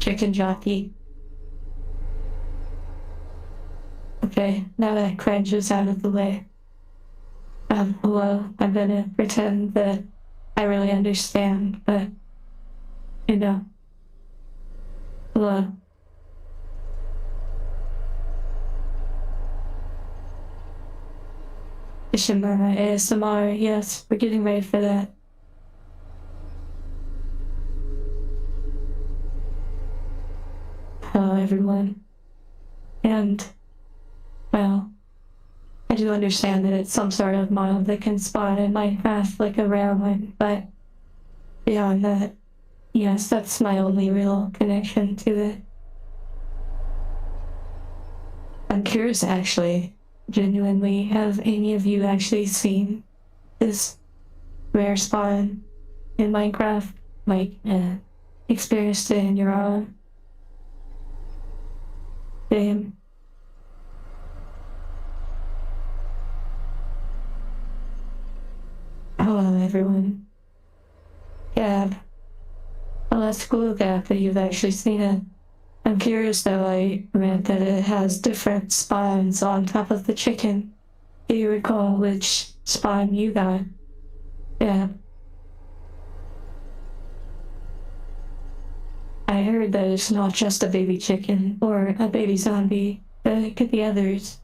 chicken jockey. Okay, now that cringe is out of the way. Well, I'm gonna pretend that I really understand, but, you know, hello. Ishimura ASMR, yes, we're getting ready for that. Hello, everyone. And, well, I do understand that it's some sort of mob that can spawn in Minecraft like a rare one, but beyond that, yes, that's my only real connection to it. I'm curious, actually, genuinely, have any of you actually seen this rare spawn in Minecraft? Like, experienced it in your own game? Hello, everyone. Gab. Oh, that's cool, Gab, that you've actually seen it. I'm curious, though, I read that it has different spawns on top of the chicken. Do you recall which spawn you got? Yeah. I heard that it's not just a baby chicken or a baby zombie, but it could be others.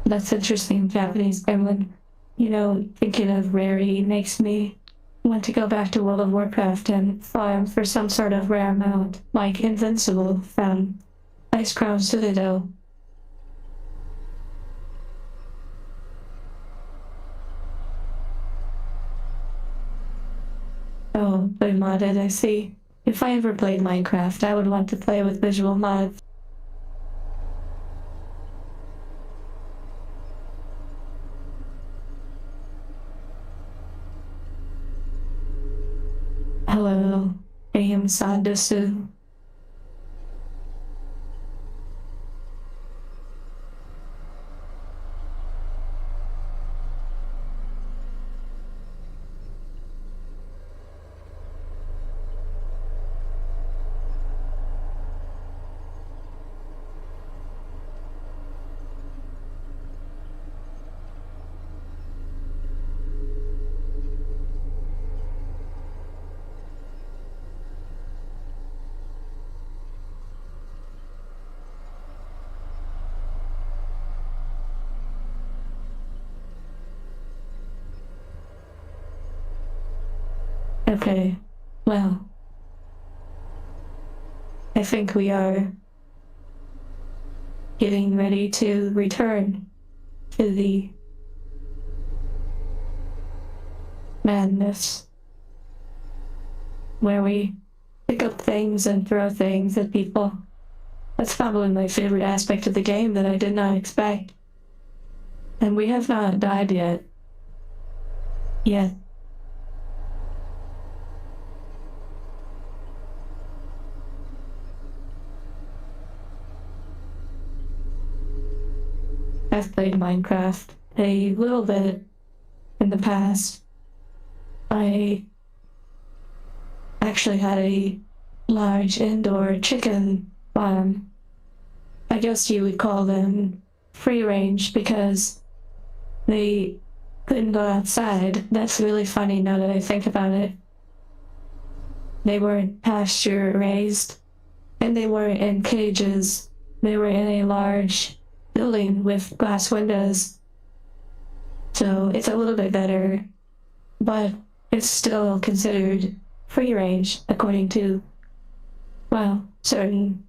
That's interesting, Japanese gremlin. You know, thinking of Rary makes me want to go back to World of Warcraft and farm for some sort of rare mount, like Invincible from Ice Crown Citadel. Oh, they modded, I see. If I ever played Minecraft, I would want to play with visual mods. Hello, I am Sandasu. Okay, well, I think we are getting ready to return to the madness where we pick up things and throw things at people. That's probably my favorite aspect of the game that I did not expect. And we have not died yet. Yet. I've played Minecraft a little bit in the past. I actually had a large indoor chicken farm. I guess you would call them free range because they couldn't go outside. That's really funny now that I think about it. They weren't pasture raised and they weren't in cages. They were in a large building with glass windows. So it's a little bit better, but it's still considered free range according to, well, certain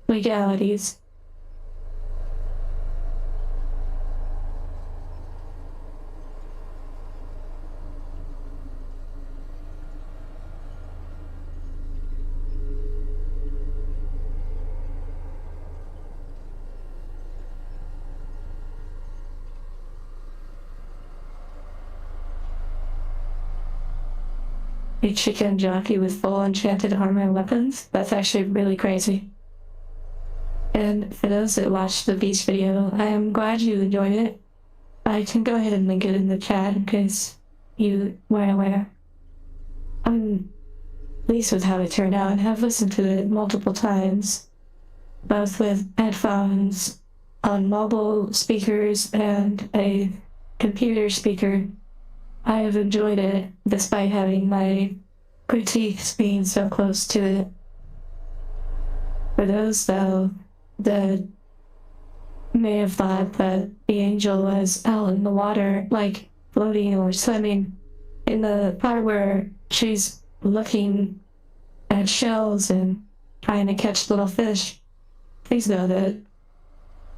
legalities. A chicken jockey with full enchanted armor and weapons? That's actually really crazy. And for those that watched the beach video, I am glad you enjoyed it. I can go ahead and link it in the chat in case you were aware. I'm pleased with how it turned out and have listened to it multiple times, both with headphones, on mobile speakers, and a computer speaker. I have enjoyed it despite having my critiques being so close to it. For those, though, that may have thought that the angel was out in the water, like floating or swimming, in the part where she's looking at shells and trying to catch little fish, please know that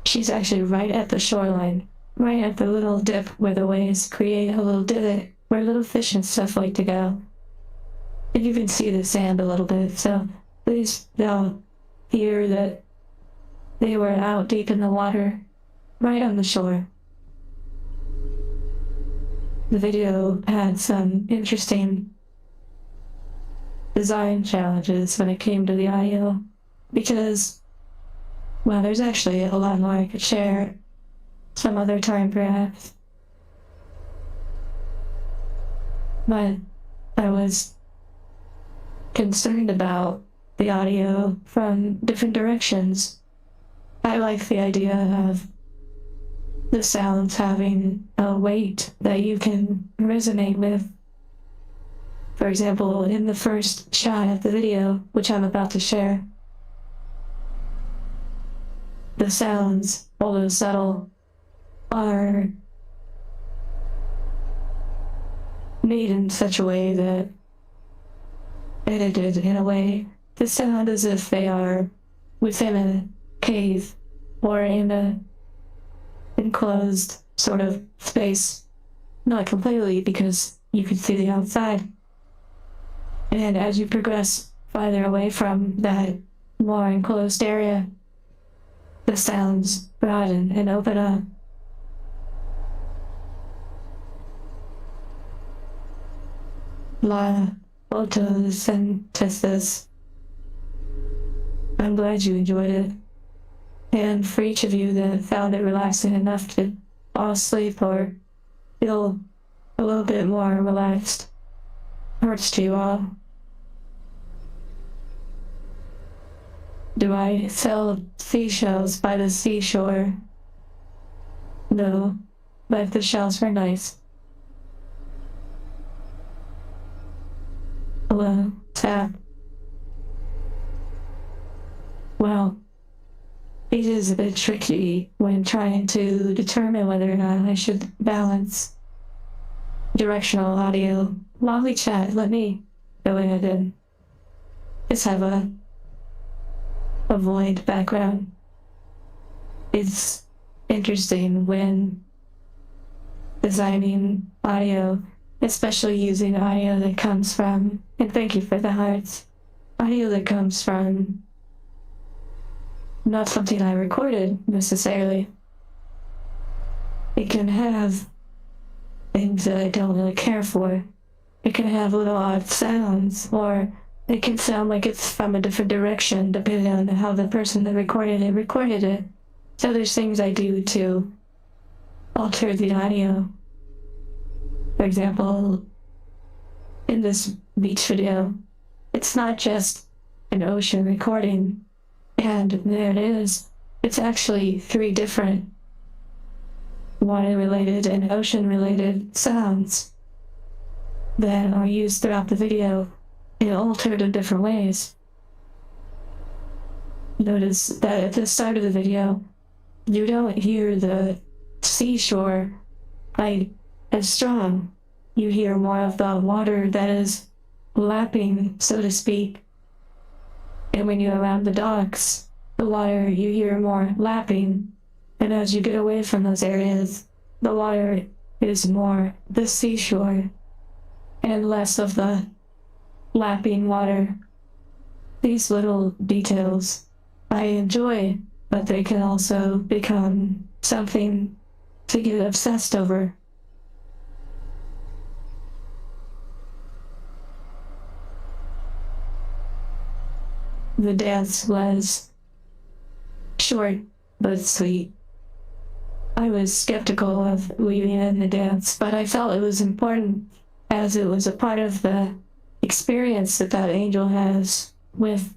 she's actually right at the shoreline, right at the little dip where the waves create a little divot where little fish and stuff like to go. And you can see the sand a little bit, so please don't hear that they were out deep in the water, right on the shore. The video had some interesting design challenges when it came to the audio, because, well, there's actually a lot more I could share some other time perhaps. But I was concerned about the audio from different directions. I like the idea of the sounds having a weight that you can resonate with. For example, in the first shot of the video, which I'm about to share, the sounds, although subtle, are made in such a way that edited in a way to sound as if they are within a cave or in a enclosed sort of space. Not completely, because you can see the outside. And as you progress farther away from that more enclosed area, the sounds broaden and open up. La photosynthesis. I'm glad you enjoyed it. And for each of you that found it relaxing enough to fall asleep or feel a little bit more relaxed, hearts to you all. Do I sell seashells by the seashore? No, but the shells are nice. Hello, tap. Well, it is a bit tricky when trying to determine whether or not I should balance directional audio. While we chat, let me go ahead and just have a void background. It's interesting when designing audio, especially using audio that comes from, and thank you for the hearts, audio that comes from not something I recorded necessarily. It can have things that I don't really care for. It can have little odd sounds, or it can sound like it's from a different direction depending on how the person that recorded it. So there's things I do to alter the audio. For example, in this beach video, it's not just an ocean recording, and there it is. It's actually 3 different water-related and ocean-related sounds that are used throughout the video and altered in different ways. Notice that at the start of the video, you don't hear the seashore quite as strong. You hear more of the water that is lapping, so to speak. And when you're around the docks, the water, you hear more lapping. And as you get away from those areas, the water is more the seashore and less of the lapping water. These little details I enjoy, but they can also become something to get obsessed over. The dance was short but sweet. I was skeptical of leaving in the dance, but I felt it was important as it was a part of the experience that that angel has with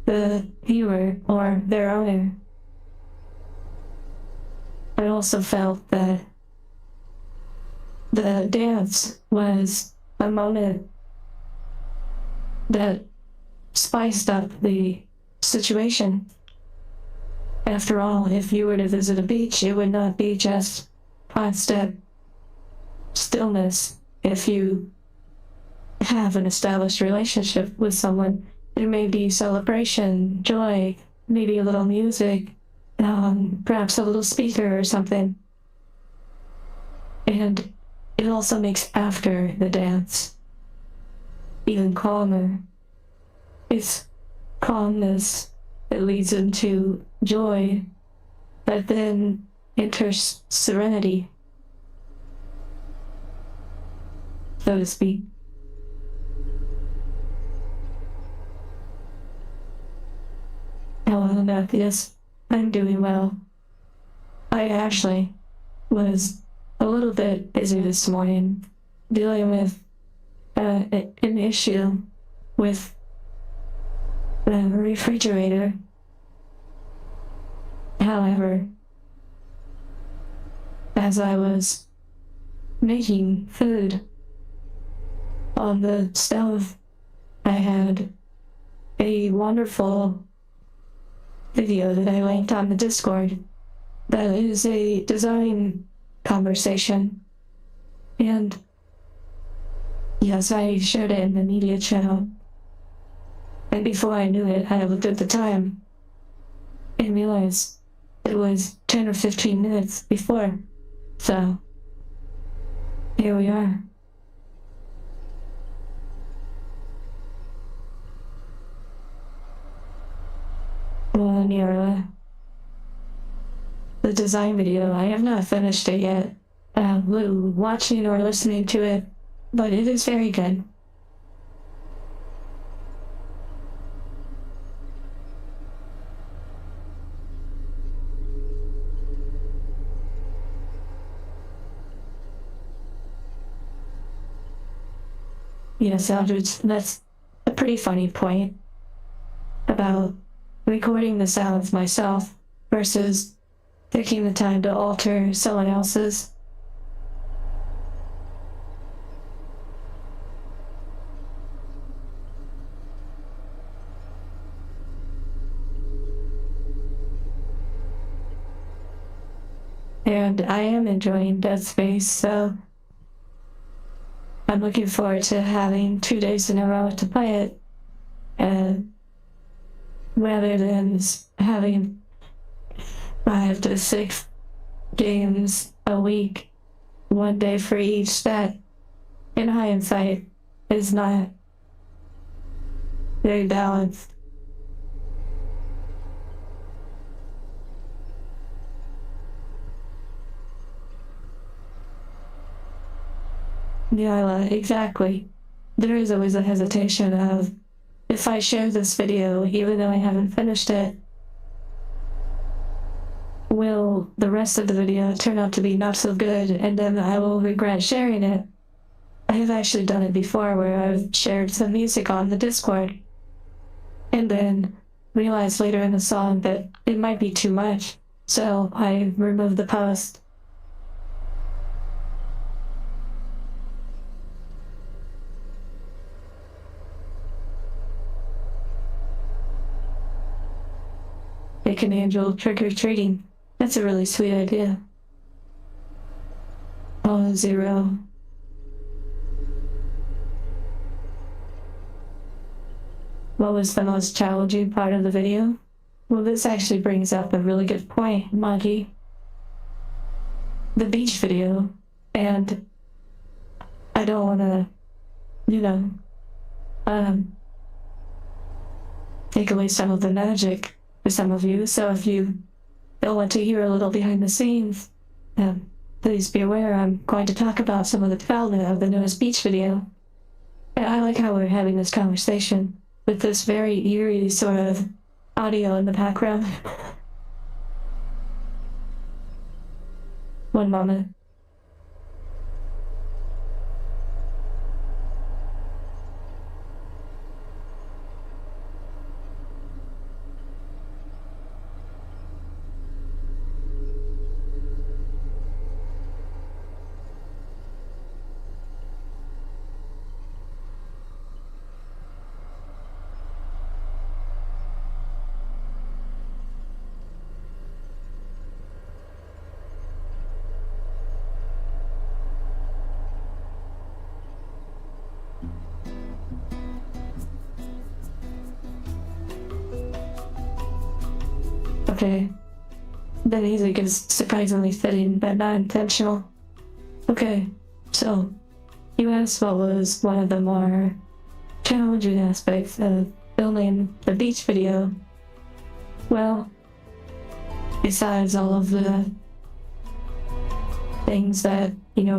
the viewer or their owner. I also felt that the dance was a moment that spiced up the situation. After all, if you were to visit a beach, it would not be just constant stillness. If you have an established relationship with someone, there may be celebration, joy, maybe a little music, perhaps a little speaker or something. And it also makes after the dance even calmer. It's calmness that leads into joy, but then enters serenity, so to speak. Hello, yes, I'm doing well. I actually was a little bit busy this morning dealing with an issue with the refrigerator. However, as I was making food on the stove, I had a wonderful video that I linked on the Discord that is a design conversation. And yes, I shared it in the media channel. And before I knew it, I looked at the time and realized it was 10 or 15 minutes before. So, here we are. Well, near the design video, I have not finished it yet. Watching or listening to it, but it is very good. Yes, Eldridge, that's a pretty funny point about recording the sounds myself versus taking the time to alter someone else's. And I am enjoying Dead Space, so I'm looking forward to having 2 days in a row to play it, and rather than having 5 to 6 games a week, 1 day for each, that, in hindsight, is not very balanced. Yeah, exactly. There is always a hesitation of, if I share this video, even though I haven't finished it, will the rest of the video turn out to be not so good, and then I will regret sharing it. I have actually done it before where I've shared some music on the Discord, and then realized later in the song that it might be too much, so I removed the post. Make an angel trick-or-treating. That's a really sweet idea. Oh, Zero. What was the most challenging part of the video? Well, this actually brings up a really good point, Monty. The beach video. And I don't want to, take away some of the magic for some of you. So if you don't want to hear a little behind the scenes, please be aware I'm going to talk about some of the development of the newest beach video. And I like how we're having this conversation with this very eerie sort of audio in the background. One moment. Okay. The music is surprisingly fitting, but not intentional. Okay, so you asked what was one of the more challenging aspects of filming the beach video. Well, besides all of the things that,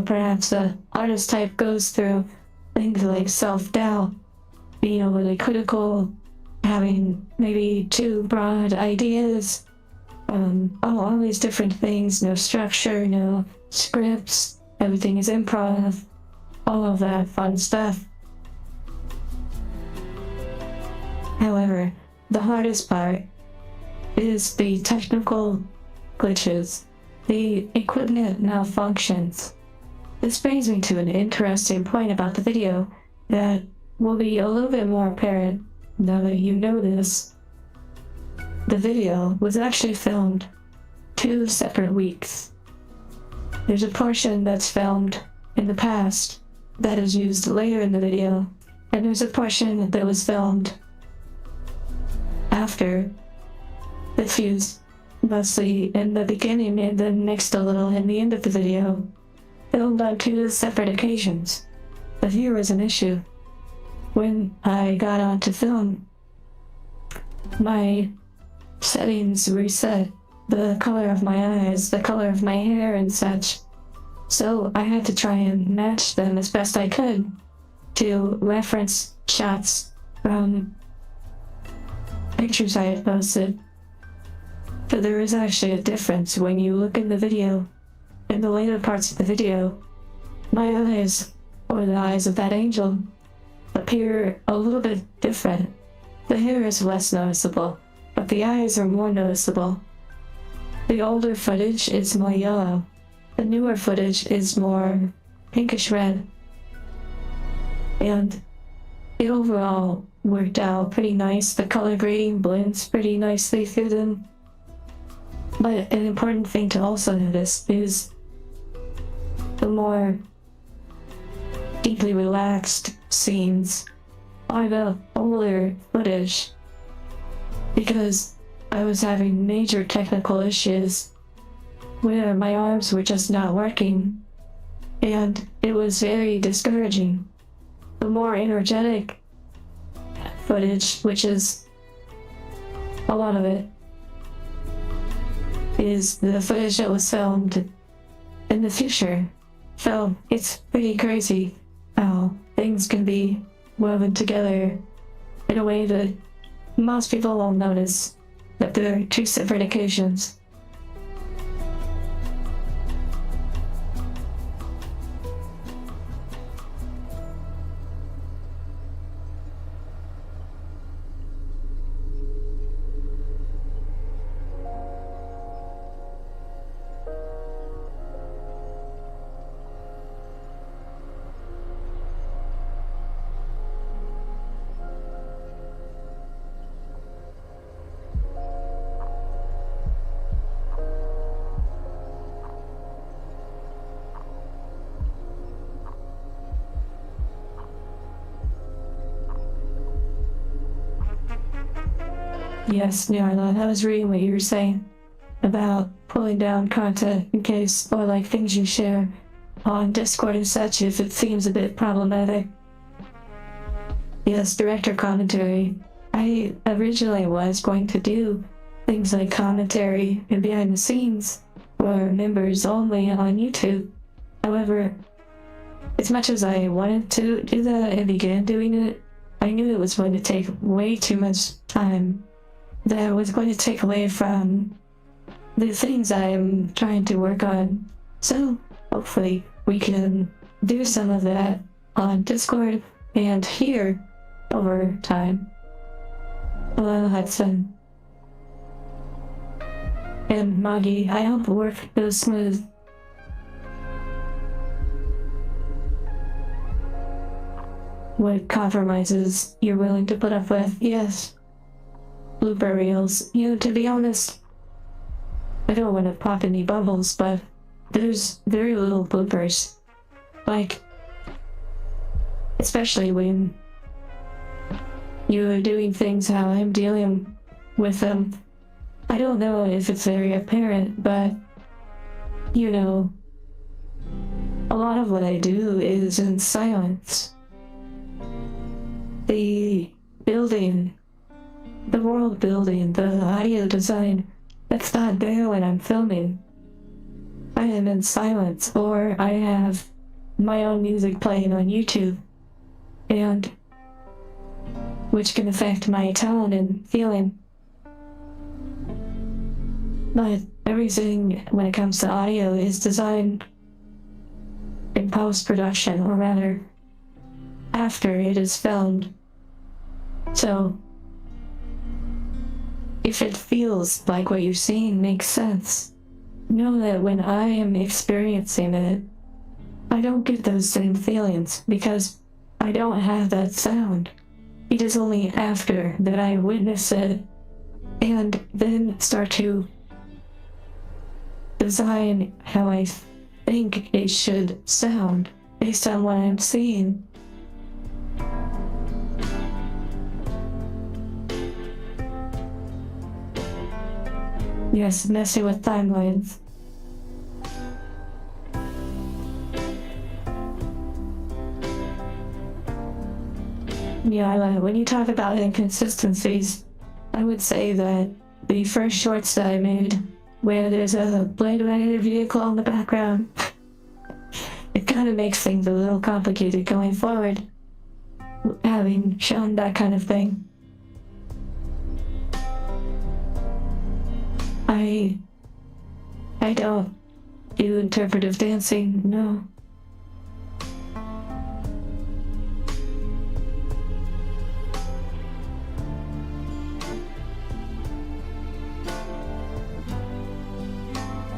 perhaps the artist type goes through, things like self-doubt, being overly critical, having maybe too broad ideas, all these different things, no structure, no scripts, everything is improv, all of that fun stuff. However, the hardest part is the technical glitches, the equipment malfunctions. This brings me to an interesting point about the video that will be a little bit more apparent now that you know this. The video was actually filmed 2 separate weeks. There's a portion that's filmed in the past that is used later in the video, and there's a portion that was filmed after that's used mostly in the beginning and then mixed a little in the end of the video, filmed on 2 separate occasions. But here was an issue. When I got on to film, my settings reset, the color of my eyes, the color of my hair and such. So I had to try and match them as best I could to reference shots from pictures I had posted. But there is actually a difference when you look in the video. In the later parts of the video, my eyes, or the eyes of that angel, appear a little bit different. The hair is less noticeable, but the eyes are more noticeable. The older footage is more yellow. The newer footage is more pinkish red. And it overall worked out pretty nice. The color grading blends pretty nicely through them. But an important thing to also notice is the more deeply relaxed scenes are the older footage, because I was having major technical issues where my arms were just not working, and it was very discouraging. The more energetic footage, which is a lot of it, is the footage that was filmed in the future. So it's pretty crazy how things can be woven together in a way that most people won't notice that there are 2 separate occasions. Yes, Nyarla, I was reading what you were saying about pulling down content in case, or like things you share on Discord and such, if it seems a bit problematic. Yes, director commentary. I originally was going to do things like commentary and behind the scenes for members only on YouTube. However, as much as I wanted to do that and began doing it, I knew it was going to take way too much time. That was going to take away from the things I'm trying to work on So hopefully we can do some of that on Discord and here over time. Hello, Hudson. And Maggie, I hope work goes smooth. What compromises you're willing to put up with? Yes. Blooper reels. To be honest, I don't want to pop any bubbles, but there's very little bloopers. Like, especially when you're doing things how I'm dealing with them. I don't know if it's very apparent, but a lot of what I do is in silence. The building, the world building, the audio design, that's not there when I'm filming. I am in silence, or I have my own music playing on YouTube, and which can affect my tone and feeling. But everything when it comes to audio is designed in post-production, or rather, after it is filmed. So, if it feels like what you're seeing makes sense, know that when I am experiencing it, I don't get those same feelings because I don't have that sound. It is only after that I witness it and then start to design how I think it should sound based on what I'm seeing. Yes, messing with timelines. Yeah, when you talk about inconsistencies, I would say that the first shorts that I made, where there's a Blade Runner vehicle in the background, it kind of makes things a little complicated going forward, having shown that kind of thing. I don't do interpretive dancing, no.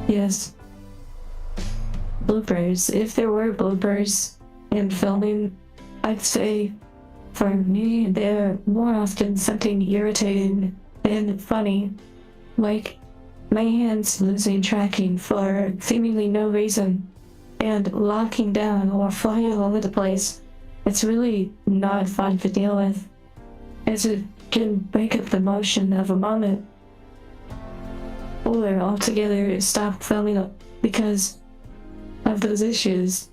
Yes. Bloopers. If there were bloopers in filming, I'd say for me they're more often something irritating than funny. Like my hands losing tracking for seemingly no reason and locking down or flying all over the place. It's really not fun to deal with, as it can break up the motion of a moment. Or altogether stop filming because of those issues.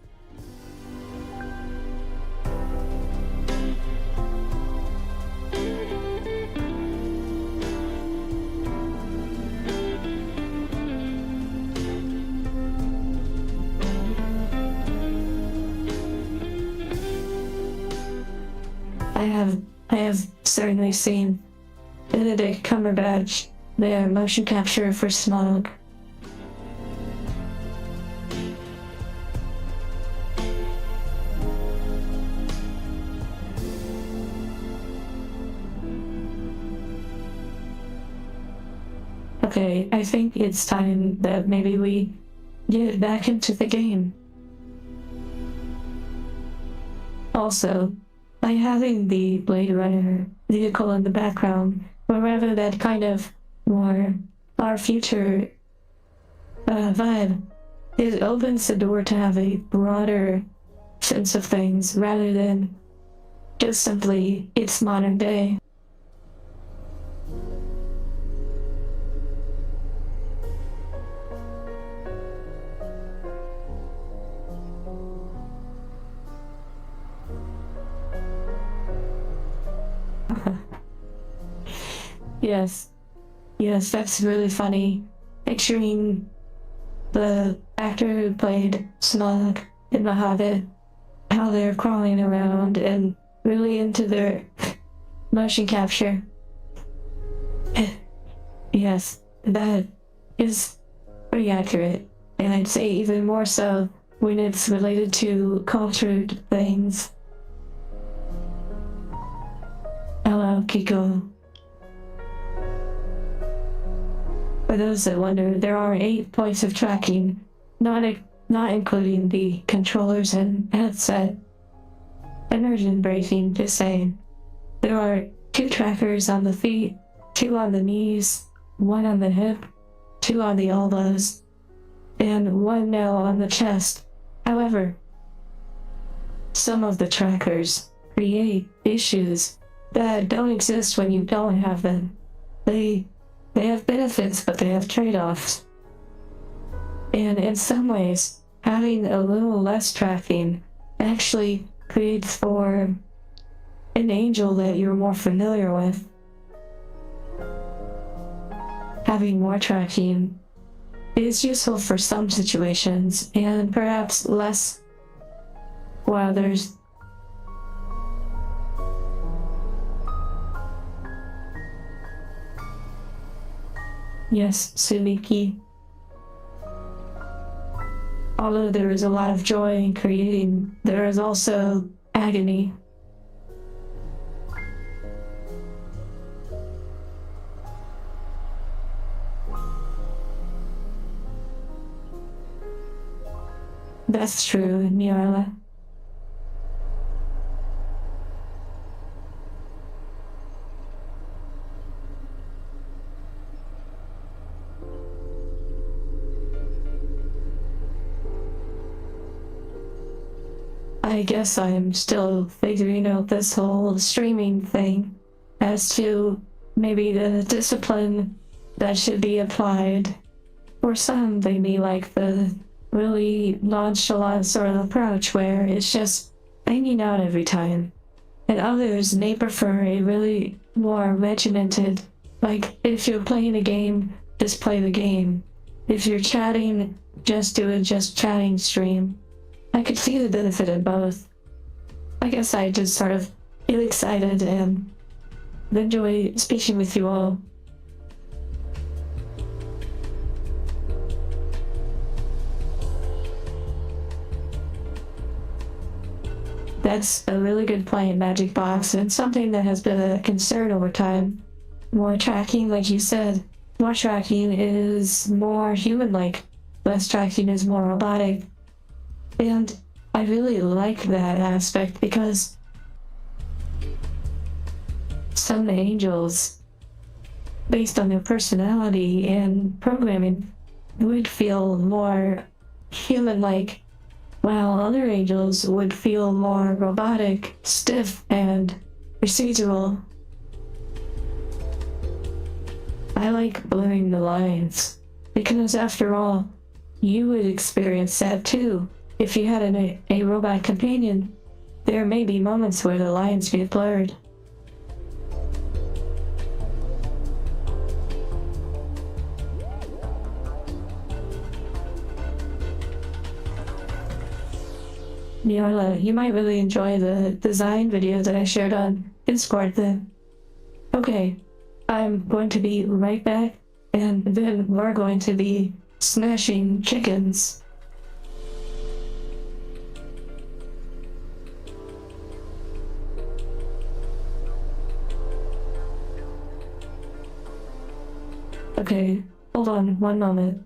I have certainly seen Benedict Cumberbatch, their motion capture for Smog. Okay, I think it's time that maybe we get back into the game. Also, by having the Blade Runner vehicle in the background, or rather that kind of more our future vibe, it opens the door to have a broader sense of things rather than just simply it's modern day. Yes, that's really funny. Picturing the actor who played Smog in The Hobbit, how they're crawling around and really into their motion capture. Yes, that is pretty accurate. And I'd say even more so when it's related to cultured things. Hello, Kiko. For those that wonder, there are 8 points of tracking, not including the controllers and headset. Immersion bracing, just saying. There are 2 trackers on the feet, 2 on the knees, 1 on the hip, 2 on the elbows, and 1 nail on the chest. However, some of the trackers create issues that don't exist when you don't have them. They have benefits, but they have trade-offs. And in some ways, having a little less tracking actually creates for an angel that you're more familiar with. Having more tracking is useful for some situations and perhaps less for others. Yes, Sumiki. Although there is a lot of joy in creating, there is also agony. That's true, Nyarla. I guess I'm still figuring out this whole streaming thing as to maybe the discipline that should be applied. For some, they may like the really nonchalant sort of approach where it's just hanging out every time. And others may prefer a really more regimented, like if you're playing a game, just play the game. If you're chatting, just do a just chatting stream. I could see the benefit in both. I guess I just sort of feel excited and enjoy speaking with you all. That's a really good point, Magic Box, and something that has been a concern over time. More tracking, like you said, more tracking is more human-like. Less tracking is more robotic. And I really like that aspect because some angels, based on their personality and programming, would feel more human-like, while other angels would feel more robotic, stiff, and procedural. I like blurring the lines, because after all, you would experience that too. If you had a robot companion, there may be moments where the lines get blurred. Nyarla, you might really enjoy the design video that I shared on Discord then. Okay, I'm going to be right back, and then we're going to be smashing chickens. Okay, hold on 1 moment.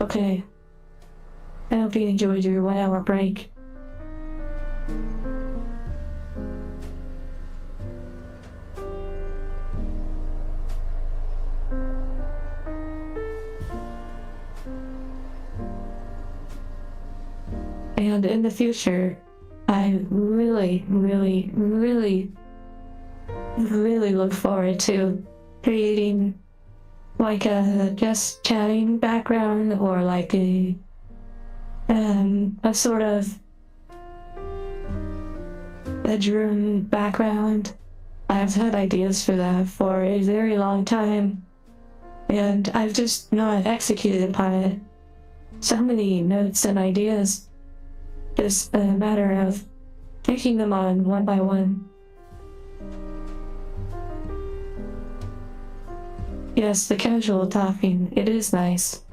Okay. I hope you enjoyed your 1 hour break. And in the future, I really, really, really, really look forward to creating like a just chatting background or like a sort of bedroom background. I've had ideas for that for a very long time, and I've just not executed upon it. So many notes and ideas, just a matter of taking them on one by one. Yes, the casual talking, it is nice.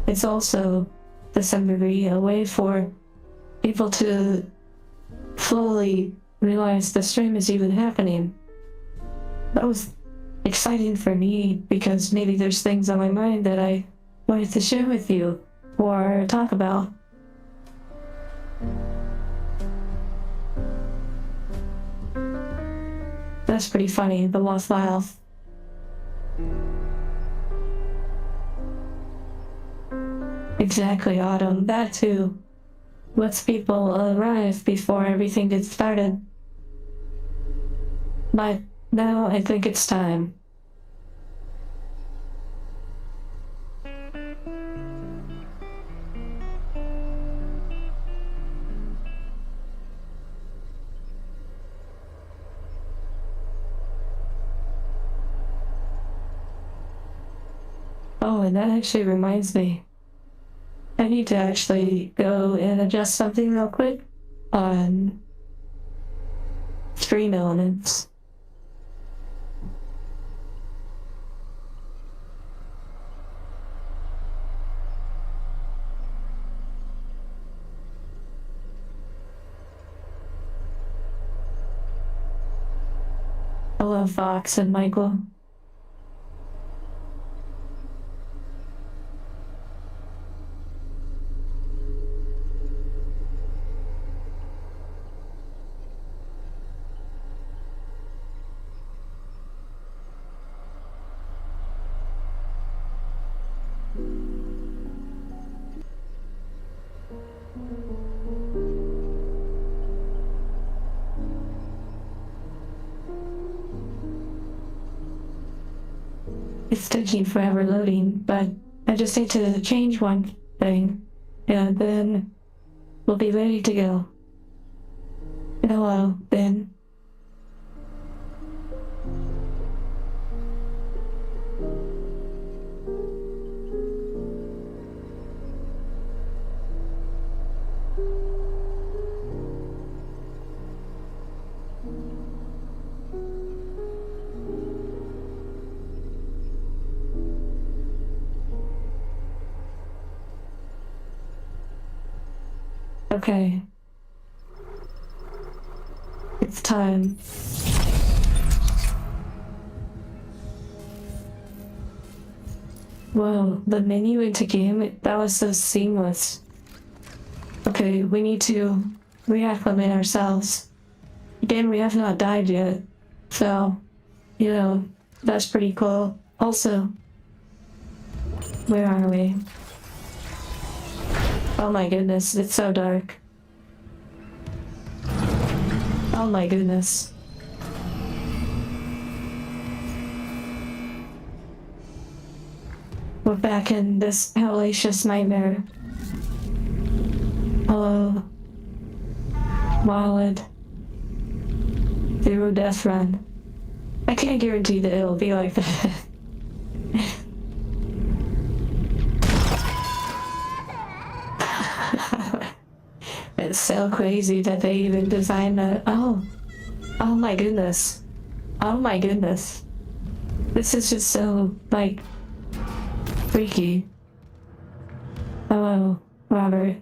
It's also, to some degree, a way for people to fully realize the stream is even happening. That was exciting for me because maybe there's things on my mind that I wanted to share with you or talk about. That's pretty funny, the lost files. Exactly, Autumn. That too. Lets people arrive before everything gets started. But now I think it's time. Oh, and that actually reminds me. I need to actually go and adjust something real quick on stream elements. Hello, Fox and Michael. It's taking forever loading, but I just need to change one thing, and then we'll be ready to go. Hello, Ben. Okay. It's time. Whoa, the menu into game, that was so seamless. Okay, we need to reacclimate ourselves. Again, we have not died yet, so, that's pretty cool. Also, where are we? Oh my goodness, it's so dark. Oh my goodness. We're back in this hellacious nightmare. Hello. Wild. Zero death run. I can't guarantee that it'll be like that. It's so crazy that they even designed that. Oh my goodness. Oh my goodness. This is just so, like, freaky. Hello, Robert.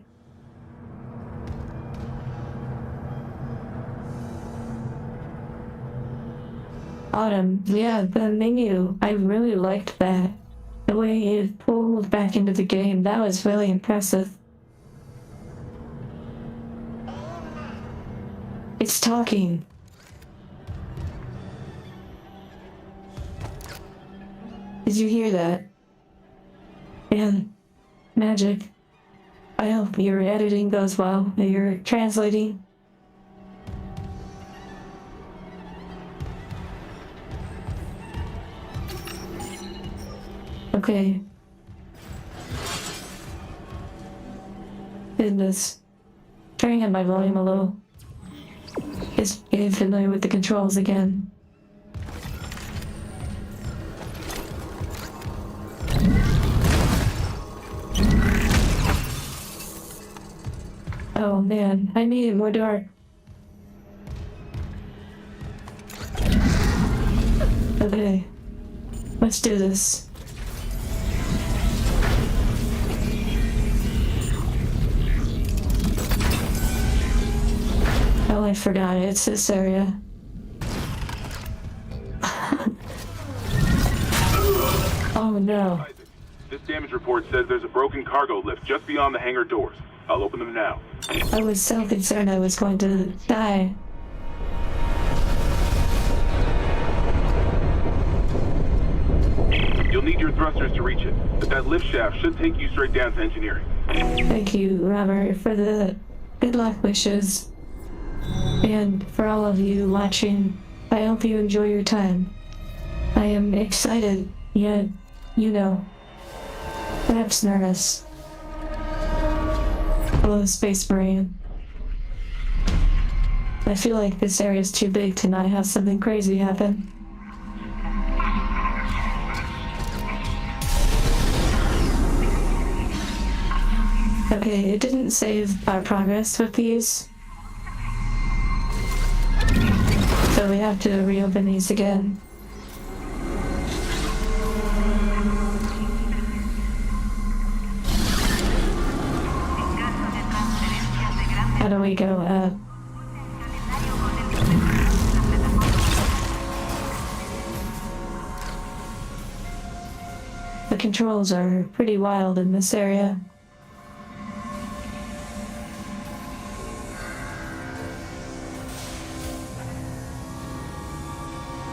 Autumn, yeah, the menu, I really liked that. The way it pulled back into the game, that was really impressive. It's talking. Did you hear that? Man, magic. I hope your editing goes well, that you're translating. Okay. Goodness. Turning up my volume a little. Just getting familiar with the controls again. Oh man, I made it more dark. Okay. Let's do this. Oh, I forgot it. It's this area. Oh no. This damage report says there's a broken cargo lift just beyond the hangar doors. I'll open them now. I was so concerned I was going to die. You'll need your thrusters to reach it, but that lift shaft should take you straight down to engineering. Thank you, Robert, for the good luck wishes. And for all of you watching, I hope you enjoy your time. I am excited, yet, perhaps nervous. Hello, Space Marine. I feel like this area is too big to not have something crazy happen. Okay, it didn't save our progress with these. So we have to reopen these again. How do we go up? The controls are pretty wild in this area.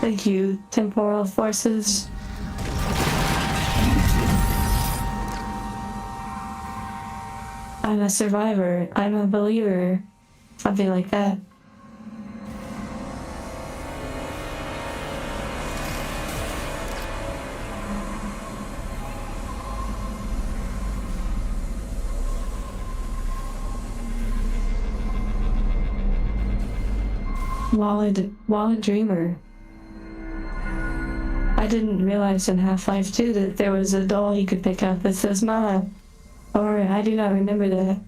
Thank you, temporal forces. I'm a survivor. I'm a believer. Something like that. Wallet Dreamer. I didn't realize in Half-Life 2 that there was a doll you could pick up that says Mama. Or I do not remember that.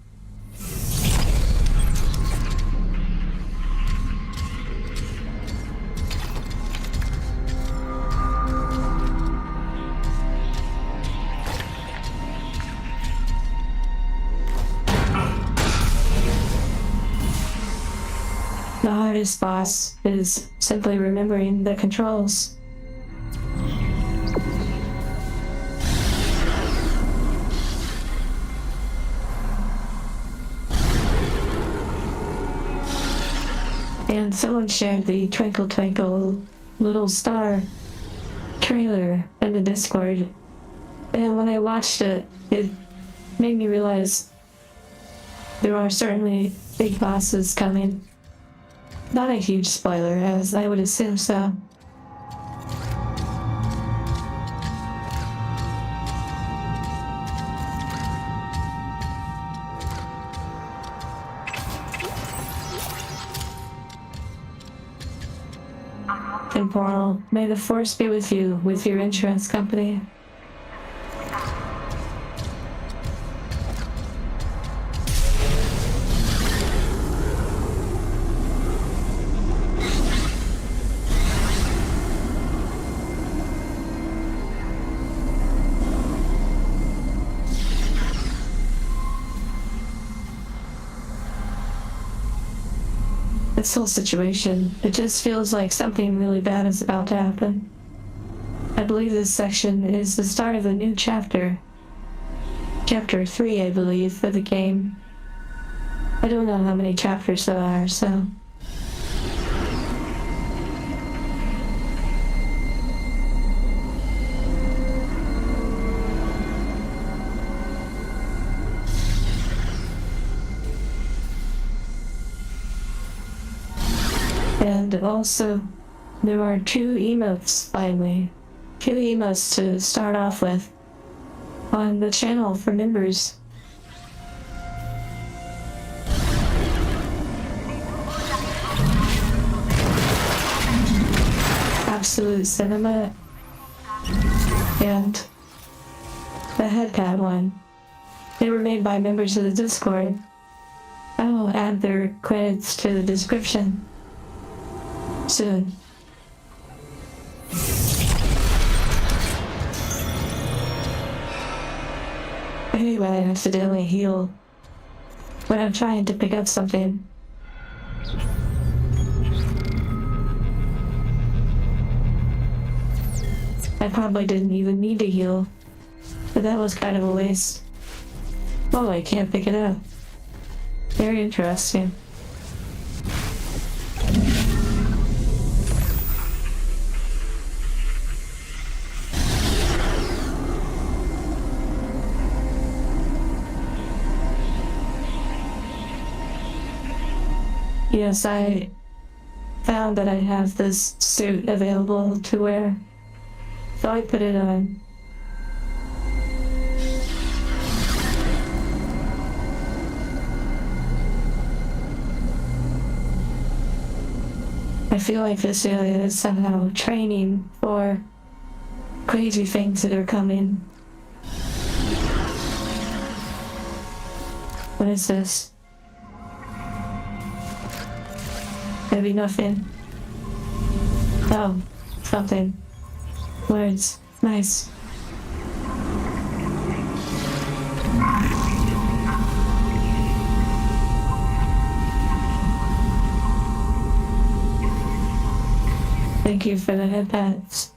The hardest boss is simply remembering the controls. And someone shared the Twinkle Twinkle Little Star trailer in the Discord. And when I watched it, it made me realize there are certainly big bosses coming. Not a huge spoiler, as I would assume so. Temporal, may the force be with you, with your insurance company. The This whole situation, it just feels like something really bad is about to happen. I believe this section is the start of a new chapter. Chapter 3, I believe, for the game. I don't know how many chapters there are, so... And also, there are 2 emotes finally. 2 emotes to start off with on the channel for members. Absolute Cinema and the headpad one. They were made by members of the Discord. I will add their credits to the description soon. Anyway, I accidentally heal when I'm trying to pick up something. I probably didn't even need to heal, but that was kind of a waste. Oh, I can't pick it up. Very interesting. Yes, I found that I have this suit available to wear, so I put it on. I feel like this area is somehow training for crazy things that are coming. What is this? Maybe nothing. Oh, something. Words. Nice. Thank you for the headpads.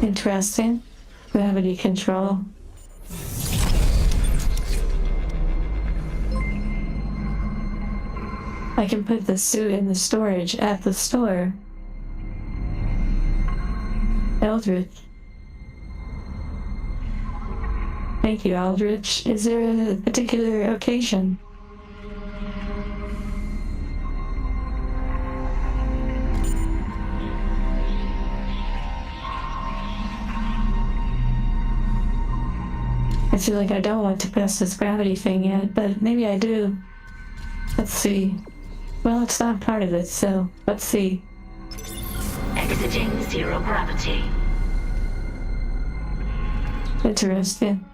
Interesting. Gravity control. I can put the suit in the storage at the store. Eldritch. Thank you, Eldritch. Is there a particular occasion? I feel like I don't want to press this gravity thing yet, but maybe I do. Let's see. Well, it's not part of it, so let's see. Exiting zero gravity. Interesting.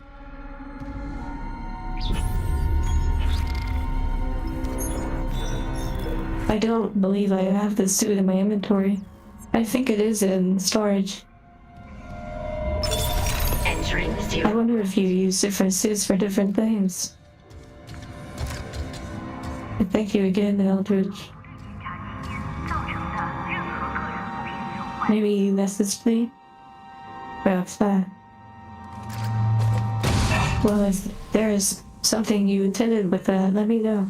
I don't believe I have this suit in my inventory. I think it is in storage. Entering zero. I wonder if you use different suits for different things. Thank you again, Eldridge. Maybe you messaged me? Perhaps that. Well, if there is something you intended with that, let me know.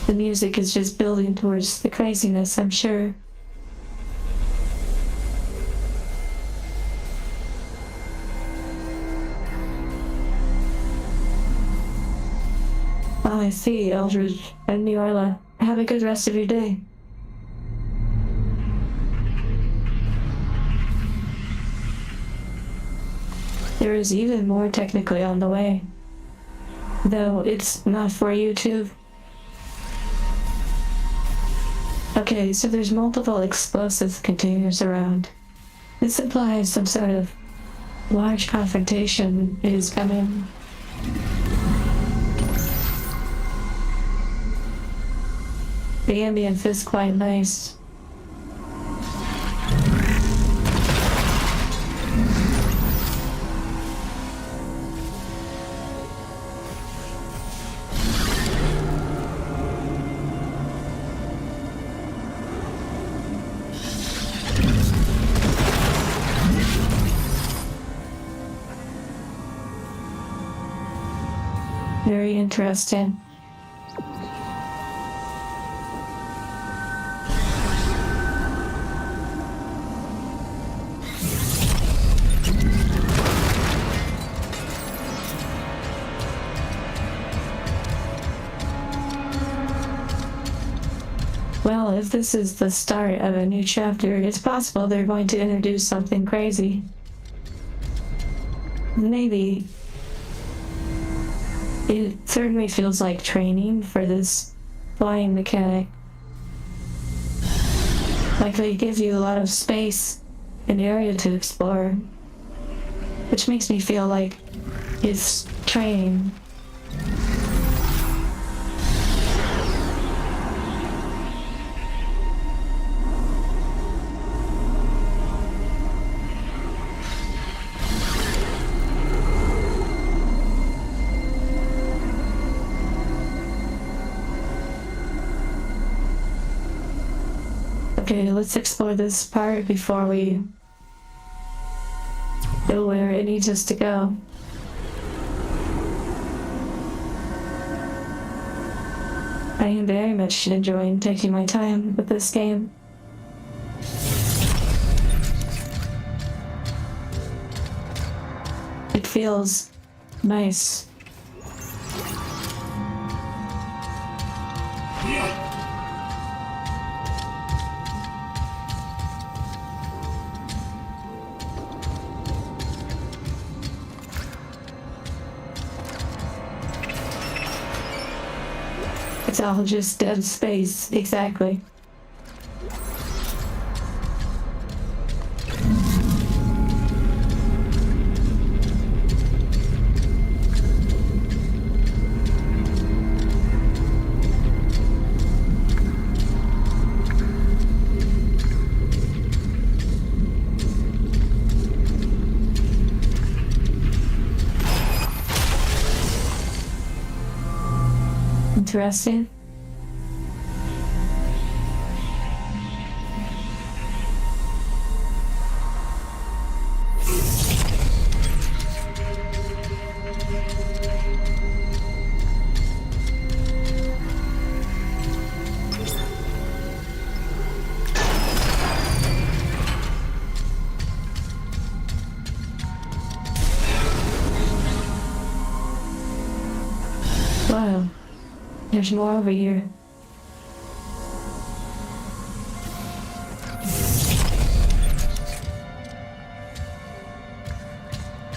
The music is just building towards the craziness, I'm sure. Oh, I see, Eldridge and Niarla. Have a good rest of your day. There is even more technically on the way. Though it's not for YouTube. Okay, so there's multiple explosive containers around. This implies some sort of large confrontation is coming. The ambience is quite nice. Very interesting. Well, if this is the start of a new chapter, it's possible they're going to introduce something crazy. Maybe. It certainly feels like training for this flying mechanic. Like they give you a lot of space and area to explore, which makes me feel like it's training. Okay, let's explore this part before we go where it needs us to go. I am very much enjoying taking my time with this game. It feels nice. It's all just dead space, exactly. Interesting. Wow. There's more over here.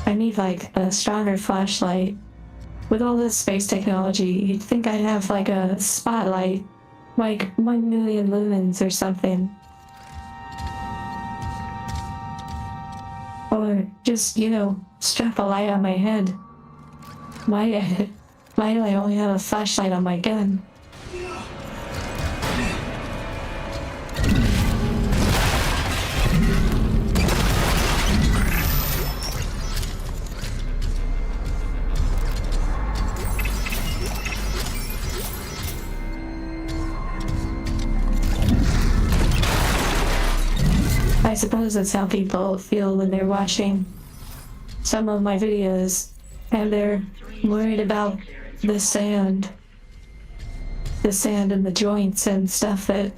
I need like a stronger flashlight. With all this space technology, you'd think I'd have like a spotlight, like 1 million lumens or something. Or just, strap a light on my head. Why do I only have a flashlight on my gun? I suppose that's how people feel when they're watching some of my videos and they're worried about the sand and the joints and stuff that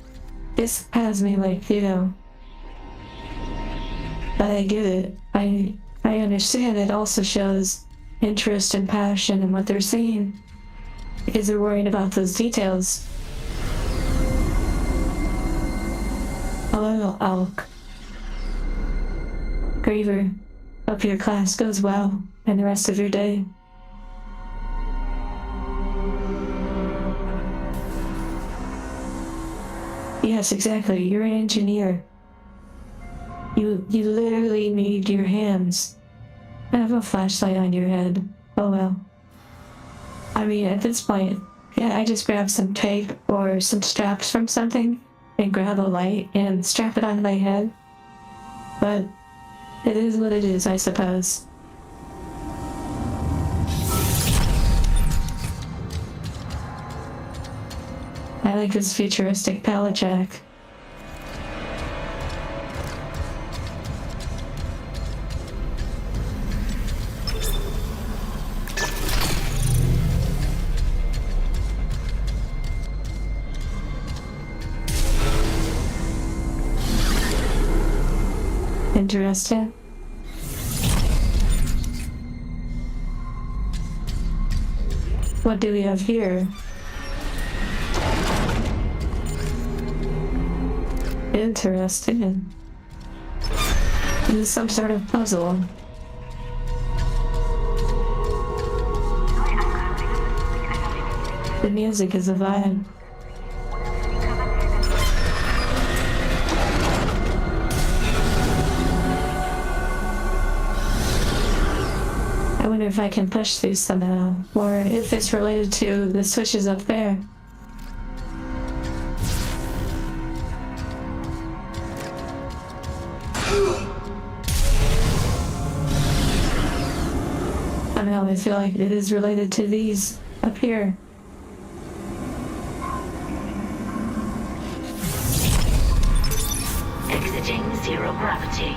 this has me like, but I get it. I understand it also shows interest and passion in what they're seeing because they're worried about those details. Hello, Alk. Graver, hope your class goes well and the rest of your day. Yes, exactly. You're an engineer. You literally need your hands. Have a flashlight on your head. Oh well. I mean, at this point, Yeah, I just grabbed some tape or some straps from something and grab a light and strap it on my head. But it is what it is, I suppose. I like this futuristic pallet jack. Interesting. What do we have here? Interesting. This is some sort of puzzle. The music is a vibe. I wonder if I can push these somehow, or if it's related to the switches up there. Somehow I feel like it is related to these up here. Exiting zero gravity.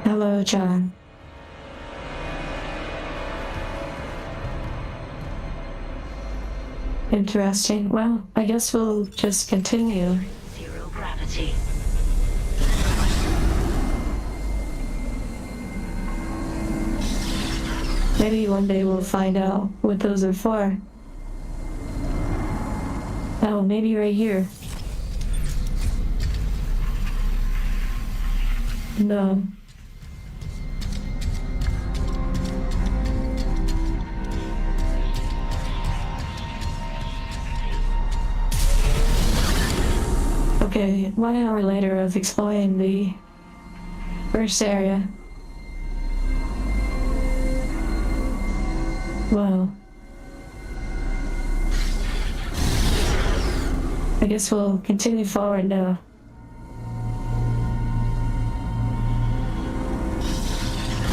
Hello, John. Interesting. Well, I guess we'll just continue. Zero gravity. Maybe one day we'll find out what those are for. Oh, maybe right here. No. Okay, 1 hour later of exploring the first area. Well, I guess we'll continue forward now.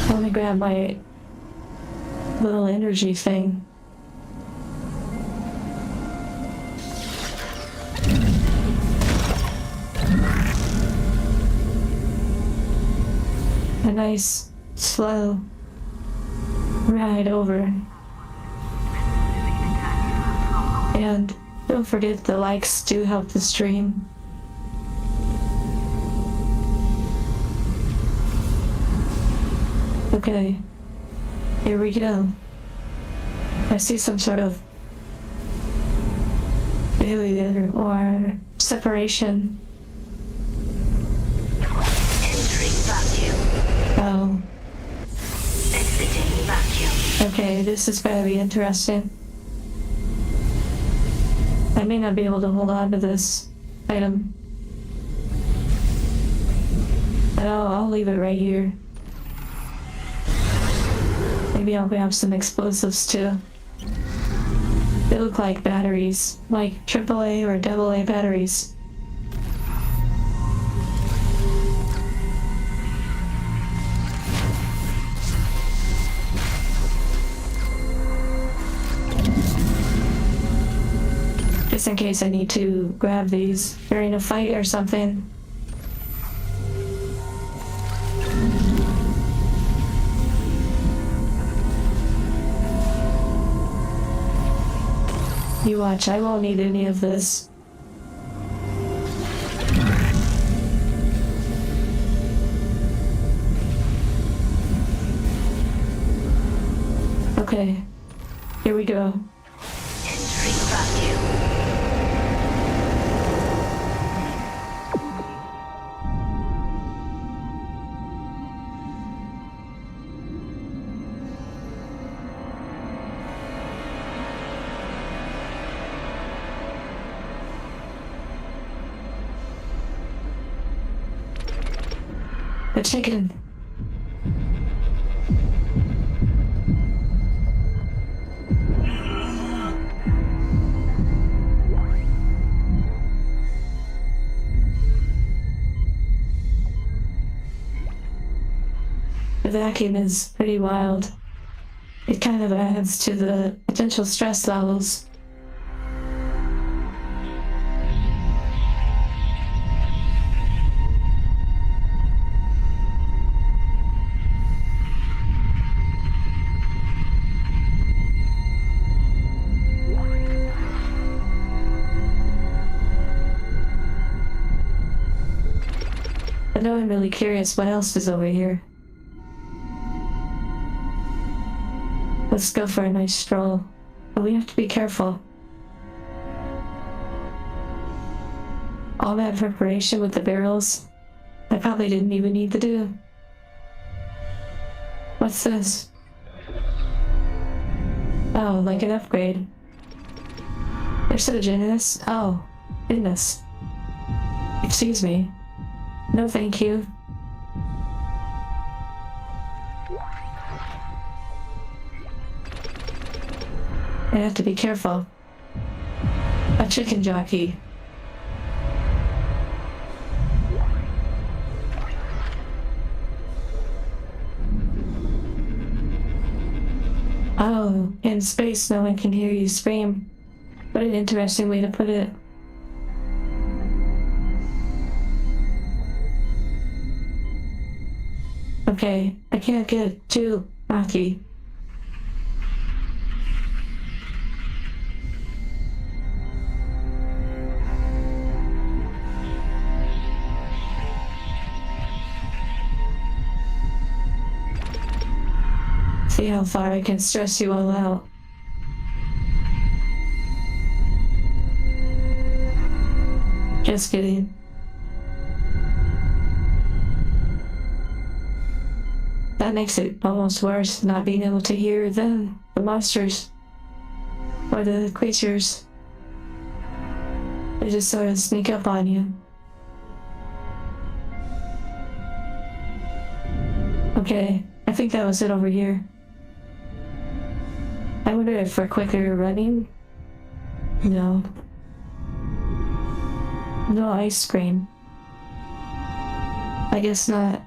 Let me grab my little energy thing. A nice, slow ride over. And don't forget the likes do help the stream. Okay, here we go. I see some sort of barrier or separation. Entering vacuum. Oh, Exiting vacuum. okay, this is gonna be interesting. I may not be able to hold on to this item. But I'll leave it right here. Maybe I'll grab some explosives too. They look like batteries, like AAA or AA batteries. Just in case I need to grab these during a fight or something. You watch, I won't need any of this. Okay, here we go. Entering vacuum. The chicken. The vacuum is pretty wild. It kind of adds to the potential stress levels. But now I'm really curious what else is over here. Let's go for a nice stroll. But we have to be careful. All that preparation with the barrels, I probably didn't even need to do. What's this? Oh, like an upgrade. There's a genius. Oh, goodness. Excuse me. No, thank you. I have to be careful. A chicken jockey. Oh, in space no one can hear you scream. What an interesting way to put it. Okay, I can't get too cocky. See how far I can stress you all out. Just kidding. That makes it almost worse, not being able to hear them, the monsters, or the creatures. They just sort of sneak up on you. Okay, I think that was it over here. I wonder if for quicker running? No. No ice cream. I guess not.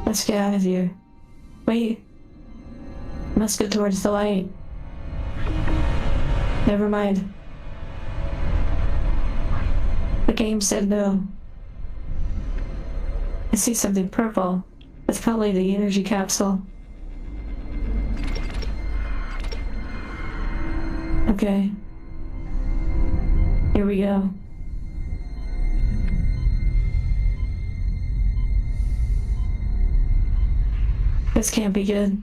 Let's get out of here. Wait. Must go towards the light. Never mind. The game said no. I see something purple. It's probably the energy capsule. Okay. Here we go. This can't be good.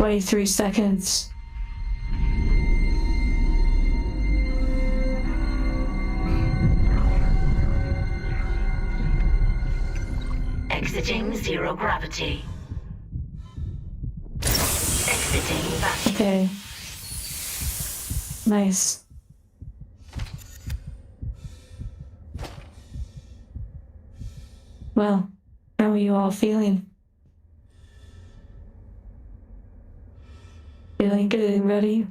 Wait 3 seconds. Exiting zero gravity. Exiting vacuum. Okay. Nice. Well, how are you all feeling? Feeling good and ready?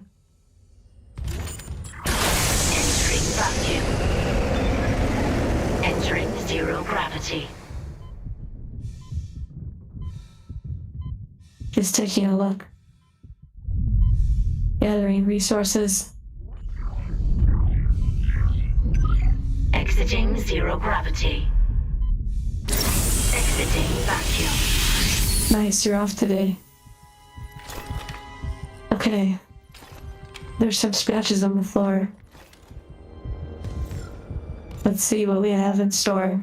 Entering vacuum. Entering zero gravity. Just taking a look. Gathering resources. Exiting zero gravity. Exiting vacuum. Nice, you're off today. Okay. There's some scratches on the floor. Let's see what we have in store.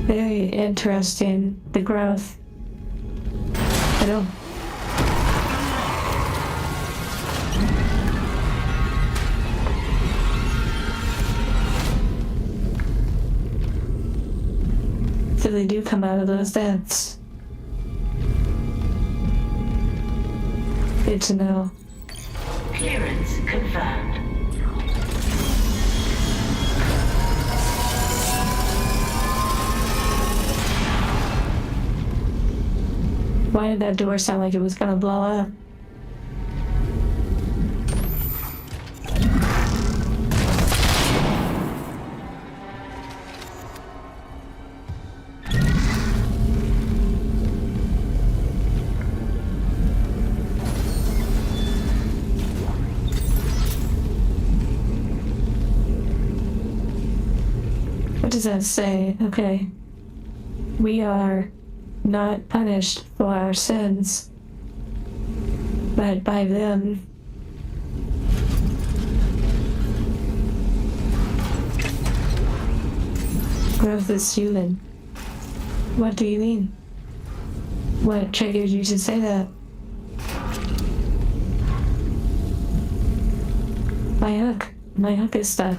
Very interesting, the growth. I don't... So they do come out of those vents. Good to know. Clearance confirmed. Why did that door sound like it was gonna blow up? What does that say? Okay. We are not punished for our sins, but by them. Growth is human. What do you mean? What triggered you to say that? My hook is stuck.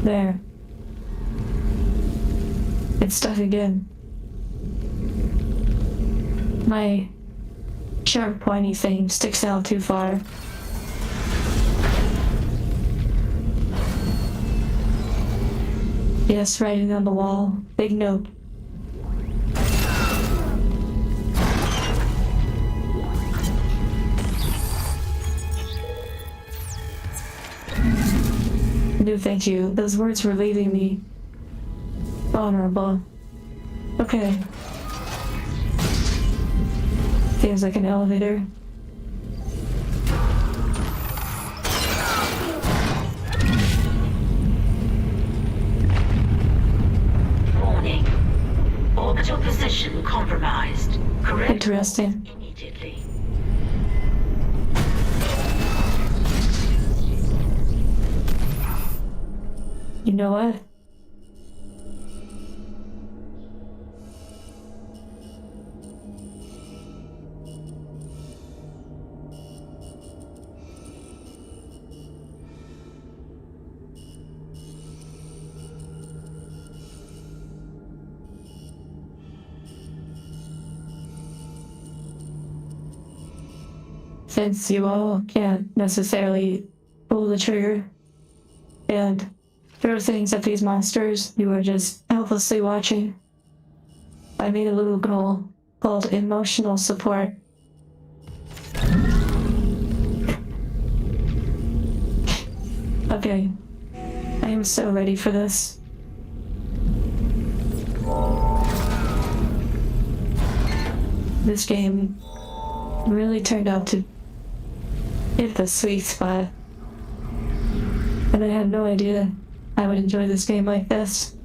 There. It's stuck again. My sharp pointy thing sticks out too far. Yes, writing on the wall. Big note. No, thank you. Those words were leaving me vulnerable. Okay. Seems like an elevator. Warning. Orbital position compromised. Correct. Interesting. Immediately. You know what? Since you all can't necessarily pull the trigger and throw things at these monsters, you are just helplessly watching. I made a little goal called emotional support. Okay, I am so ready for this. This game really turned out to hit the sweet spot. And I had no idea I would enjoy this game like this.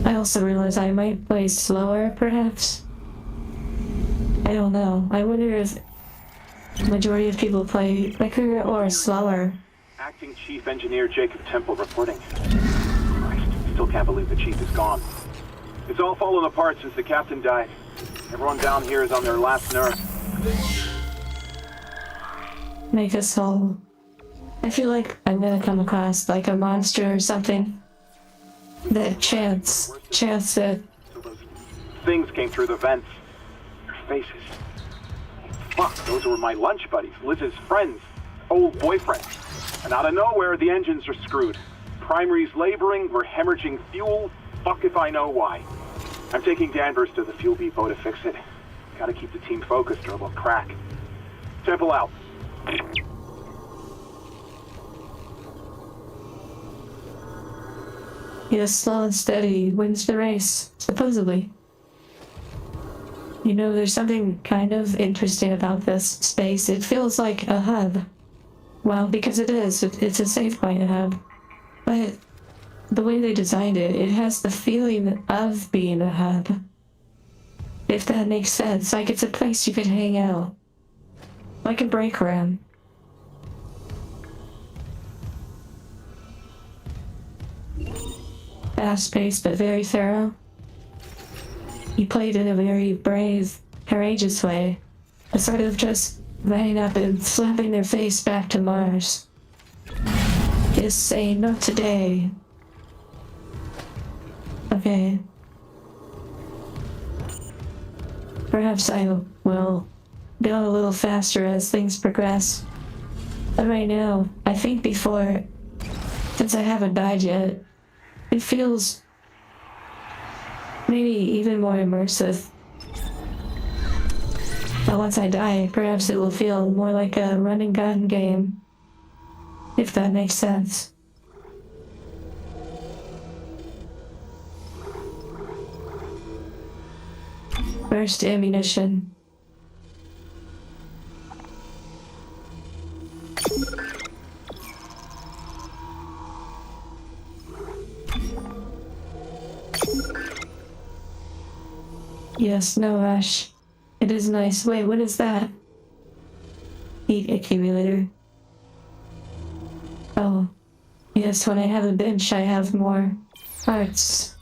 I also realized I might play slower, perhaps. I don't know. I wonder if the majority of people play quicker or slower. Acting Chief Engineer Jacob Temple reporting. Christ, still can't believe the Chief is gone. It's all fallen apart since the Captain died. Everyone down here is on their last nerve. Make us whole. I feel like I'm gonna come across like a monster or something. That chance that... So those things came through the vents. Their faces. Fuck, those were my lunch buddies, Liz's friends, old boyfriend. And out of nowhere, the engines are screwed. Primary's laboring, we're hemorrhaging fuel. Fuck if I know why. I'm taking Danvers to the fuel depot to fix it. Gotta keep the team focused or we'll crack. Temple out. Yes, slow and steady wins the race, supposedly. You know, there's something kind of interesting about this space. It feels like a hub. Well, because it is. It's a save point hub. But the way they designed it, it has the feeling of being a hub. If that makes sense. Like it's a place you could hang out. Like a break room. fast-paced but very thorough. He played in a very brave, courageous way, a sort of just lining up and slapping their face back to Mars. Just saying, not today. Okay. Perhaps I will go a little faster as things progress. But right now, I think before, since I haven't died yet, it feels maybe even more immersive. But once I die, perhaps it will feel more like a run and gun game. If that makes sense. First ammunition. Yes, no rush. It is nice. Wait, what is that? Heat accumulator. Oh. Yes, when I have a bench, I have more parts.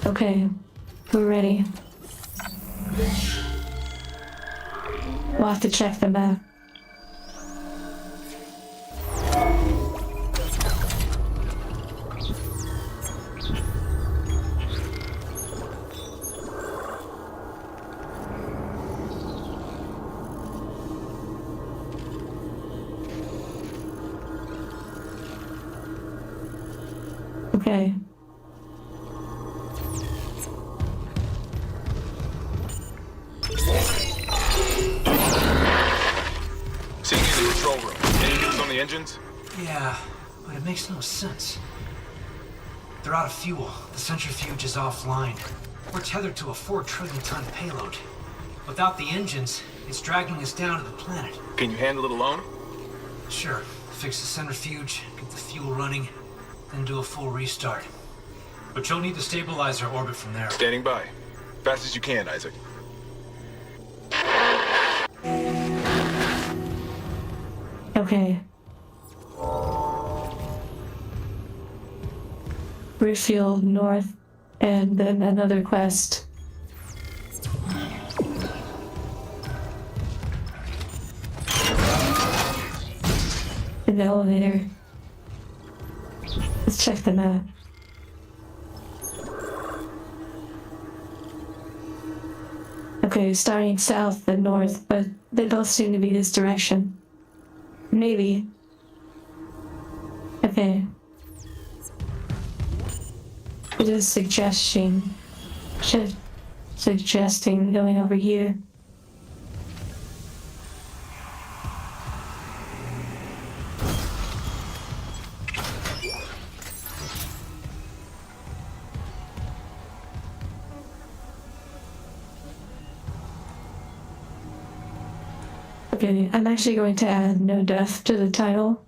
Okay, we're ready. We'll have to check the map. Okay. Seeing you in the control room. Any news on the engines? Yeah, but it makes no sense. They're out of fuel. The centrifuge is offline. We're tethered to a 4 trillion ton payload. Without the engines, it's dragging us down to the planet. Can you handle it alone? Sure, fix the centrifuge, get the fuel running, then do a full restart. But you'll need to stabilize our orbit from there. Standing by. Fast as you can, Isaac. Okay. Refuel north, and then another quest. An elevator. Let's check the map. Okay, starting south then north, but they both seem to be this direction. Maybe. Okay. It is suggesting going over here. Okay, I'm actually going to add no death to the title.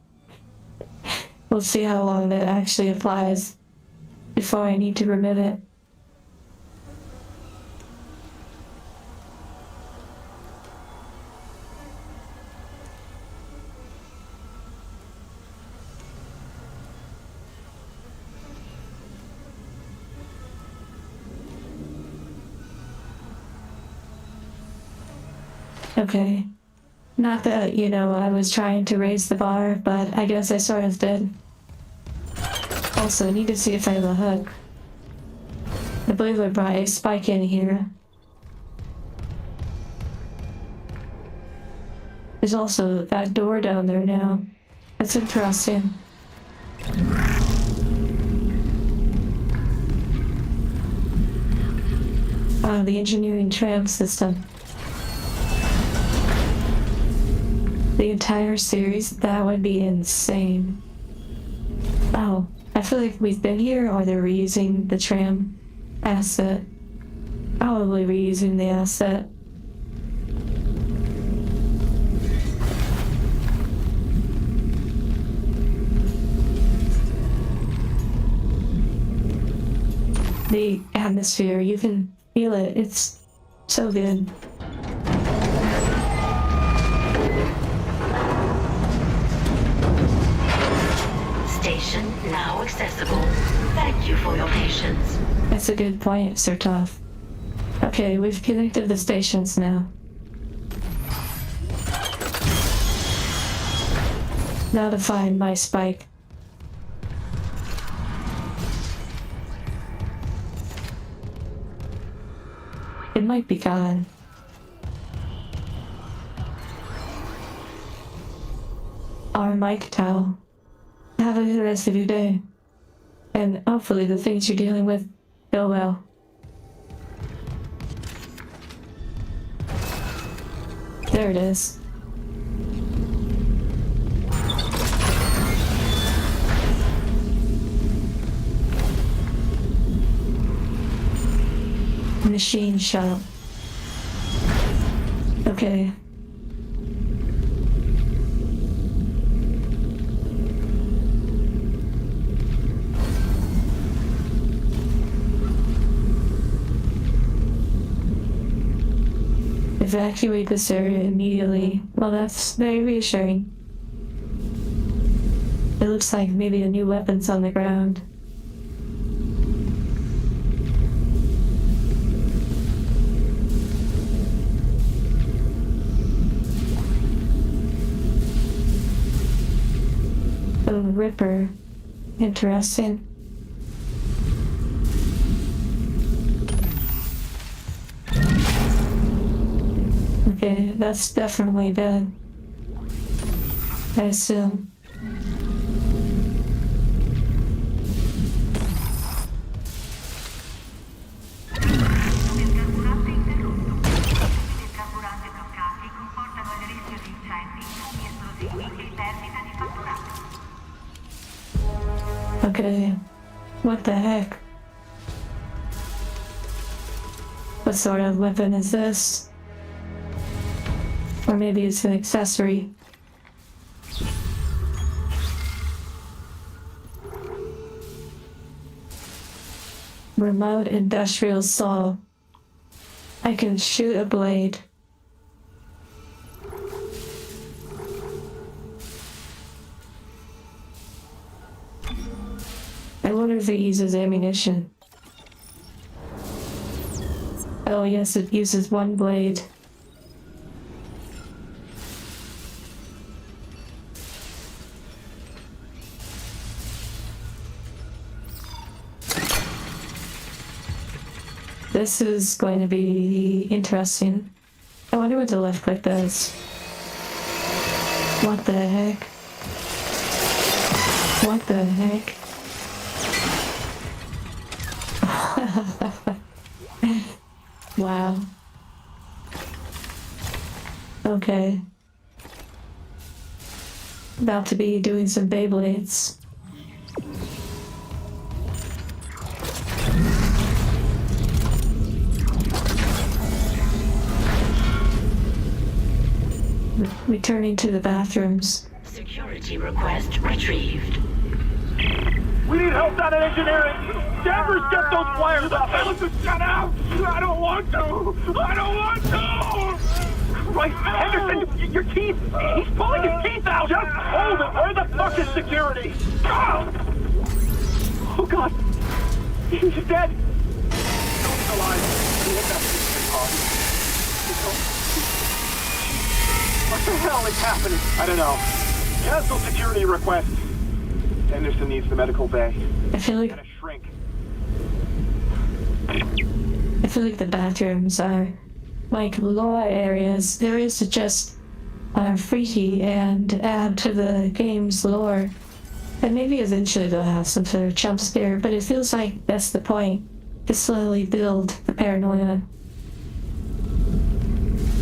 We'll see how long that actually applies before I need to remove it. Okay. Not that, I was trying to raise the bar, but I guess I sort of did. Also, I need to see if I have a hook. I believe I brought a spike in here. There's also that door down there now. That's interesting. The engineering tram system. The entire series, that would be insane. Oh, I feel like we've been here, or they're reusing the tram asset. Probably reusing the asset. The atmosphere, you can feel it. It's so good. Station now accessible. Thank you for your patience. That's a good point, Sir Toth. Okay, we've connected the stations now. Now to find my spike. It might be gone. Our mic towel. Have a good rest of your day. And hopefully the things you're dealing with go well. There it is. Machine shop. Okay. Evacuate this area immediately. Well, that's very reassuring. It looks like maybe a new weapon's on the ground. Oh, Ripper. Interesting. Okay, that's definitely dead. I assume. Okay, what the heck? What sort of weapon is this? Or maybe it's an accessory. Remote industrial saw. I can shoot a blade. I wonder if it uses ammunition. Oh yes, it uses one blade. This is going to be interesting. I wonder what the left click does. What the heck? What the heck? Wow. Okay. About to be doing some Beyblades. Returning to the bathrooms. Security request retrieved. We need help down in engineering. Danvers, get those wires off. Listen, shut out. I don't want to. I don't want to. Right, Henderson, your teeth. He's pulling his teeth out. Just hold it. Where the fuck is security? Oh, God. He's dead. He's alive. He hit that thing hard. What the hell is happening? I don't know. Cancel security request. Henderson needs the medical bay. I feel like Gotta shrink. the bathrooms are like lore areas to just freaky and add to the game's lore. And maybe eventually they'll have some sort of jump scare, but it feels like that's the point. To slowly build the paranoia.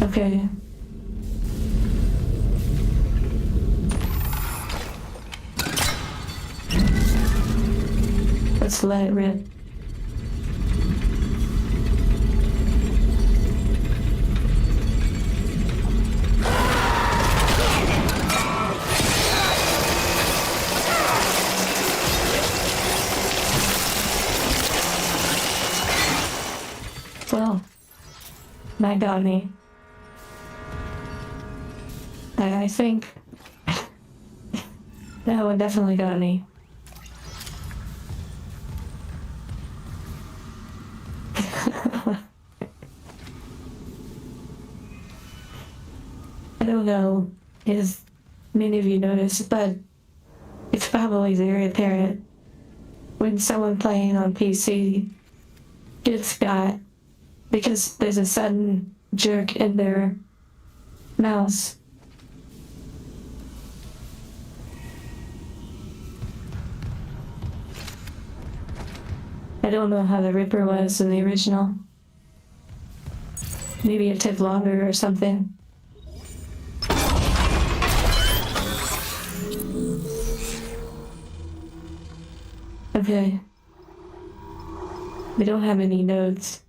Okay. Let's let it rip. Well, that got me. I think that one definitely got me. know if many of you noticed, but it's probably very apparent when someone playing on PC gets got because there's a sudden jerk in their mouse. I don't know how the Ripper was in the original. Maybe it took longer or something. Okay. We don't have any notes.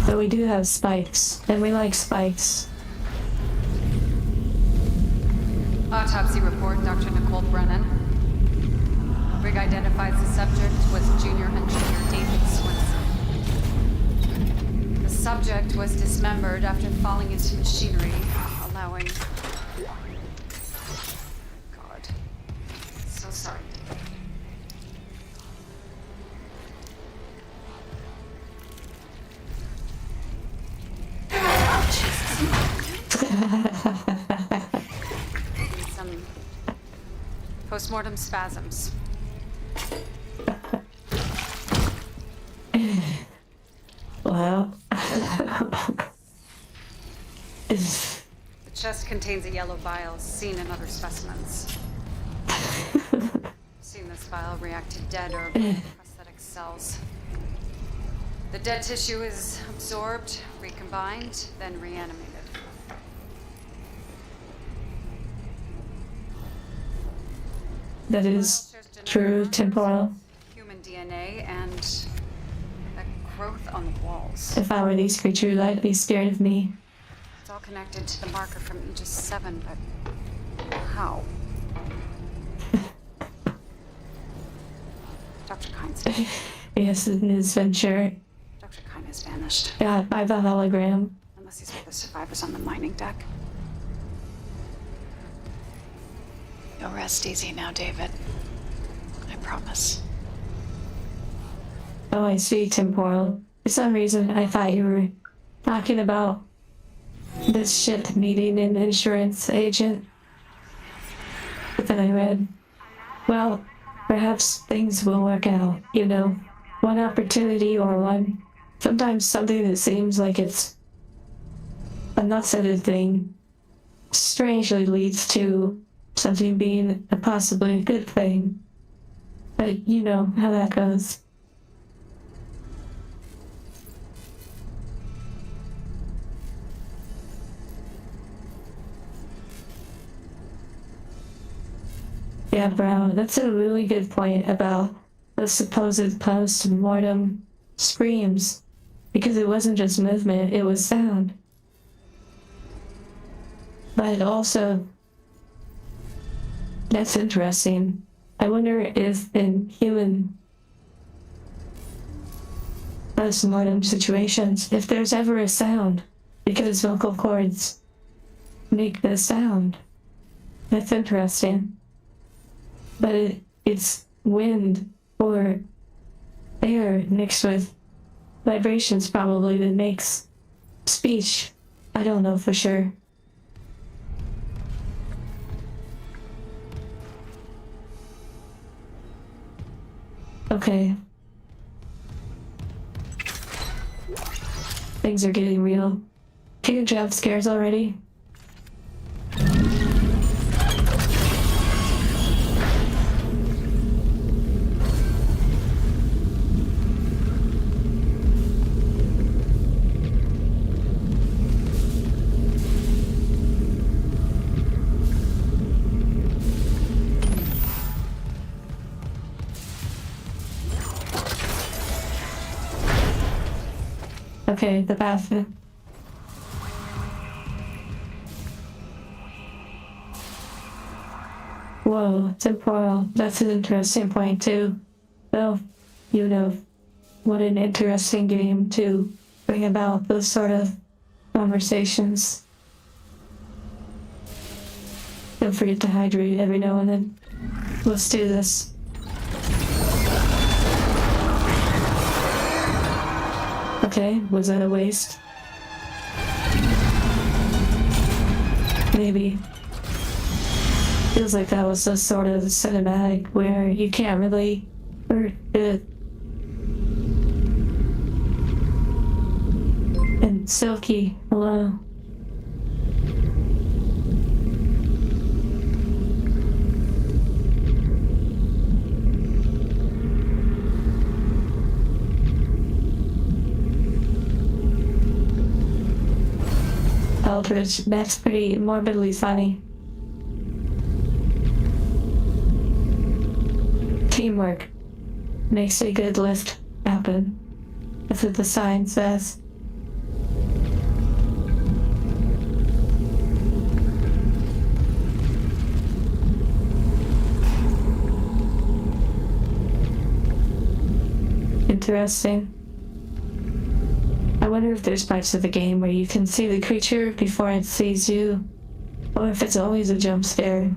But we do have spikes, and we like spikes. Autopsy report, Dr. Nicole Brennan. Rig identifies the subject was Junior Engineer David Swenson. The subject was dismembered after falling into machinery, allowing... God. So sorry. Some postmortem spasms. Wow. The chest contains a yellow bile seen in other specimens. Seen this bile react to dead or prosthetic cells. The dead tissue is absorbed, recombined, then reanimated. That is true, temporal. Human DNA and a growth on the walls. If I were these creatures, I'd be scared of me. It's all connected to the marker from Aegis 7, but how? Dr. Kyne's dead. Yes, in his venture. Dr. Kyne has vanished. Yeah, by the hologram. Unless he's with the survivors on the mining deck. You'll rest easy now, David. I promise. Oh, I see, temporal. For some reason, I thought you were talking about this ship needing an insurance agent. But then I read, well, perhaps things will work out, you know. One opportunity or sometimes something that seems like it's a not-said thing strangely leads to something being a possibly good thing. But you know how that goes. Yeah, bro, that's a really good point about the supposed post-mortem screams. Because it wasn't just movement, it was sound. But also, that's interesting. I wonder if in human post-mortem situations, if there's ever a sound, because vocal cords make the sound. That's interesting. But it's wind or air mixed with vibrations probably that makes speech. I don't know for sure. Okay. Things are getting real. Taking jump scares already? Okay, the bathroom. Whoa, temporal. That's an interesting point too. Well, you know, what an interesting game to bring about those sort of conversations. Don't forget to hydrate every now and then. Let's do this. Okay, was that a waste? Maybe. Feels like that was a sort of cinematic where you can't really hurt it. And Silky, hello. Eldridge, that's pretty morbidly funny. Teamwork makes a good lift happen. That's what the sign says. Interesting. I wonder if there's parts of the game where you can see the creature before it sees you, or if it's always a jump scare.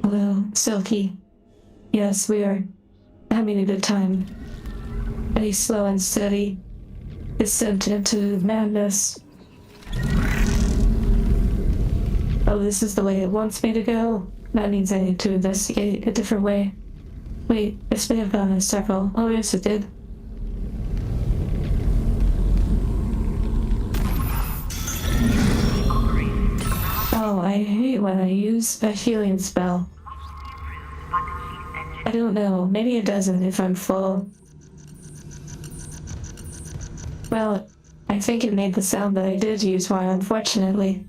Well, Silky. Yes, we are having a good time. Very slow and steady. Descent into madness. Oh, this is the way it wants me to go? That means I need to investigate a different way. Wait, this may have gone in a circle. Oh, yes, it did. Oh, I hate when I use a healing spell. I don't know, maybe it doesn't if I'm full. Well, I think it made the sound that I did use one, unfortunately.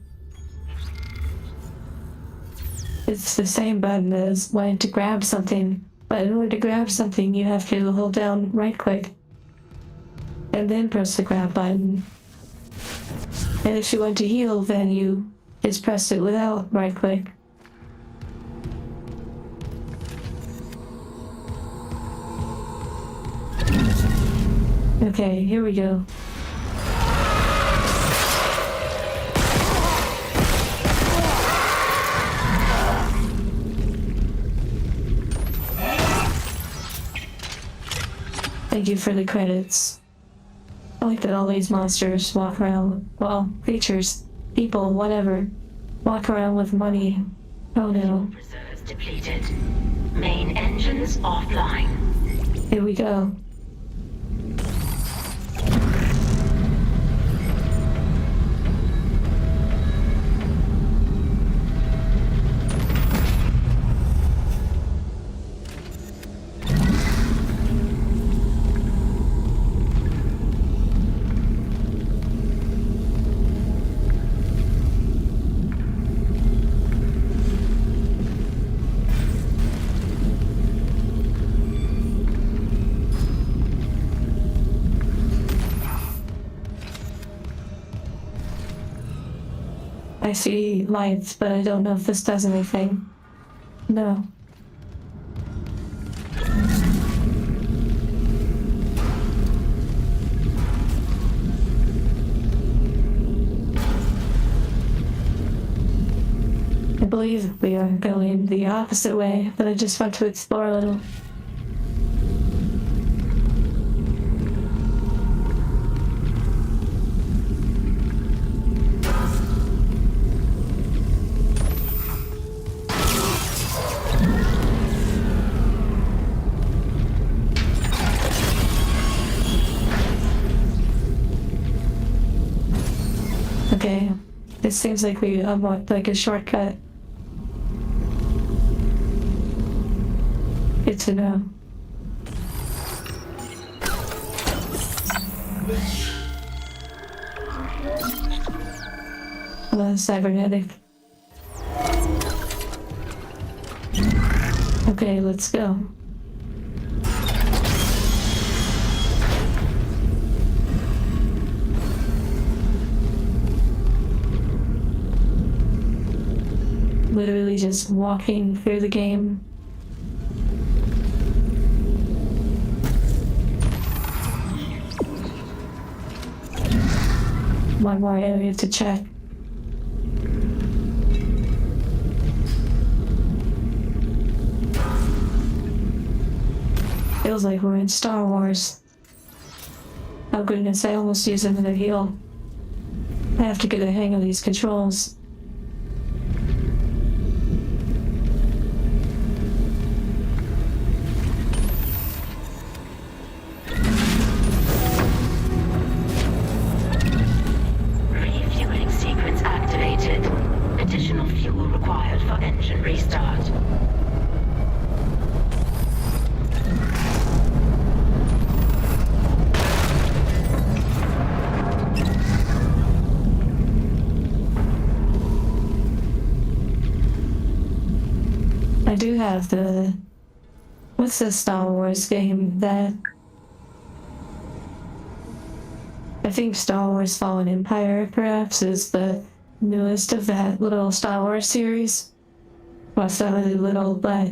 It's the same button as wanting to grab something, but in order to grab something, you have to hold down right click and then press the grab button. And if you want to heal, then you just press it without right click. Okay, here we go. Thank you for the credits. I like that all these monsters walk around, well, creatures, people, whatever, walk around with money. Oh no. Reserves depleted. Main engines offline. Here we go. I see lights, but I don't know if this does anything. No. I believe we are going the opposite way, but I just want to explore a little. Okay, this seems like we unlocked like a shortcut. Good to know. Cybernetic. Okay, let's go. literally just walking through the game. One more area to check. Feels like we're in Star Wars. Oh goodness, I almost used another heal. I have to get a hang of these controls. Refueling sequence activated. Additional fuel required for engine restart. I do have the... What's the Star Wars game that... I think Star Wars Fallen Empire, perhaps, is the newest of that little Star Wars series. Well, it's not really little, but...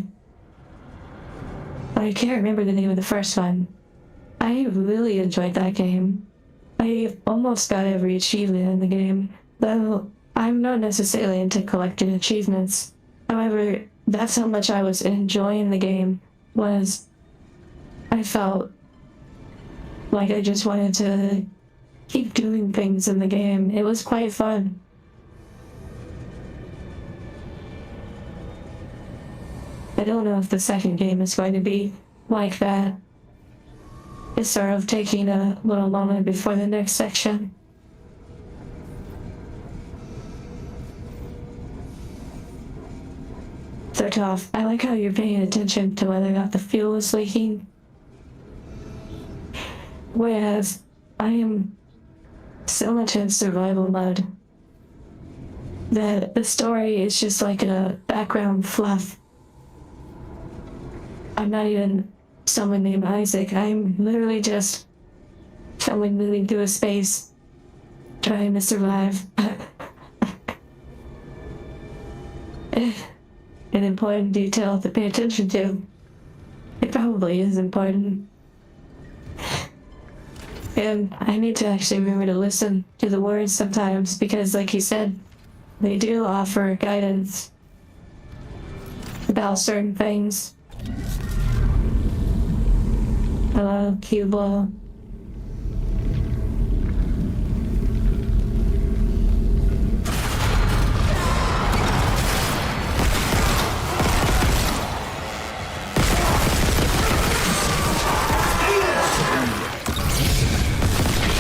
I can't remember the name of the first one. I really enjoyed that game. I almost got every achievement in the game, though I'm not necessarily into collecting achievements. However, that's how much I was enjoying the game, was I felt like I just wanted to keep doing things in the game. It was quite fun. I don't know if the second game is going to be like that. It's sort of taking a little moment before the next section. So tough. I like how you're paying attention to whether or not the fuel is leaking. Whereas I am so much in survival mode that the story is just like a background fluff. I'm not even someone named Isaac. I'm literally just someone moving through a space trying to survive. An important detail to pay attention to. It probably is important. And I need to actually remember to listen to the words sometimes because, like you said, they do offer guidance about certain things. Hello, Cuba.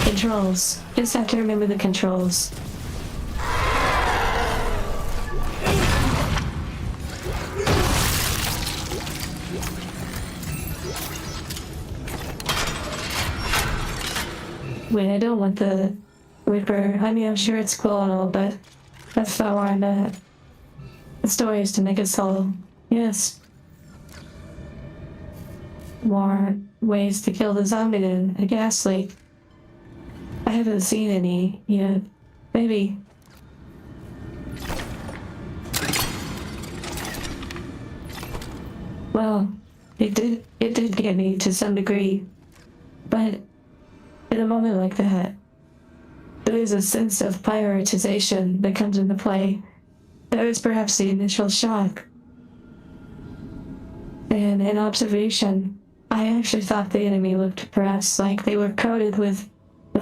Controls. Just have to remember the controls. Wait, I don't want the Reaper. I mean, I'm sure it's cool and all, but that's not where I'm at. The story is to make us whole. Yes. More ways to kill the zombie than a gas leak. I haven't seen any yet. Maybe. Well, it did get me to some degree. But in a moment like that, there is a sense of prioritization that comes into play. There is perhaps the initial shock. And in observation, I actually thought the enemy looked perhaps like they were coated with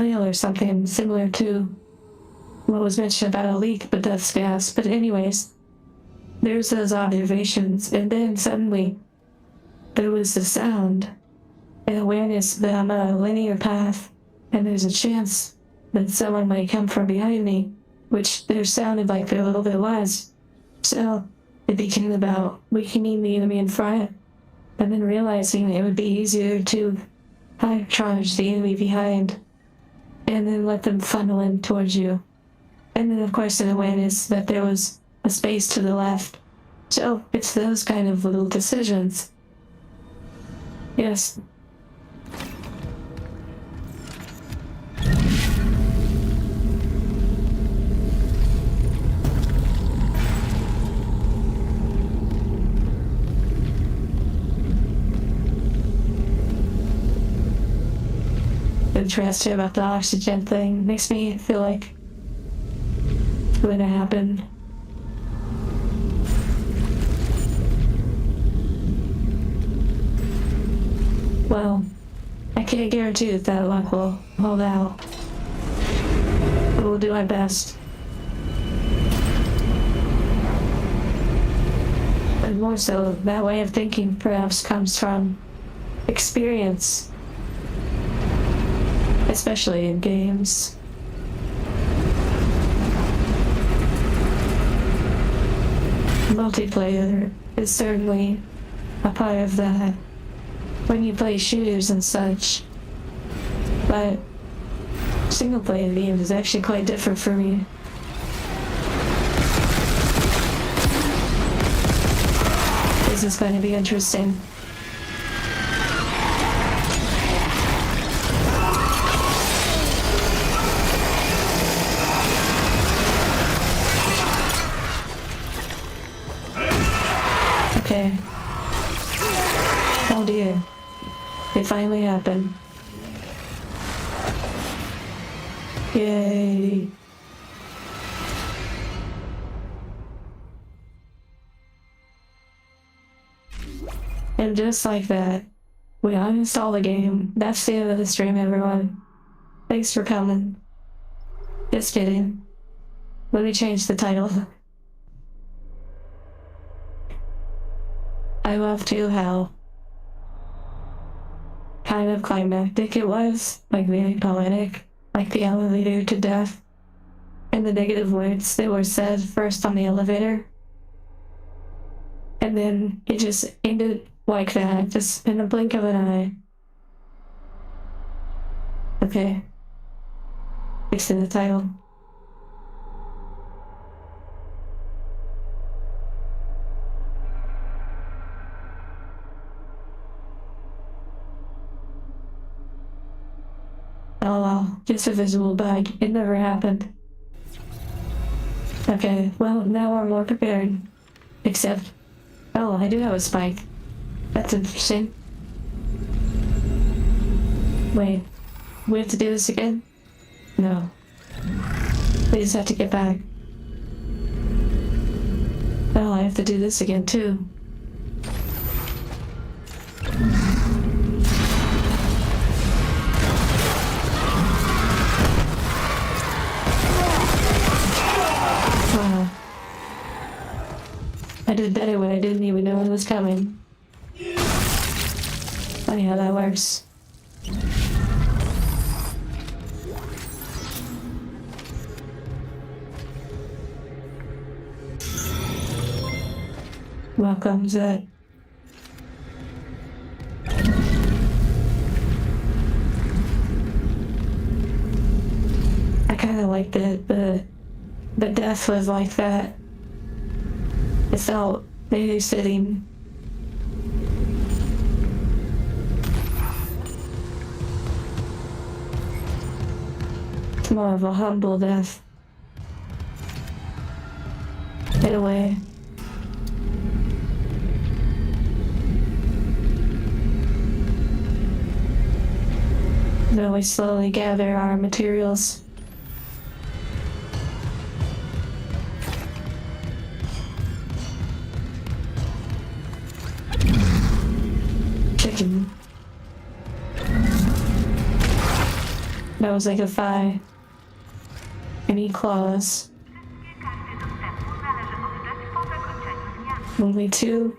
oil or something similar to what was mentioned about a leak, but that's gas. But anyways, there's those observations, and then suddenly there was the sound and awareness that I'm on a linear path, and there's a chance that someone might come from behind me, which there sounded like there a little bit was. So it became about weakening the enemy in front, and then realizing it would be easier to high charge the enemy behind, and then let them funnel in towards you. And then of course an awareness that there was a space to the left. So it's those kind of little decisions. Yes. interested about the oxygen thing. Makes me feel like it's gonna happen. Well, I can't guarantee that luck will hold out. But we'll do my best. And more so, that way of thinking perhaps comes from experience. Especially in games. Multiplayer is certainly a part of that when you play shooters and such. But single player games is actually quite different for me. This is going to be interesting. Okay. Oh dear. It finally happened. Yay. And just like that, we uninstall the game. That's the end of the stream, everyone. Thanks for coming. Just kidding. Let me change the title. I love to how kind of climactic it was, like very poetic, like the elevator to death, and the negative words that were said first on the elevator. And then it just ended like that, just in the blink of an eye. Okay. Fixing the title. Oh well, just a visual bug. It never happened. Okay, well, now we're more prepared. Except, oh, I do have a spike. That's interesting. Wait, we have to do this again? No. We just have to get back. Oh, I have to do this again too. Wow. I did better when I didn't even know it was coming. Funny how that works. Welcome, Zed. I kinda liked it, but the death was like that. It felt babysitting. It's more of a humble death. In a way. Then we slowly gather our materials. Chicken. That was like a thigh. Any claws. Only two.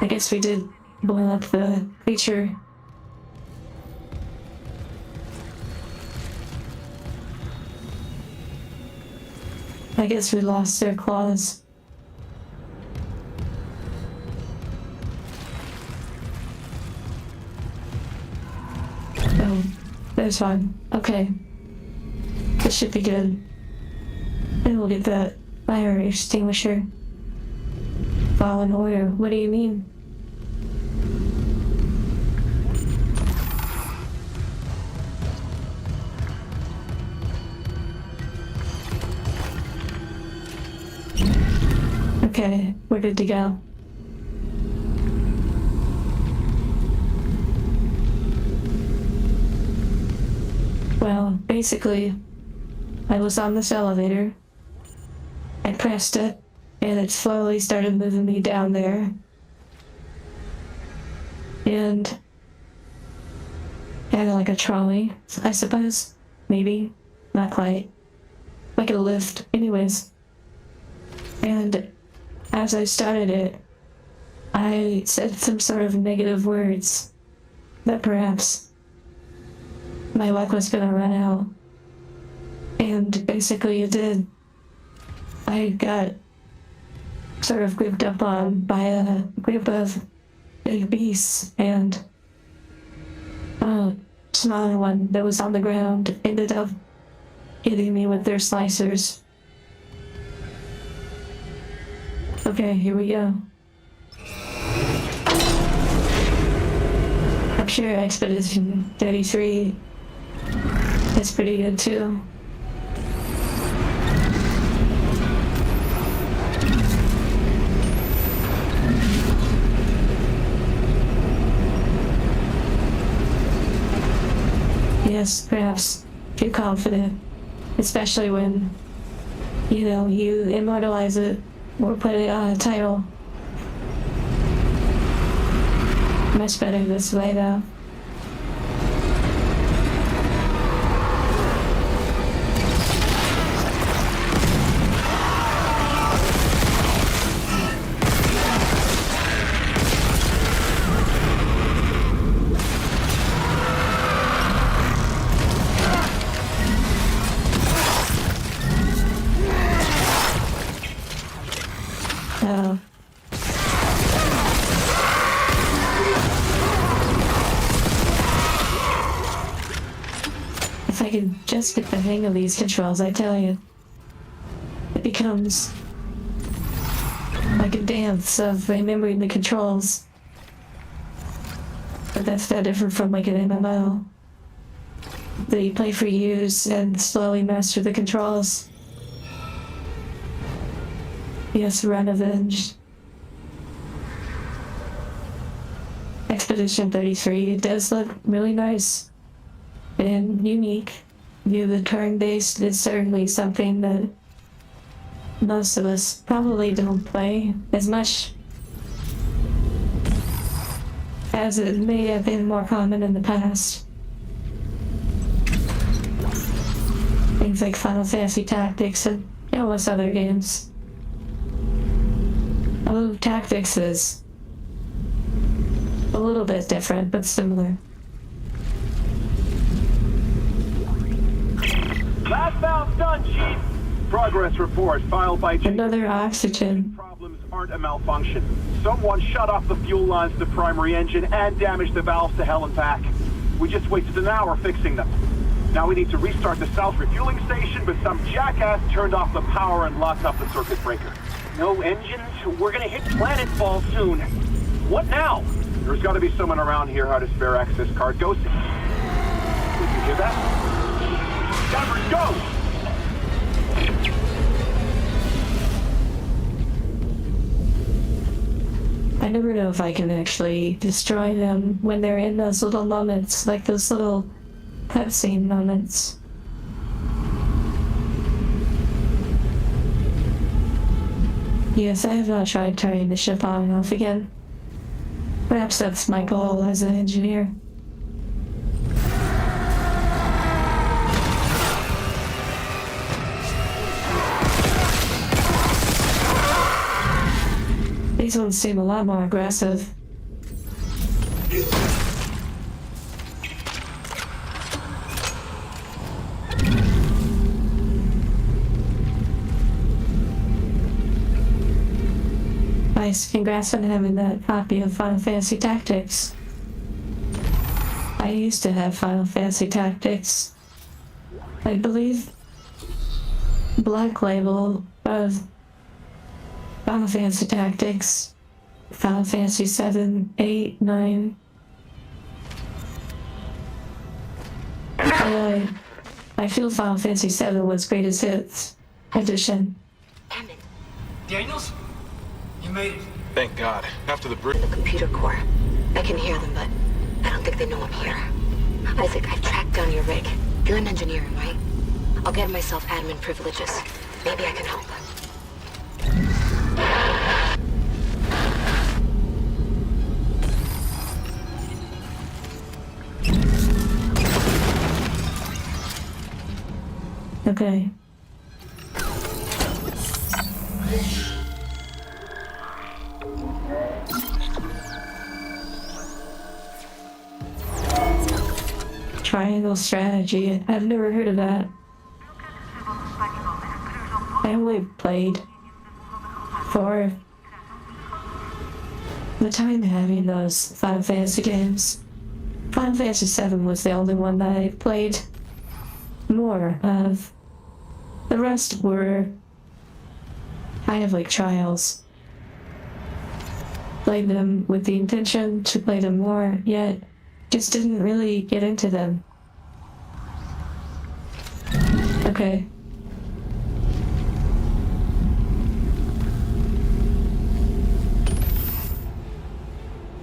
I guess we did blow up the creature. I guess we lost their claws. Oh, there's one. Okay. This should be good. And we'll get that fire extinguisher. Fall in order. What do you mean? Okay, we're good to go. Well, basically, I was on this elevator. I pressed it, and it slowly started moving me down there. And kind of like a trolley, I suppose. Maybe. Not quite. Like a lift. Anyways. And as I started it, I said some sort of negative words that perhaps my luck was gonna run out. And basically it did. I got sort of grouped up on by a group of big beasts, and a smaller one that was on the ground ended up hitting me with their slicers. Okay, here we go. I'm sure Expedition 33 is pretty good too. Yes, perhaps too confident, especially when, you immortalize it or put it on a title. Much better this way, though. Oh. If I could just get the hang of these controls, I tell you, it becomes like a dance of remembering the controls. But that's no different from like an MMO that you play for years and slowly master the controls. Yes, Run Avenged. Expedition 33, it does look really nice and unique. The turn-based is certainly something that most of us probably don't play as much as it may have been more common in the past. Things like Final Fantasy Tactics and countless other games. Although Tactics is a little bit different, but similar. Last valve's done, Chief. Progress report filed by Chief. Another oxygen. Problems aren't a malfunction. Someone shut off the fuel lines to the primary engine and damaged the valves to hell and back. We just wasted an hour fixing them. Now we need to restart the south refueling station, but some jackass turned off the power and locked up the circuit breaker. No engines? We're gonna hit planetfall soon. What now? There's gotta be someone around here how to spare access card. Go see. Did you hear that? Denver, go! I never know if I can actually destroy them when they're in those little moments, like those little cutscene moments. Yes, I have not tried turning the ship on and off again. Perhaps that's my goal as an engineer. These ones seem a lot more aggressive. Nice, congrats on having that copy of Final Fantasy Tactics. I used to have Final Fantasy Tactics. I believe Black Label of Final Fantasy Tactics, Final Fantasy 7, 8, 9. I feel Final Fantasy 7 was Greatest Hits edition. Damn it. Daniels? You made it. Thank God. After the bridge. The computer core. I can hear them, but I don't think they know I'm here. Isaac, I've tracked down your rig. You're an engineer, right? I'll get myself admin privileges. Maybe I can help. Okay. Triangle strategy. I've never heard of that. I only played for the time having those Final Fantasy games. Final Fantasy VII was the only one that I played more of. The rest were kind of like trials. Played them with the intention to play them more, yet just didn't really get into them. Okay.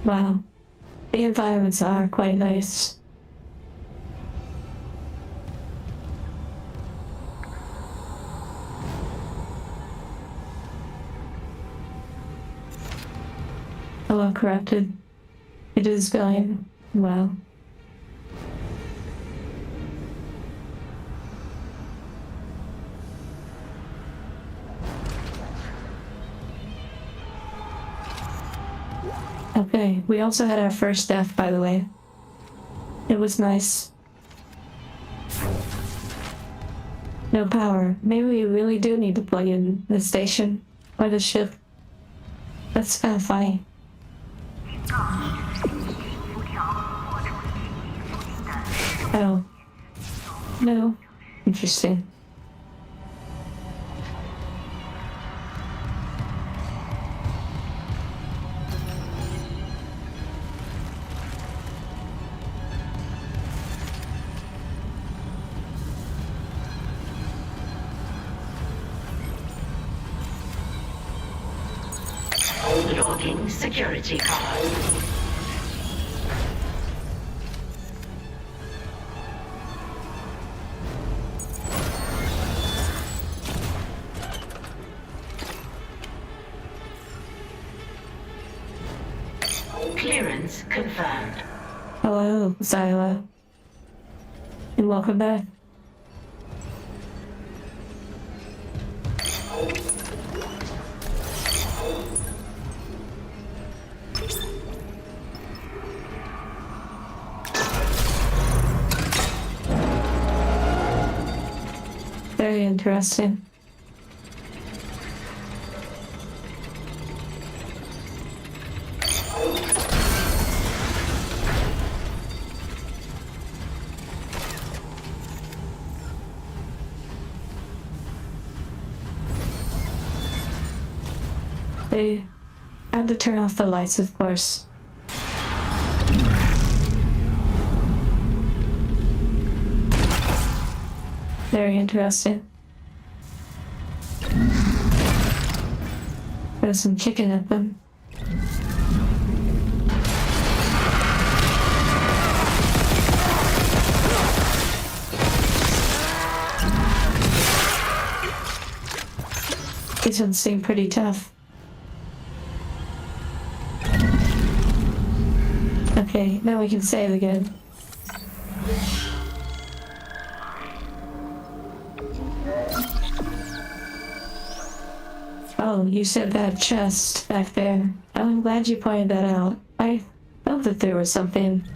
Wow. The environments are quite nice. Hello, corrupted. It is going well. Okay, we also had our first death, by the way. It was nice. No power. Maybe we really do need to plug in the station or the ship. That's kind of funny. Oh. No. Interesting. Logging security card. Clearance confirmed. Hello, Zyla. And welcome back. Very interesting. They had to turn off the lights, of course. Very interesting. There's some chicken at them. These ones seem pretty tough. Okay, now we can save again. Oh, you said that chest back there. I'm glad you pointed that out. I felt that there was something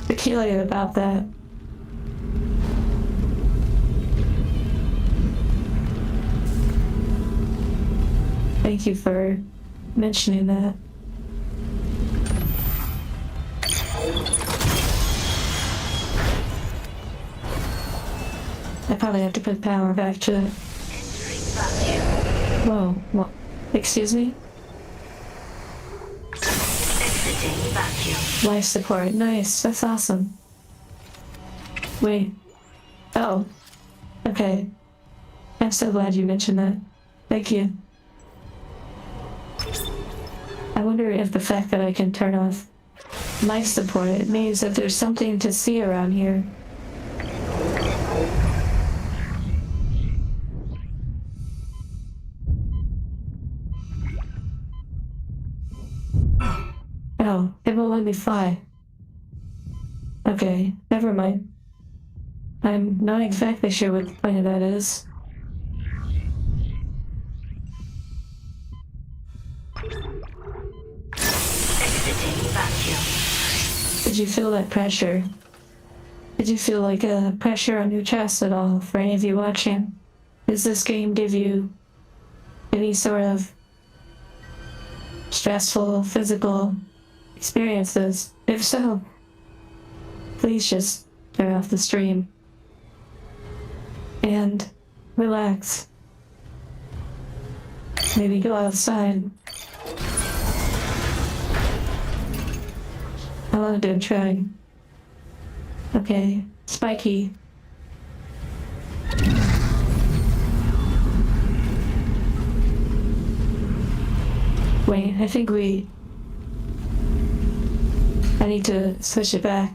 peculiar about that. Thank you for mentioning that. I probably have to put power back to it. Whoa, what? Excuse me? Life support, nice, that's awesome. Wait. Oh. Okay. I'm so glad you mentioned that. Thank you. I wonder if the fact that I can turn off life support, it means that there's something to see around here. me fly. Okay, never mind. I'm not exactly sure what the point of that is. Exiting vacuum. Did you feel that pressure? Did you feel like a pressure on your chest at all for any of you watching? Does this game give you any sort of stressful physical experiences? If so, please just turn off the stream and relax. Maybe go outside. I wanted to try. Okay, spiky. Wait, I think I need to switch it back.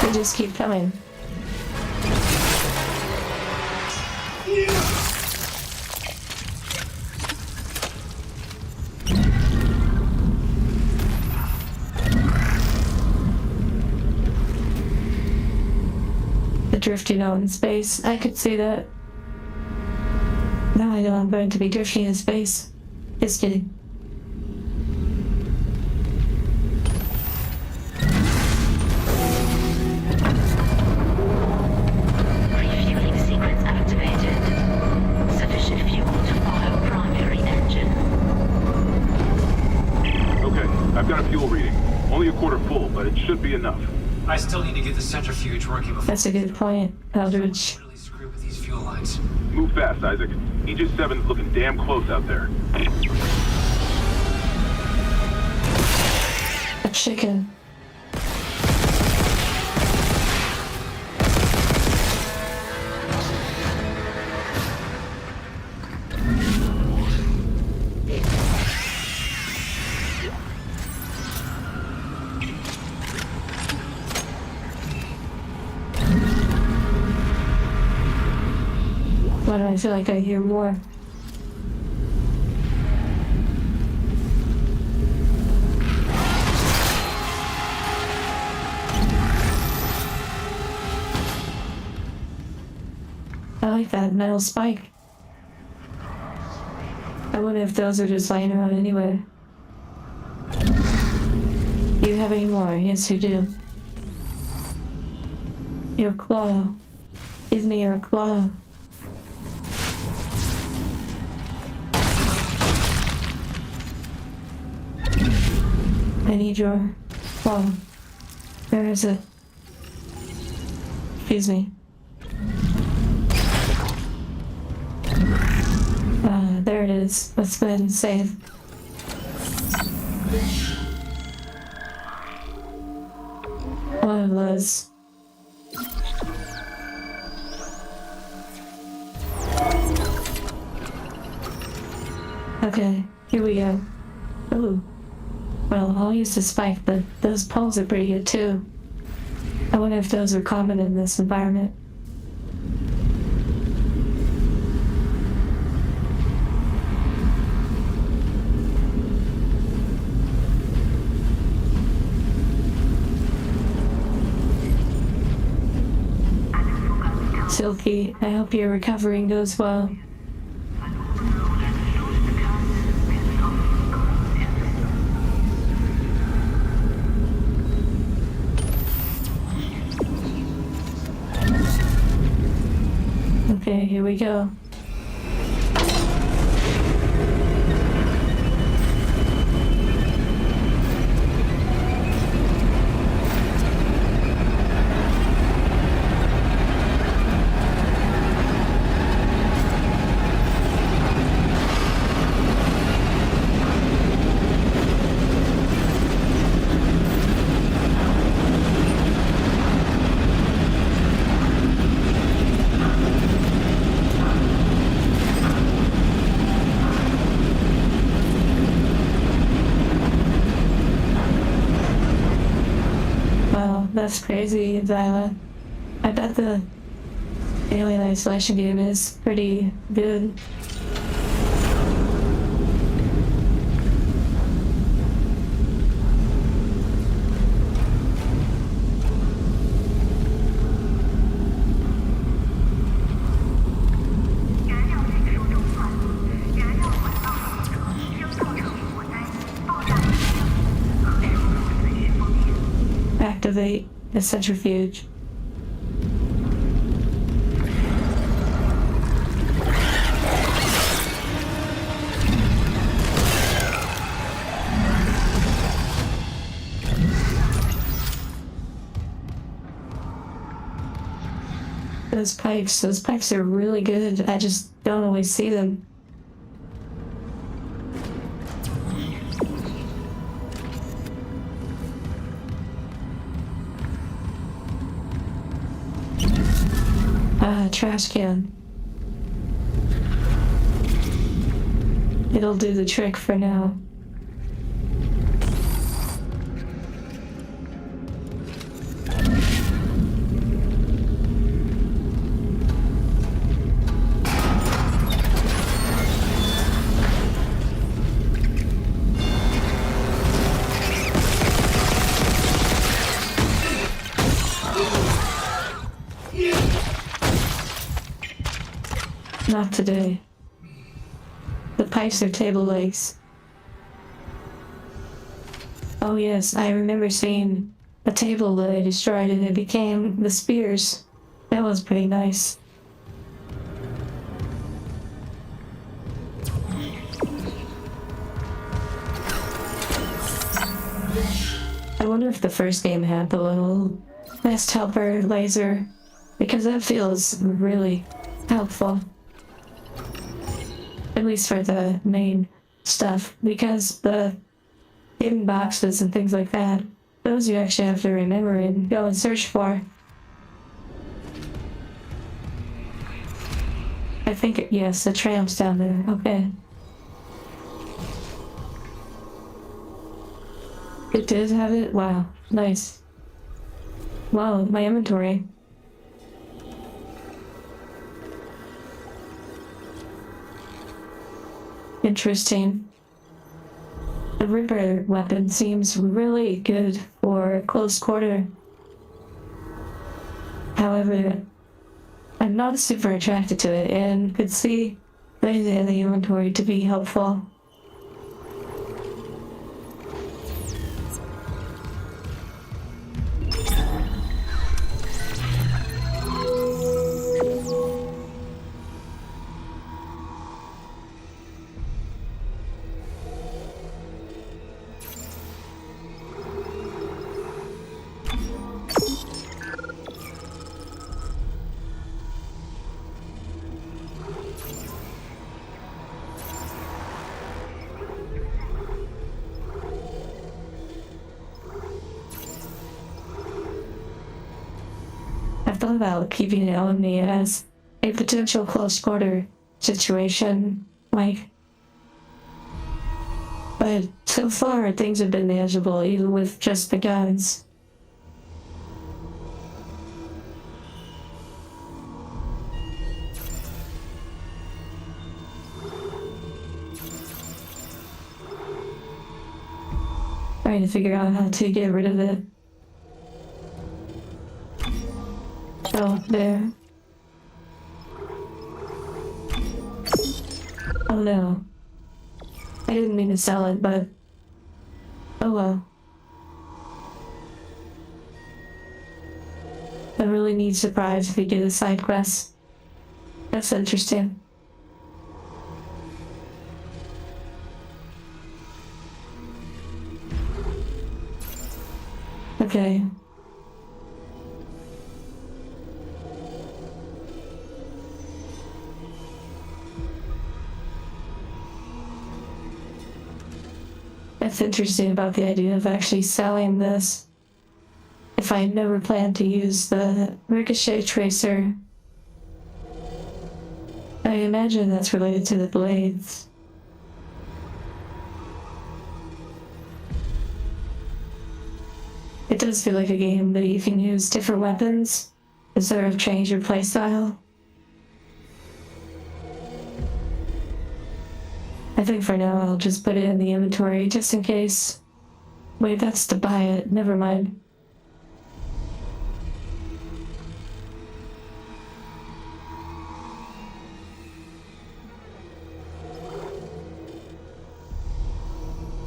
They just keep coming. The drifting out in space. I could see that. Now I know I'm going to be drifting in space. Just kidding. Refueling sequence activated. Sufficient fuel to fire primary engine. Okay, I've got a fuel reading. Only a quarter full, but it should be enough. I still need to get the centrifuge working before That's a good point, Eldridge. really screw with these fuel lines. Move fast, Isaac. Aegis 7 is looking damn close out there. A chicken. Why do I feel like I hear more? I like that metal spike. I wonder if those are just lying around anyway. Do you have any more? Yes, you do. Your claw. Give me your claw. I need your claw. Where is it? Excuse me. There it is. Let's go ahead and save. One of those. Okay, here we go. Ooh. Well, I'll use the spike, but those poles are pretty good too. I wonder if those are common in this environment. Silky, I hope your recovering goes well. Okay, here we go. That's crazy, Zyla. I bet the Alien Isolation game is pretty good. Activate the centrifuge. Those pipes are really good. I just don't always see them. Trash can. It'll do the trick for now. Not today. The pipes are table legs. Oh yes, I remember seeing a table that I destroyed and it became the spears. That was pretty nice. I wonder if the first game had the little nest helper laser, because that feels really helpful. At least for the main stuff, because the hidden boxes and things like that, those you actually have to remember and go and search for. I think, yes, the tram's down there. Okay. It did have it? Wow. Nice. Wow, my inventory. Interesting. The Ripper weapon seems really good for close quarter. However, I'm not super attracted to it and could see putting it in the inventory to be helpful. I've thought about keeping it on me as a potential close quarter situation, like. But so far, things have been manageable, even with just the guns. Trying to figure out how to get rid of it. Oh, there. Oh no. I didn't mean to sell it, but... oh well. A really neat surprise if you do the side quests. That's interesting. Okay. That's interesting about the idea of actually selling this. If I never planned to use the ricochet tracer, I imagine that's related to the blades. It does feel like a game that you can use different weapons to sort of change your playstyle. I think for now I'll just put it in the inventory just in case. Wait, that's to buy it. Never mind.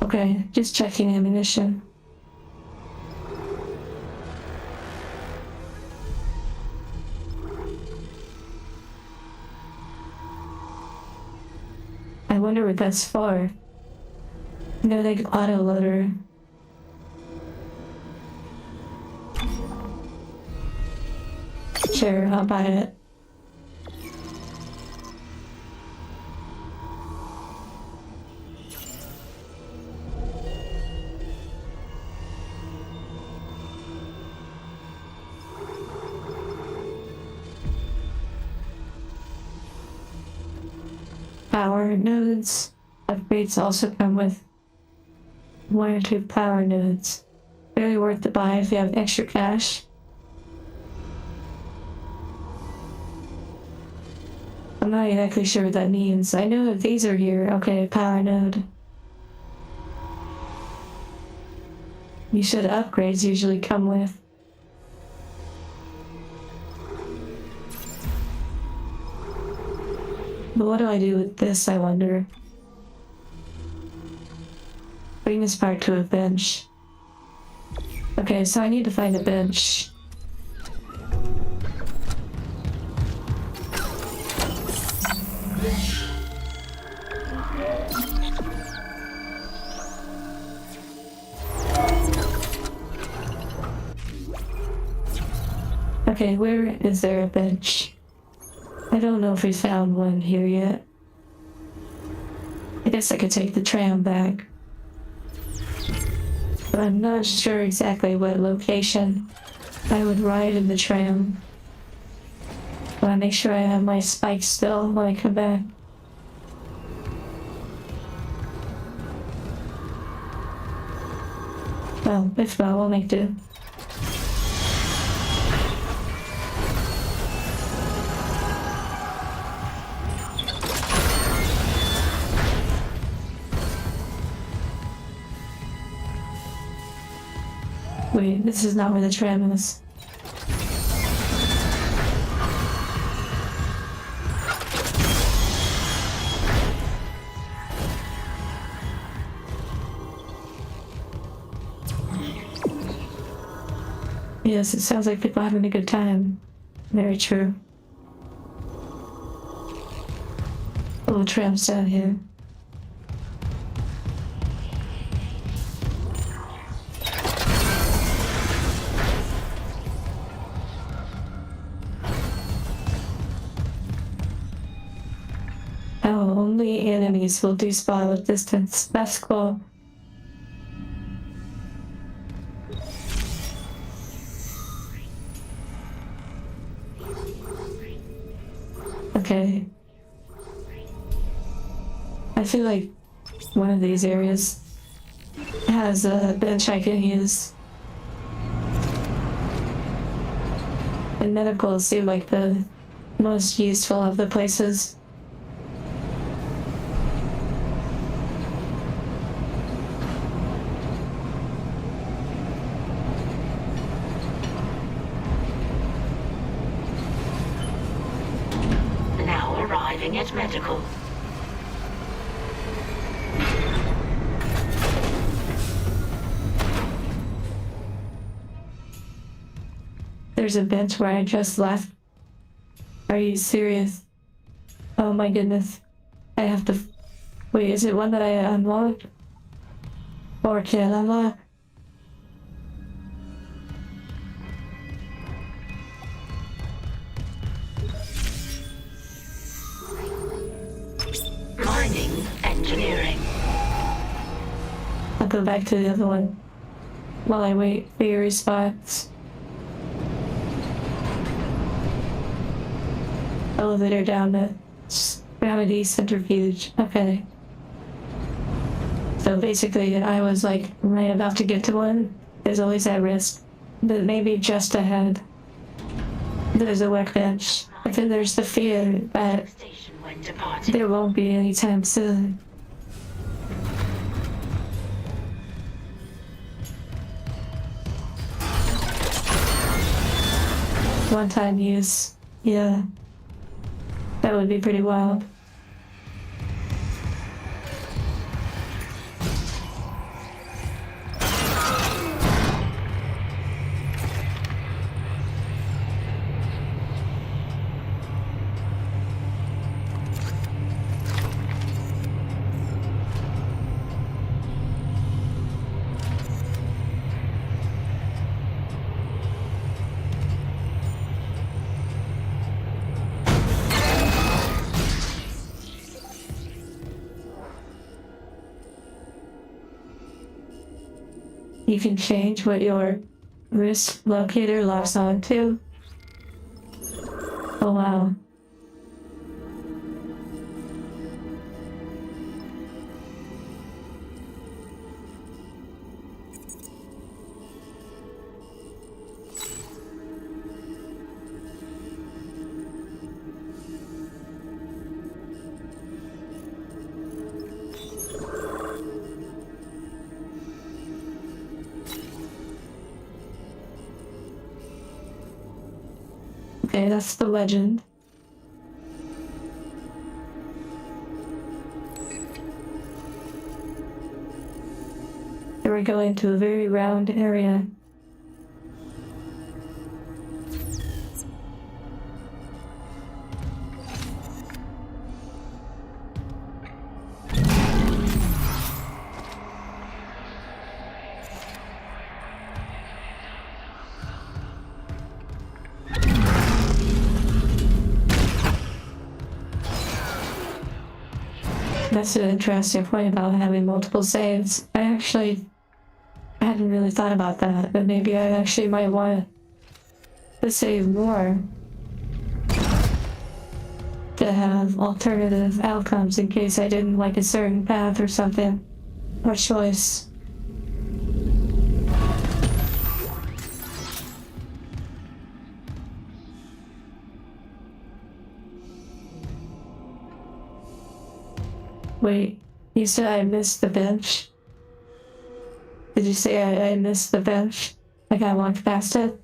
Okay, just checking ammunition. I wonder what that's for. No, like autoloader. Sure, I'll buy it. Power nodes. Upgrades also come with 1 or 2 power nodes. Very worth to buy if you have extra cash. I'm not exactly sure what that means. I know that these are here. Okay, power node. You should upgrades usually come with. But what do I do with this, I wonder? Bring this part to a bench. Okay, so I need to find a bench. Okay, where is there a bench? I don't know if we found one here yet. I guess I could take the tram back. But I'm not sure exactly what location I would ride in the tram. But I make sure I have my spikes still when I come back. Well, if not, we'll make do. Wait, this is not where the tram is. Yes, it sounds like people are having a good time. Very true. Little tram's down here. Oh, only enemies will despawn at distance. That's cool. Okay. I feel like one of these areas has a bench I can use. And medical seem like the most useful of the places. Now arriving at medical. There's a bench where I just left. Are you serious? Oh my goodness. I have to... Wait, is it one that I unlocked? Or can unlock? Mining engineering. I'll go back to the other one while I wait for your response. Elevator down to gravity centrifuge. Okay. So basically, I was like right about to get to one, there's always that risk. But maybe just ahead, there's a workbench. But then there's the fear that Station when departing. there won't be anytime soon. One-time use. Yeah. That would be pretty wild. You can change what your wrist locator locks on to. Oh wow. Okay, that's the legend. And we're going to a very round area. That's an interesting point about having multiple saves. I hadn't really thought about that, but maybe I actually might want to save more to have alternative outcomes in case I didn't like a certain path or something, or choice. Wait, you said I missed the bench? Did you say I missed the bench? Like I walked past it?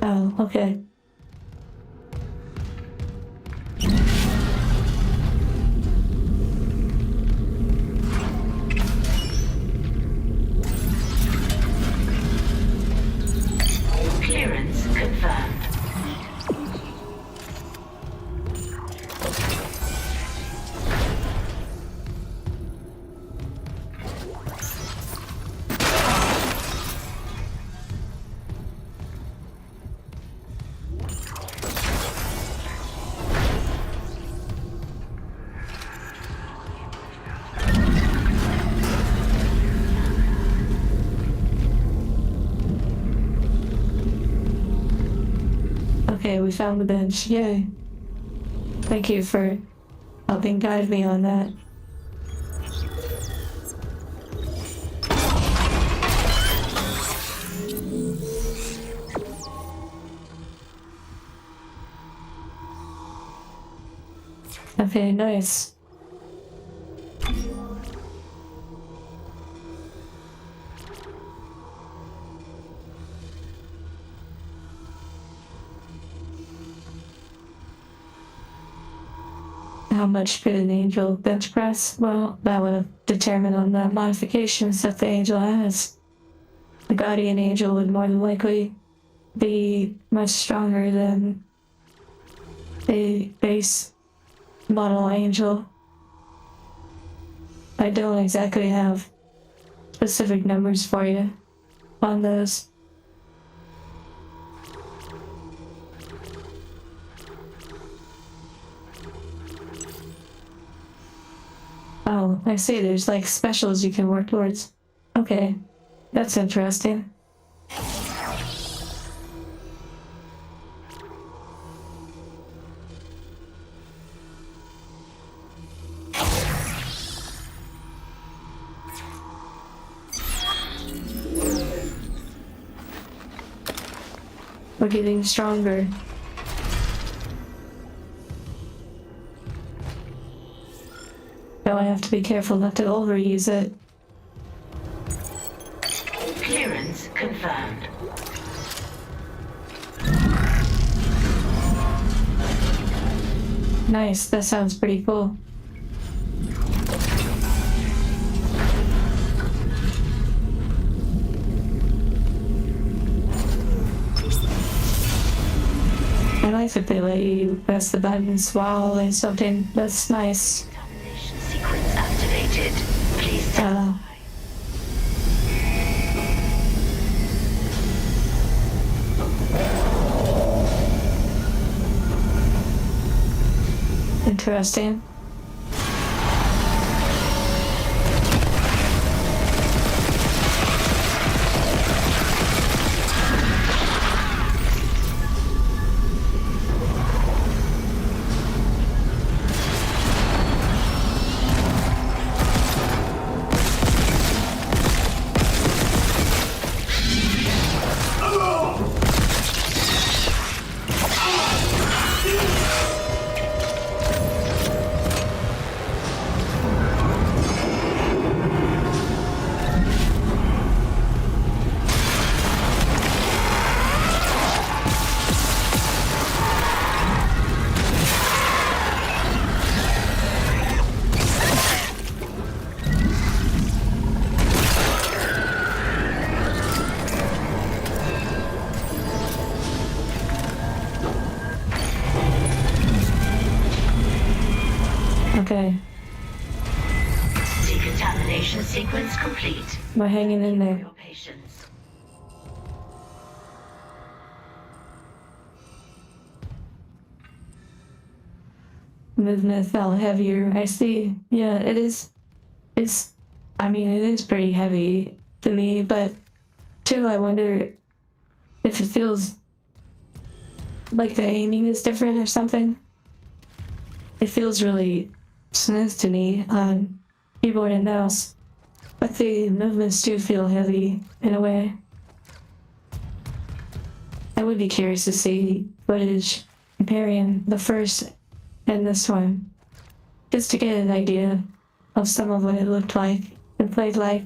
Oh, okay. Clearance confirmed. Okay, we found the bench. Yay. Thank you for helping guide me on that. Okay, nice. How much could an angel bench press? Well, that would determine on the modifications that the angel has. The guardian angel would more than likely be much stronger than a base model angel. I don't exactly have specific numbers for you on those. Oh, I see. There's like specials you can work towards. Okay, that's interesting. We're getting stronger. Though I have to be careful not to overuse it. Clearance confirmed. Nice, that sounds pretty cool. I like that they let you press the buttons while there's something. That's nice. Termination sequence activated. Please stand by. Interesting. Okay, Decontamination sequence complete. we're hanging in For there. your patience. Movement felt heavier. I see. Yeah, it is. I mean, it is pretty heavy to me, but too, I wonder if it feels like the aiming is different or something. It feels really smooth to me on keyboard and mouse, but the movements do feel heavy in a way. I would be curious to see footage comparing the first and this one, just to get an idea of some of what it looked like and played like.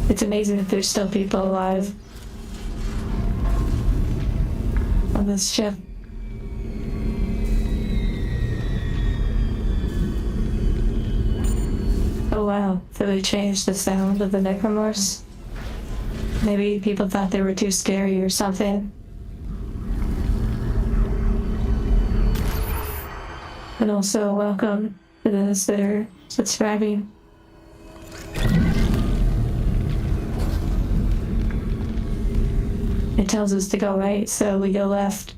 It's amazing that there's still people alive on this ship. Oh wow, so they changed the sound of the necromorphs? Maybe people thought they were too scary or something. And also, welcome to those that are subscribing. It tells us to go right, so we go left.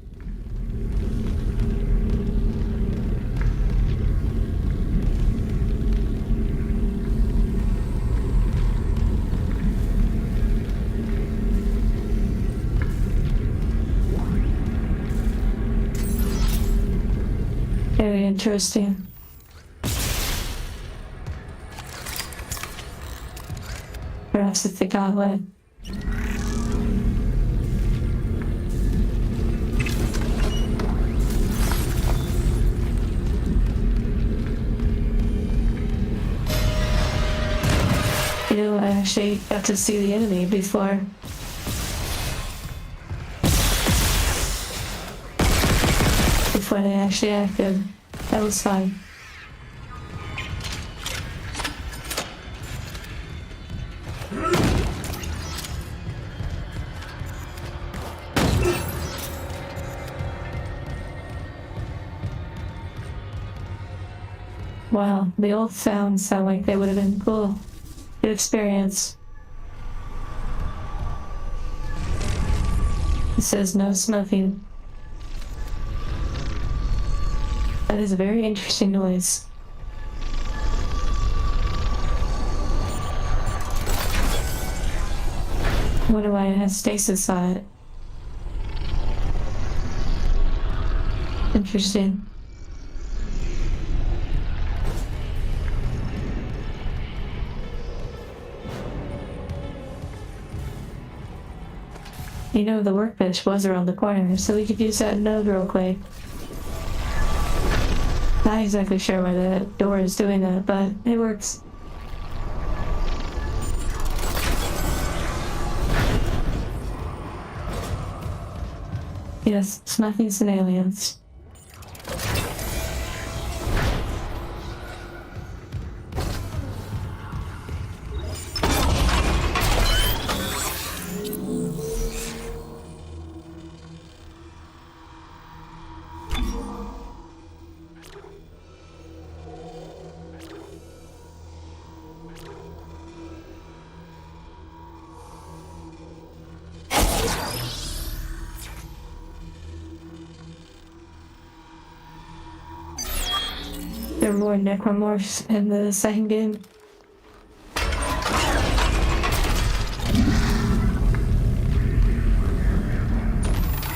Very interesting. Perhaps it's the gauntlet. You know, I actually got to see the enemy before. Before they actually acted. That was fun. Wow, the old sounds sound like they would have been cool. Good experience. It says no smoking. That is a very interesting noise. Wonder why it has stasis on it. Interesting. You know, the workbench was around the corner, so we could use that node real quick. Not exactly sure why the door is doing that, but it works. Yes, nothing's an aliens. There are more necromorphs in the second game.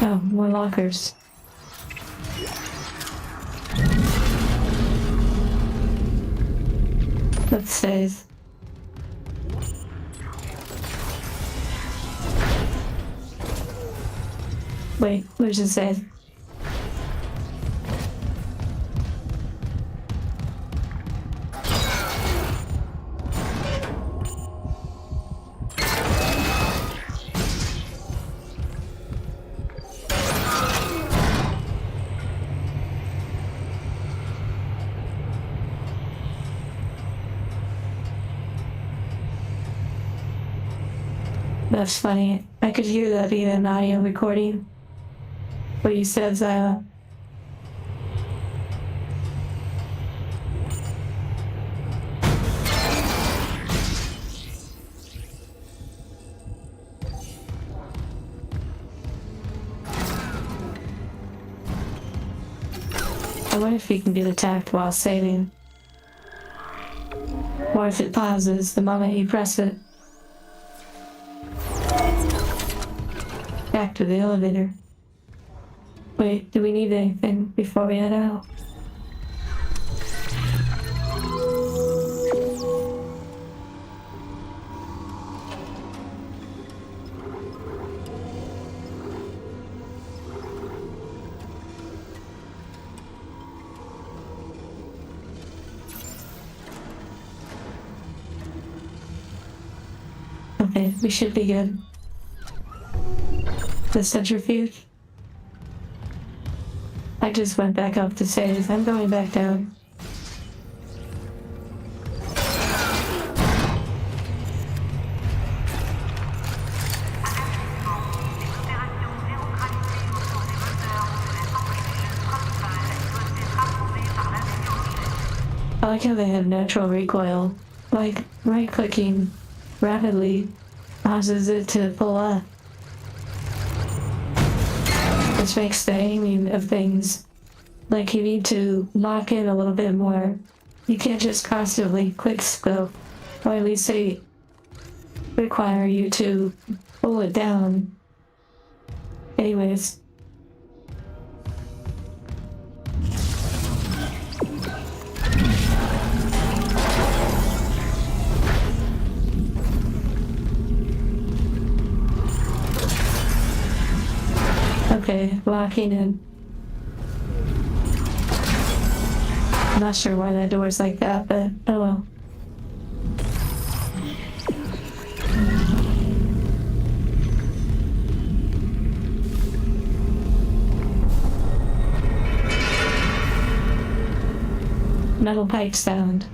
Oh, more lockers. Let's save. Wait, where's the save? That's funny. I could hear that being an audio recording. What you said, Zyla. I wonder if you can get attacked while saving. Or if it pauses the moment you press it. Back to the elevator. Wait, do we need anything before we head out? Okay, we should be good. The centrifuge? I just went back up to save. I'm going back down. I like how they have natural recoil. Like, right-clicking rapidly causes it to pull up. Which makes the aiming of things, like you need to lock in a little bit more. You can't just constantly quick scope, or at least they require you to pull it down. Anyways. Okay, locking in. I'm not sure why that door's like that, but oh well. Metal pipe sound.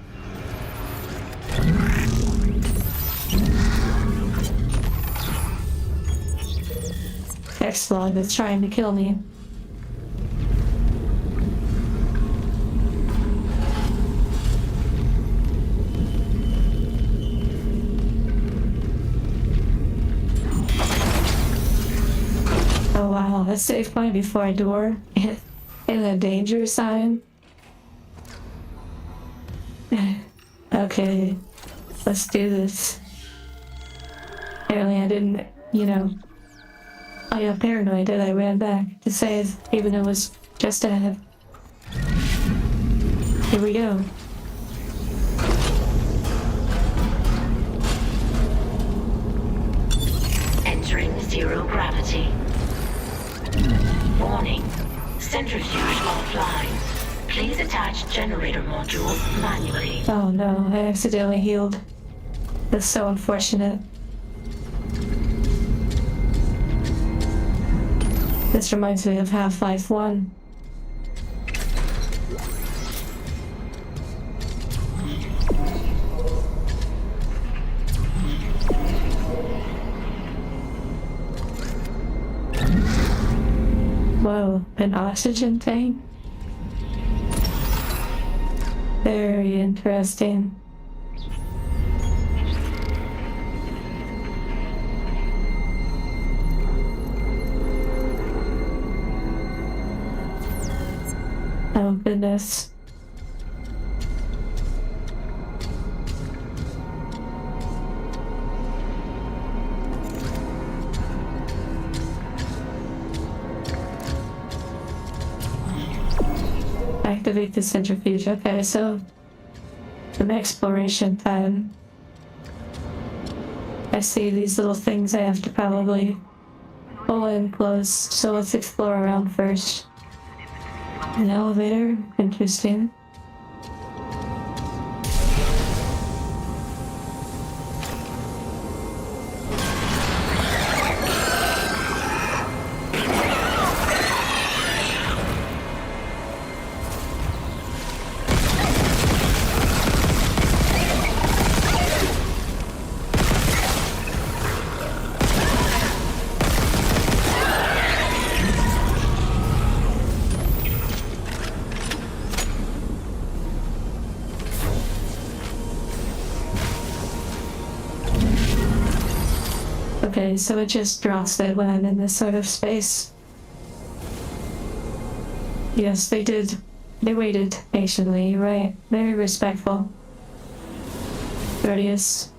X-Log that's trying to kill me. Oh wow, a safe point before a door and a danger sign. Okay, let's do this. Apparently I didn't, I got paranoid and I ran back to save, even though it was just ahead. Here we go. Entering zero gravity. Warning. Centrifuge offline. Please attach generator modules manually. Oh no, I accidentally healed. That's so unfortunate. This reminds me of Half-Life 1. Whoa, an oxygen tank? Very interesting. Oh goodness. Activate the centrifuge. Okay, so some exploration time. I see these little things I have to probably pull in close, so let's explore around first. An elevator, interesting. Okay, so it just drops it when I'm in this sort of space. Yes, they did. They waited patiently, right? Very respectful. Courteous.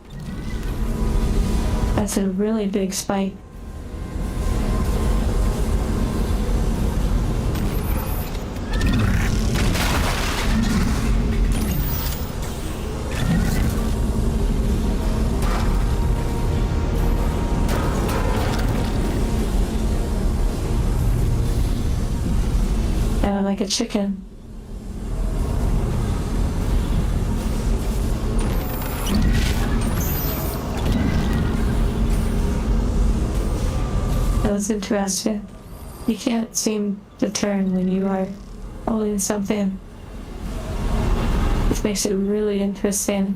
That's a really big spike. Like a chicken. That was interesting. You can't seem to turn when you are holding something. This makes it really interesting.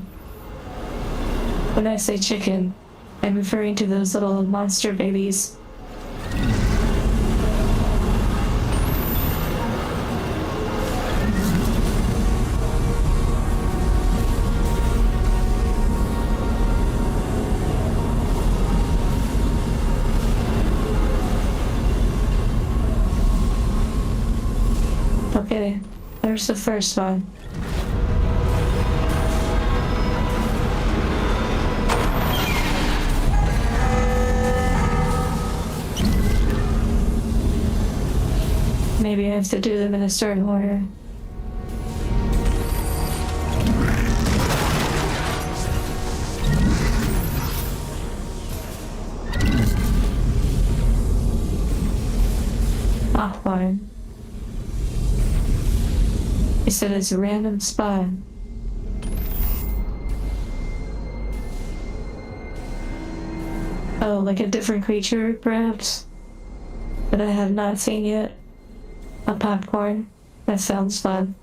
When I say chicken, I'm referring to those little monster babies. Okay, there's the first one. Maybe I have to do them in a certain order. Fine. He said it's a random spot. Oh, like a different creature, perhaps? That I have not seen yet. A popcorn. That sounds fun.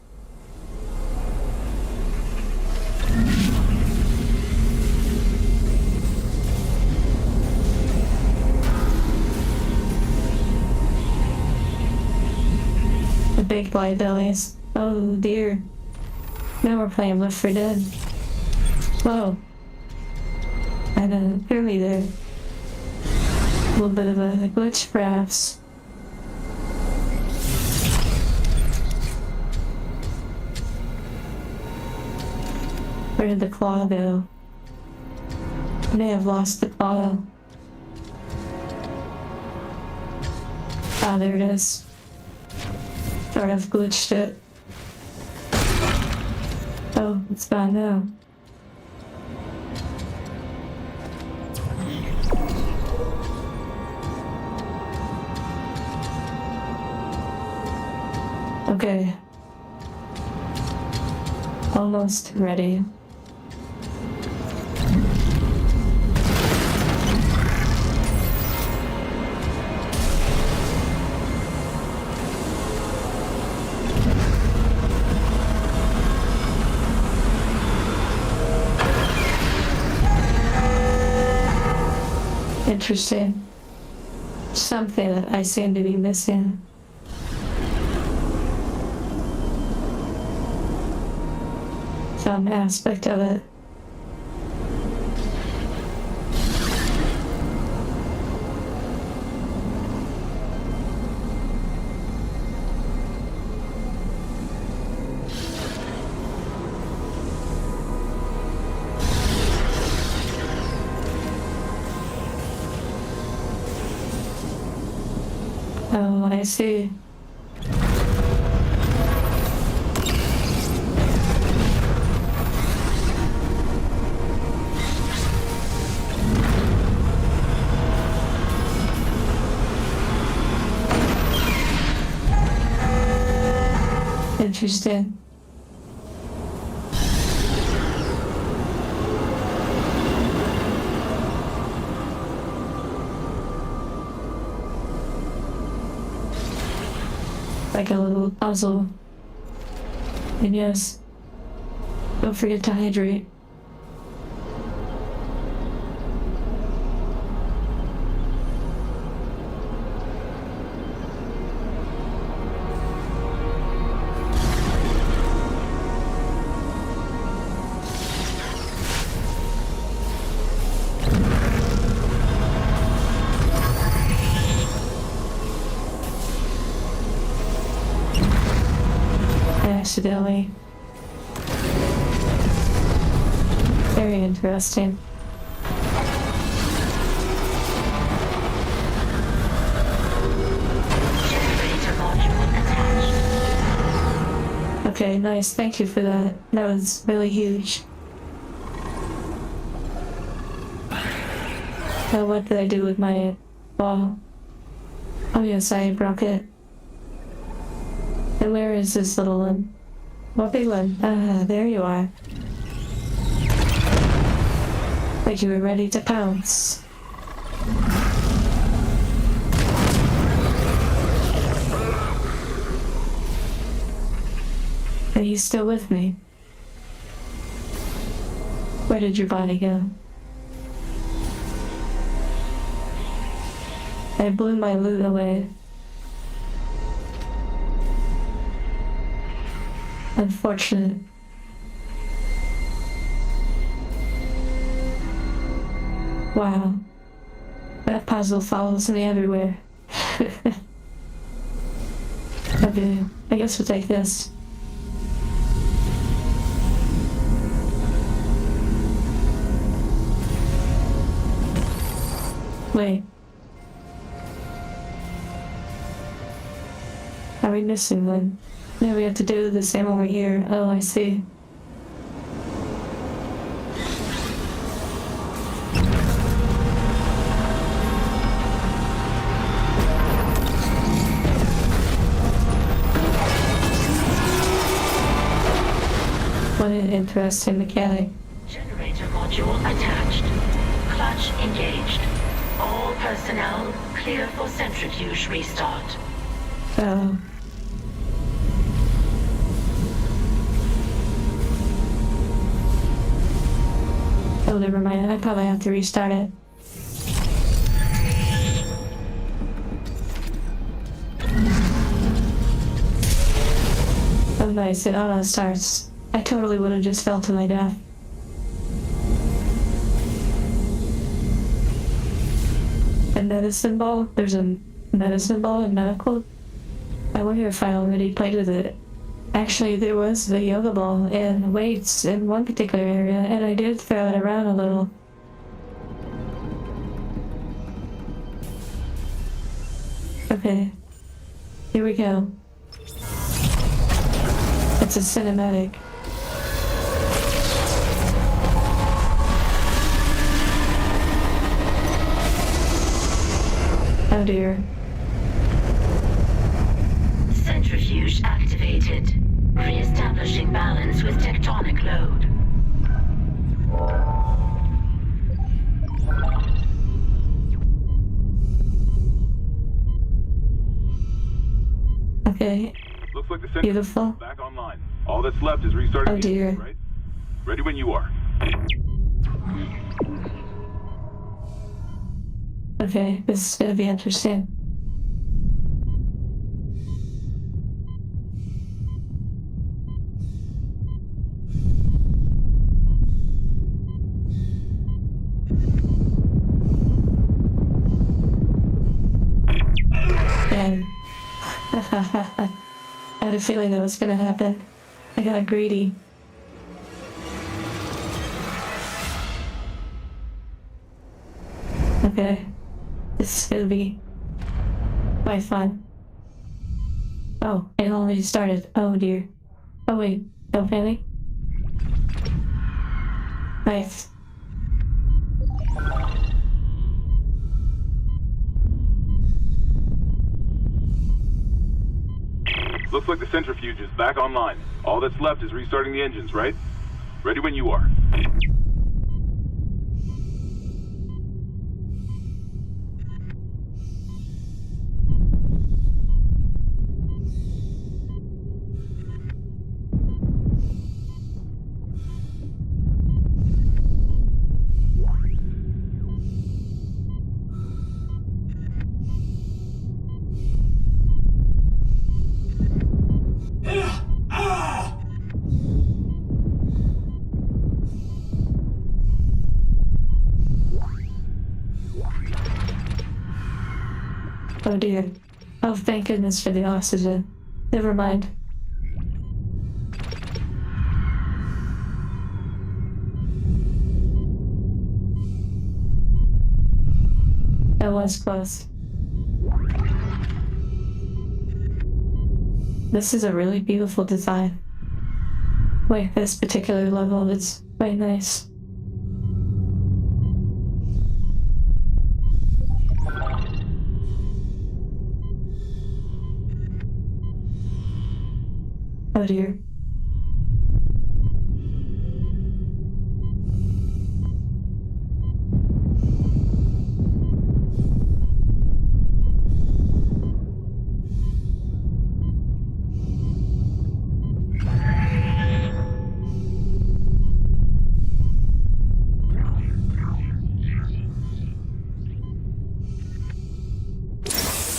The big white bellies. Oh dear. Now we're playing Left 4 Dead. Whoa. And clearly there. A little bit of a glitch, perhaps. Where did the claw go? I may have lost the claw. Ah, there it is. Or I've glitched it. Oh, it's fine now. Okay. Almost ready. Interesting. Something that I seem to be missing. Some aspect of it. Oh, I see. Interesting. Like a little puzzle. And yes, don't forget to hydrate. Accidentally. Very interesting. Generator module attached. Okay, nice. Thank you for that. That was really huge. So what did I do with my ball? Oh yes, I broke it. And where is this little one? What big one? Ah, there you are. Like you were ready to pounce. Are you still with me? Where did your body go? I blew my loot away. Unfortunate. Wow. That puzzle follows me everywhere. Okay, I guess we'll take this. Wait. Are we missing one? No, we have to do the same over here. Oh, I see. What an interesting mechanic. Generator module attached. Clutch engaged. All personnel clear for centrifuge restart. Oh. Oh, never mind. I probably have to restart it. Oh, nice. It auto starts. I totally would have just fell to my death. A medicine ball? There's a medicine ball and medical? I wonder if I already played with it. Actually, there was the yoga ball and weights in one particular area, and I did throw it around a little. Okay. Here we go. It's a cinematic. Oh dear. Centrifuge activated. Re-establishing balance with tectonic load. Okay. Looks like the centrifuge Beautiful. is back online. All that's left is restarting Oh the engine, dear. right? Ready when you are. Okay, this is gonna be interesting. And I had a feeling that was gonna happen. I got greedy. Okay. This is gonna be quite fun. Oh, it already started. Oh dear. Oh wait, don't panic. Nice. Looks like the centrifuge is back online. All that's left is restarting the engines, right? Ready when you are. Oh dear. Oh, thank goodness for the oxygen. Never mind. That was close. This is a really beautiful design. Wait, this particular level is quite nice. Oh dear.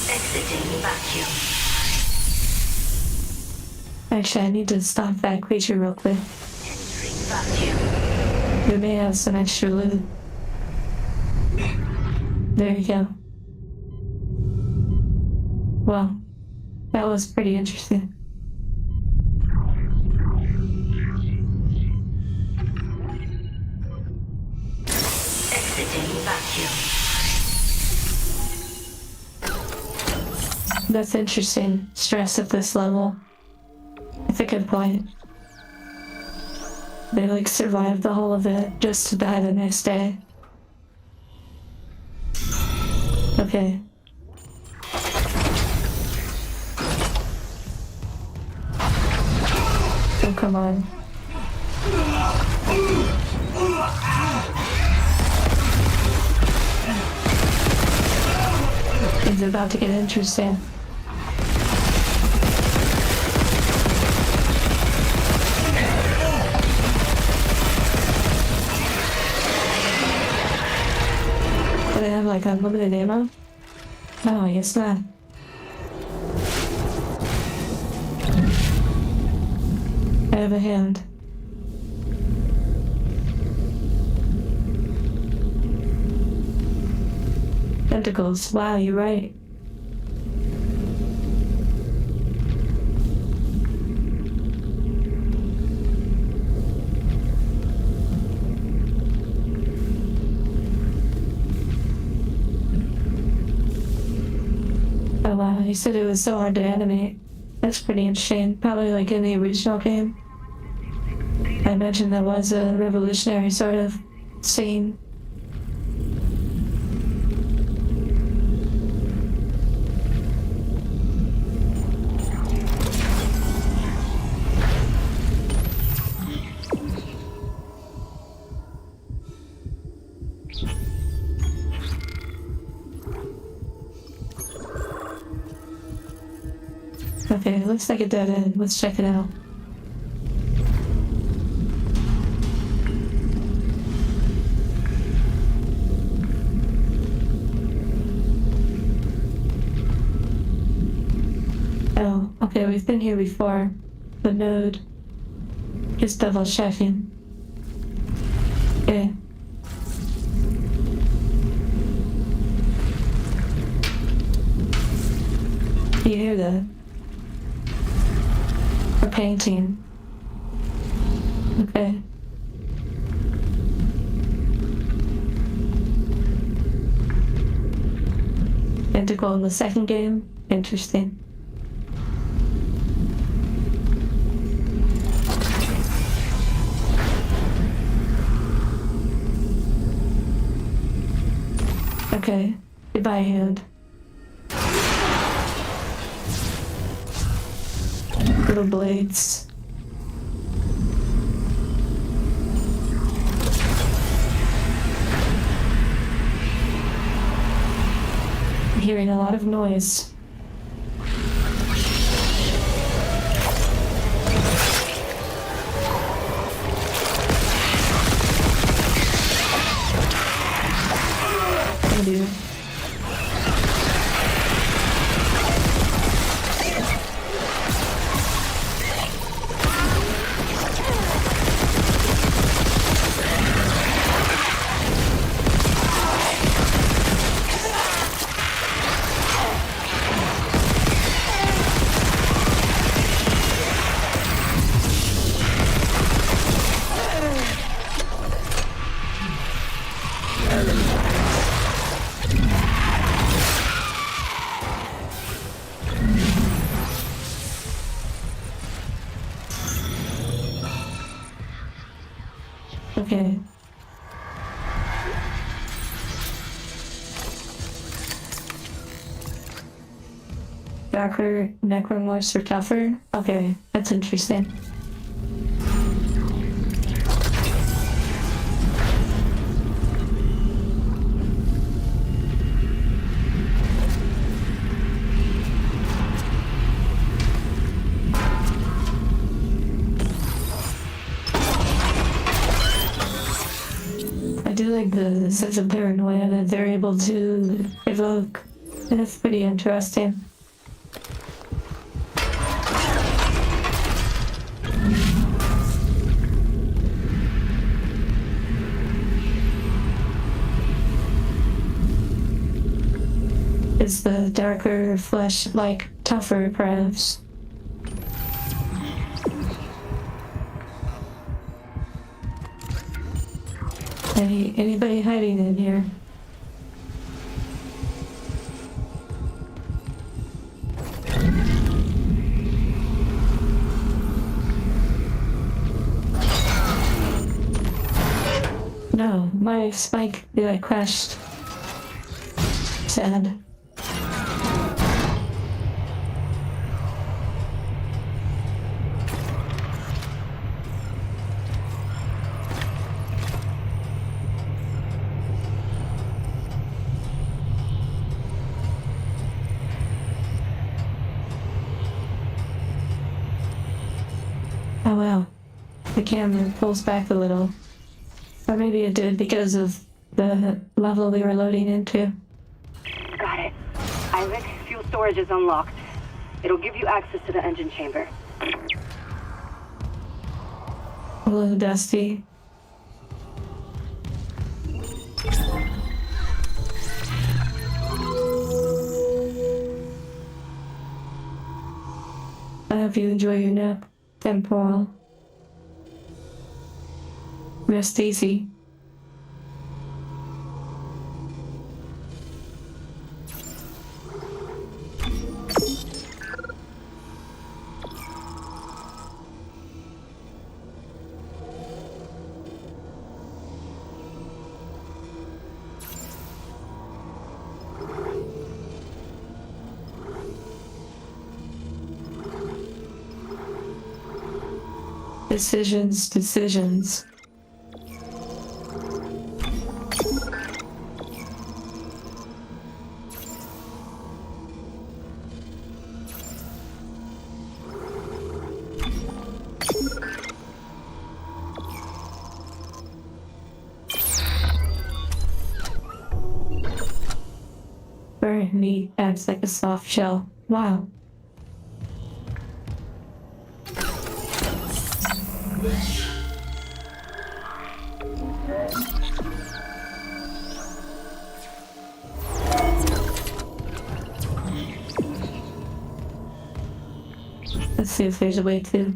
Exiting vacuum. Actually, I need to stop that creature real quick. Entering vacuum. We may have some extra loot. There you go. Well, that was pretty interesting. Exiting vacuum. That's interesting. Stress at this level. It's a good point. They like survived the whole of it just to die the next day. Okay. Oh, come on. It's about to get interesting. Do they have like unlimited ammo? No, I guess not. I have a hand. Tentacles. Wow, you're right. Oh wow, you said it was so hard to animate. That's pretty interesting. Probably like in the original game. I imagine that was a revolutionary sort of scene. Okay, looks like a dead end. Let's check it out. Oh, okay, we've been here before. The node. Just double checking. Yeah. You hear that? A painting. Okay. Identical in the second game. Interesting. Okay. Goodbye, hand. Little blades. I'm hearing a lot of noise. I do. Okay. Darker necromorphs are tougher? Okay, that's interesting. I do like the sense of paranoia that they're able to evoke. That's pretty interesting. Is the darker flesh like tougher, perhaps? Anybody hiding in here? No, my spike crashed. Sad. Oh wow, the camera pulls back a little. Or maybe it did because of the level we were loading into. Got it. Isaac, fuel storage is unlocked. It'll give you access to the engine chamber. Hello, Dusty. I hope you enjoy your nap, Temporal. Rest easy. Decisions. Very neat. Acts like a soft shell. Wow. Let's see if there's a way to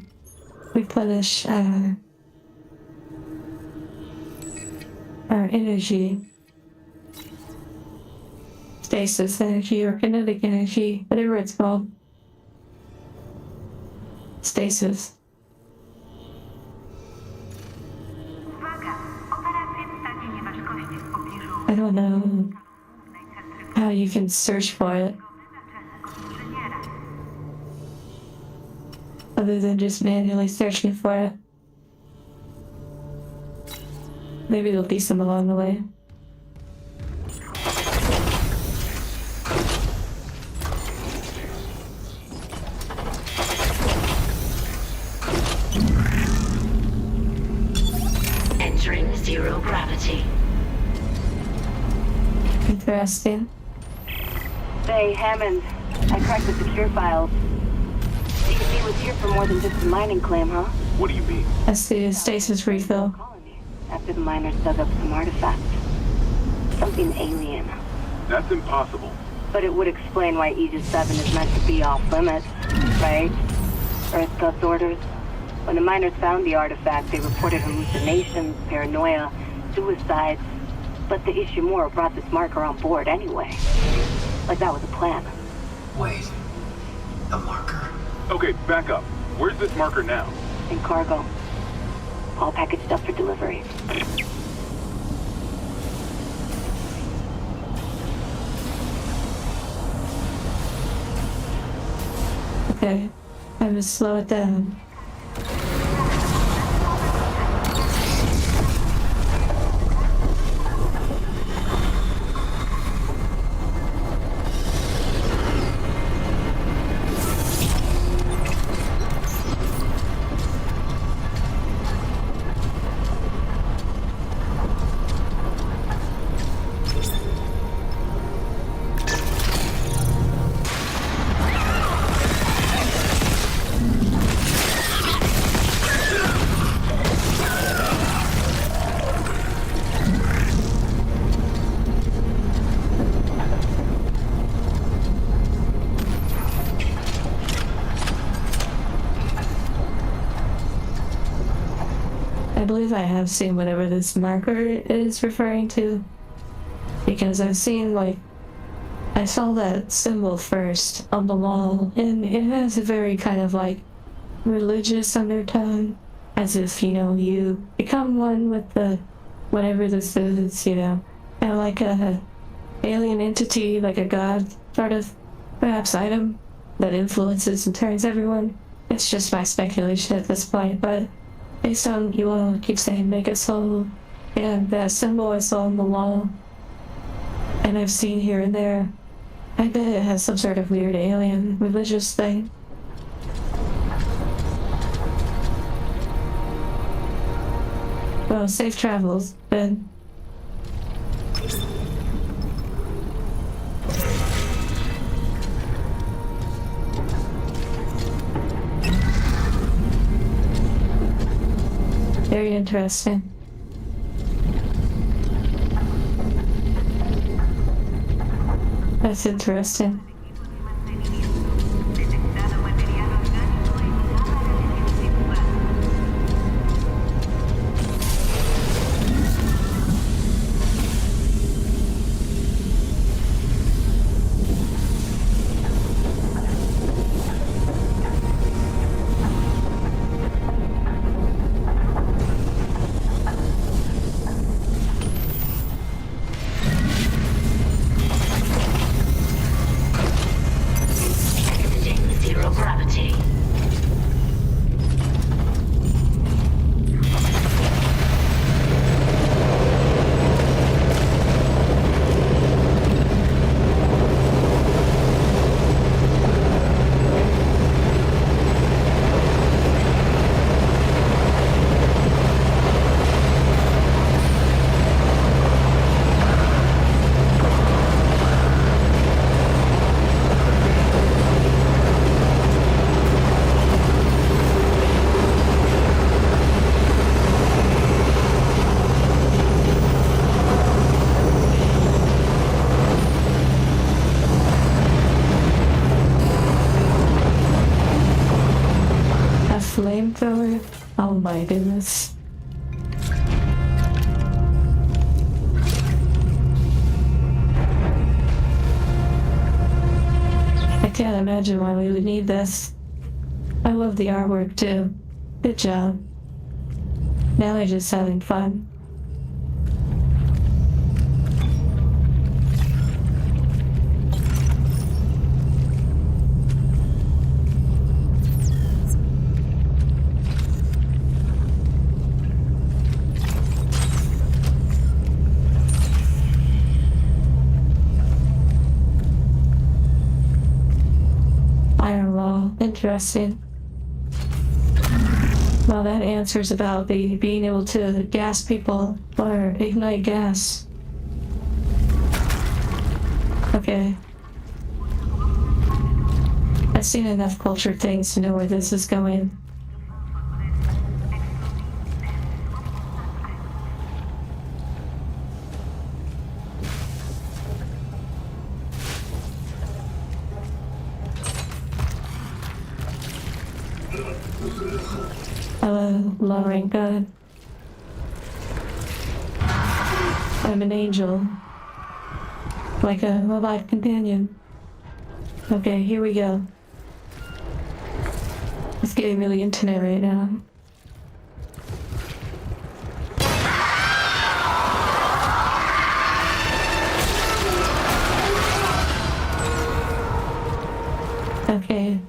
replenish our energy. Stasis energy or kinetic energy, whatever it's called. Stasis. I don't know how you can search for it. Other than just manually searching for it. Maybe there'll be some along the way. Entering zero gravity. Interesting. Say, Hammond, I cracked the secure files. DC was here for more than just a mining claim, huh? What do you mean? That's the stasis refill. Colony. After the miners dug up some artifacts. Something alien. That's impossible. But it would explain why Aegis 7 is meant to be off limits, right? Earth God's orders. When the miners found the artifact, they reported hallucinations, paranoia, suicides. But the Ishimura brought this marker on board anyway. Like that was a plan. Wait. The marker? Okay, back up. Where's this marker now? In cargo. All packaged up for delivery. Okay. I will slow it down. I believe I have seen whatever this marker is referring to. Because I've seen, like, I saw that symbol first on the wall, and it has a very kind of, like, religious undertone. As if, you know, you become one with the, whatever this is, you know. Kind of like a alien entity, like a god, sort of, perhaps item, that influences and turns everyone. It's just my speculation at this point, but based on you all keep saying Mega Soul and that symbol I saw on the wall, and I've seen here and there, I bet it has some sort of weird alien religious thing. Well, safe travels, Ben. Very interesting. That's interesting. flamethrower? Oh my goodness. I can't imagine why we would need this. I love the artwork too. Good job. Now we're just having fun. Iron Law, interesting. Well, that answers about the being able to gas people or ignite gas. Okay. I've seen enough culture things to know where this is going. Hello, loving God. I'm an angel. Like a robot companion. Okay, here we go. It's getting really intimate right now. Okay,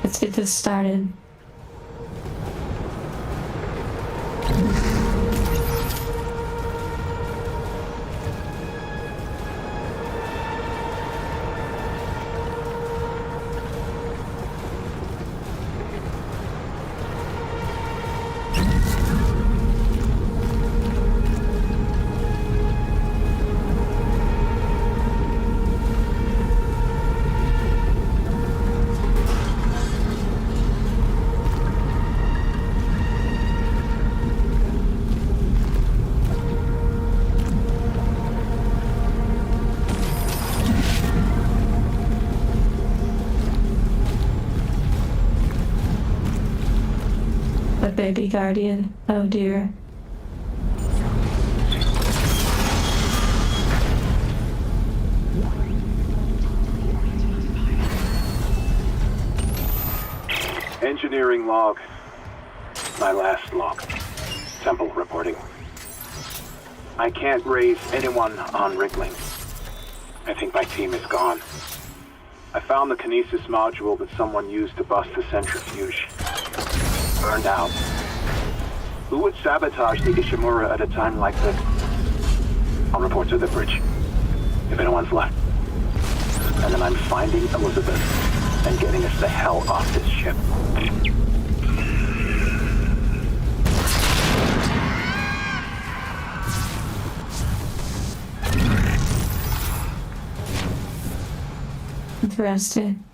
let's get this started. A baby guardian. Oh dear. Engineering log. My last log. Temple reporting. I can't raise anyone on Rickling. I think my team is gone. I found the kinesis module that someone used to bust the centrifuge. Burned out. Who would sabotage the Ishimura at a time like this? I'll report to the bridge, if anyone's left. And then I'm finding Elizabeth and getting us the hell off this ship. Interesting.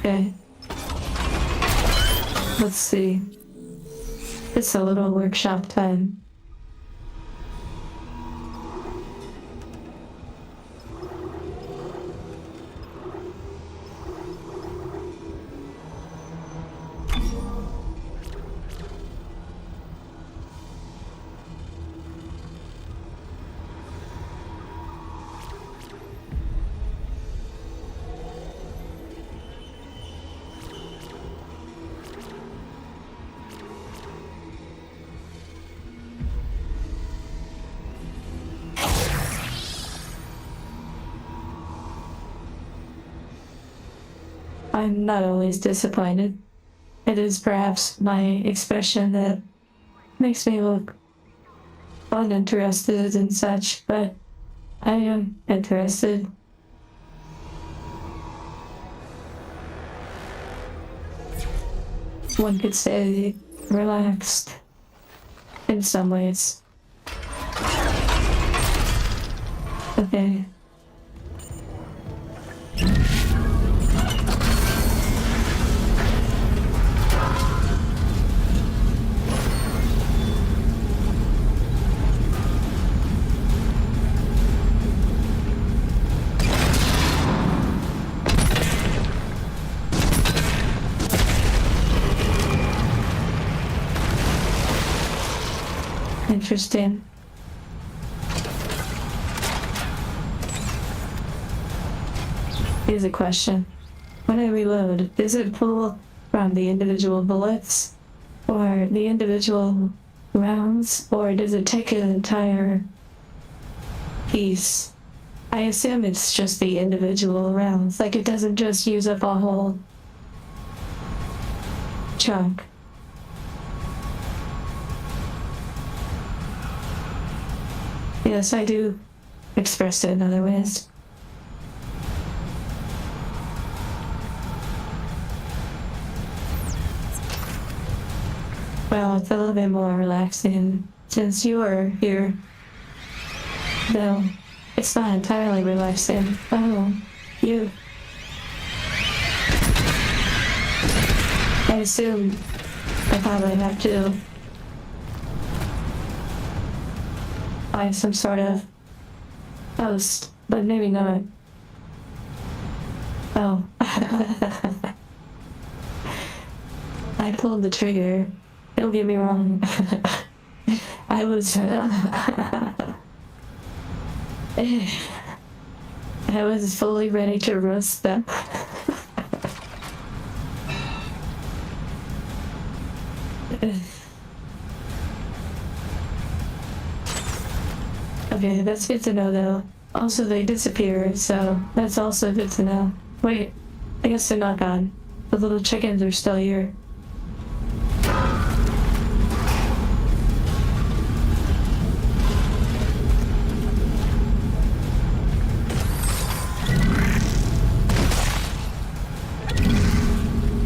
Okay. Let's see. It's a little workshop time. I'm not always disappointed. It is perhaps my expression that makes me look uninterested and such, but I am interested. one could say, relaxed in some ways. Okay. Interesting. Here's a question. When I reload, does it pull from the individual bullets or the individual rounds, or does it take an entire piece? I assume it's just the individual rounds, like it doesn't just use up a whole chunk. Yes, I do express it in other ways. Well, it's a little bit more relaxing since you are here. Though, it's not entirely relaxing. Oh, you. I assume I probably have to find some sort of post, but maybe not. Oh. I pulled the trigger. Don't get me wrong. I was I was fully ready to roast them. Okay, that's good to know though. Also, they disappear, so that's also good to know. Wait, I guess they're not gone. The little chickens are still here.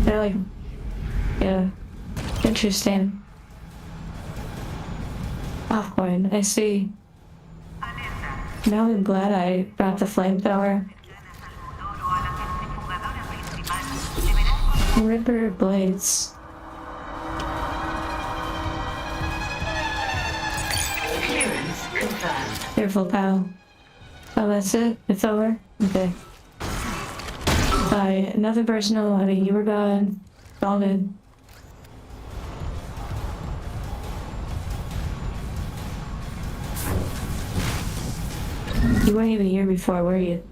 They're like, yeah, interesting. Popcorn, I see. Now I'm glad I got the flamethrower. Ripper blades. Clearance confirmed. Careful, pal. Oh, that's it? It's over? Okay. Bye. Nothing personal, honey. You were gone. All good. You weren't even here before, were you?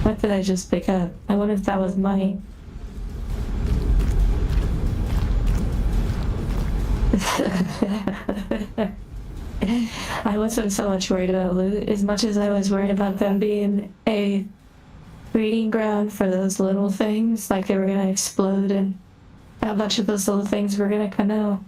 What did I just pick up? I wonder if that was money. I wasn't so much worried about loot as much as I was worried about them being a breeding ground for those little things, like they were gonna explode and how much of those little things were gonna come out.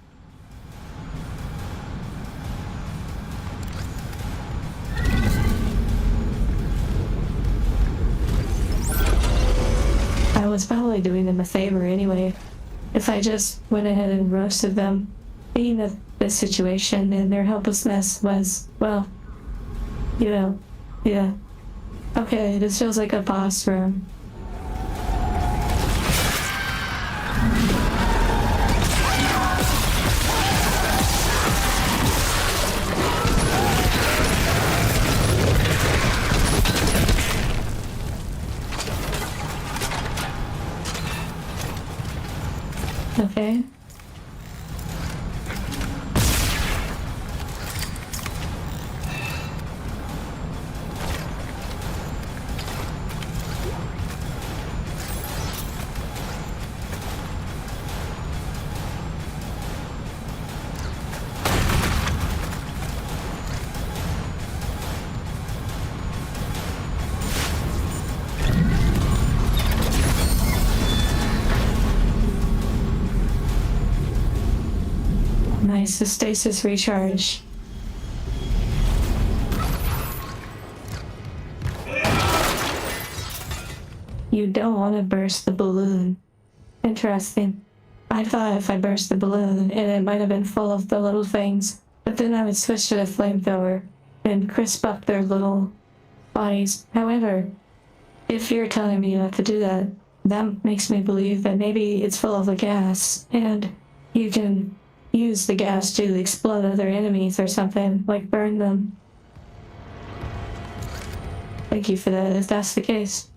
I was probably doing them a favor anyway, if I just went ahead and roasted them, being that this situation and their helplessness was, well, you know, yeah. Okay, this feels like a boss room. Okay. Nice, the stasis recharge. You don't want to burst the balloon. Interesting. I thought if I burst the balloon and it might have been full of the little things, but then I would switch to the flamethrower and crisp up their little bodies. However, if you're telling me not to do that, that makes me believe that maybe it's full of the gas and you can use the gas to explode other enemies or something, like burn them. Thank you for that, if that's the case.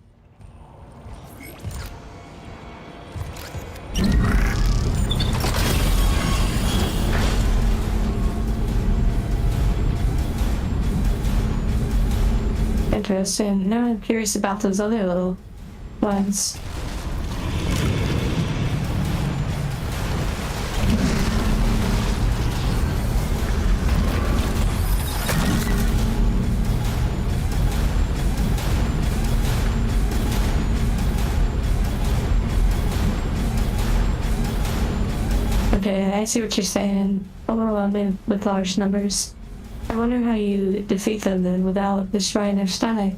Interesting. Now I'm curious about those other little ones. Okay, I see what you're saying. Overwhelming with large numbers. I wonder how you defeat them then without destroying their stomach.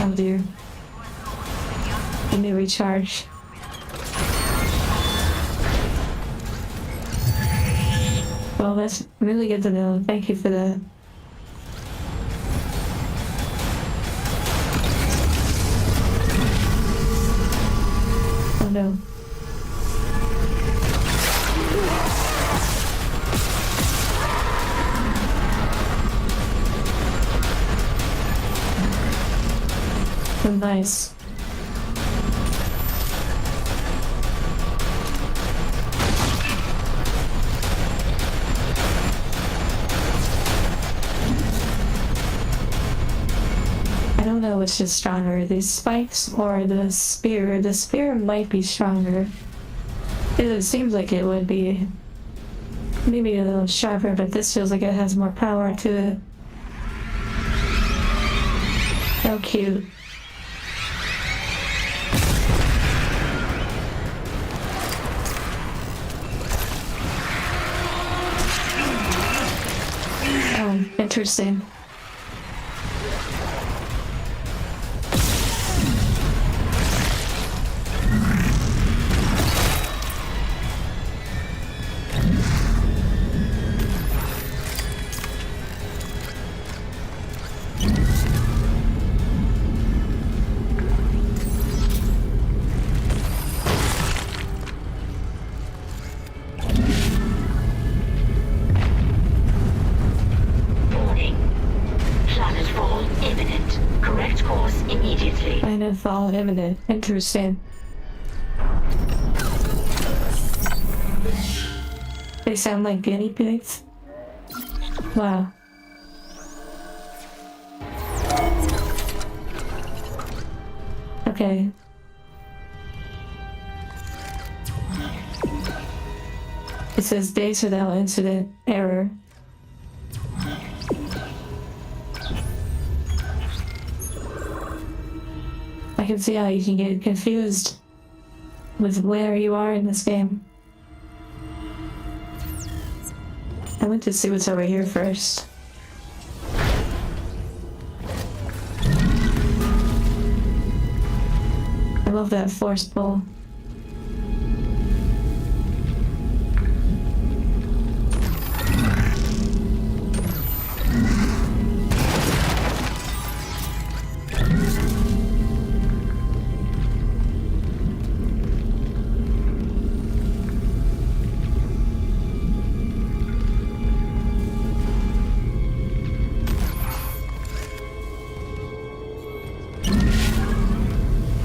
Oh dear. Let me recharge. Well, that's really good to know. Thank you for that. Oh no. Oh, nice. I don't know which is stronger, these spikes or the spear. The spear might be stronger. It seems like it would be maybe a little sharper, but this feels like it has more power to it. How cute. Oh, interesting. Fall imminent. Interesting. They sound like guinea pigs. Wow. Okay. It says days without incident error. I can see how you can get confused with where you are in this game. I went to see what's over here first. I love that force pull.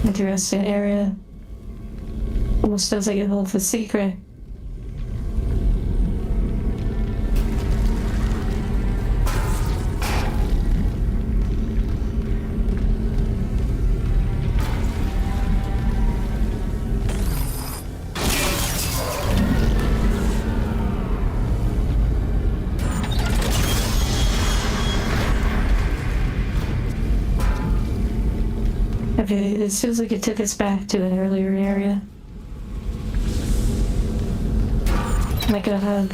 Interesting area. Almost feels like it holds a secret. Okay, this feels like it took us back to an earlier area. Like a hug.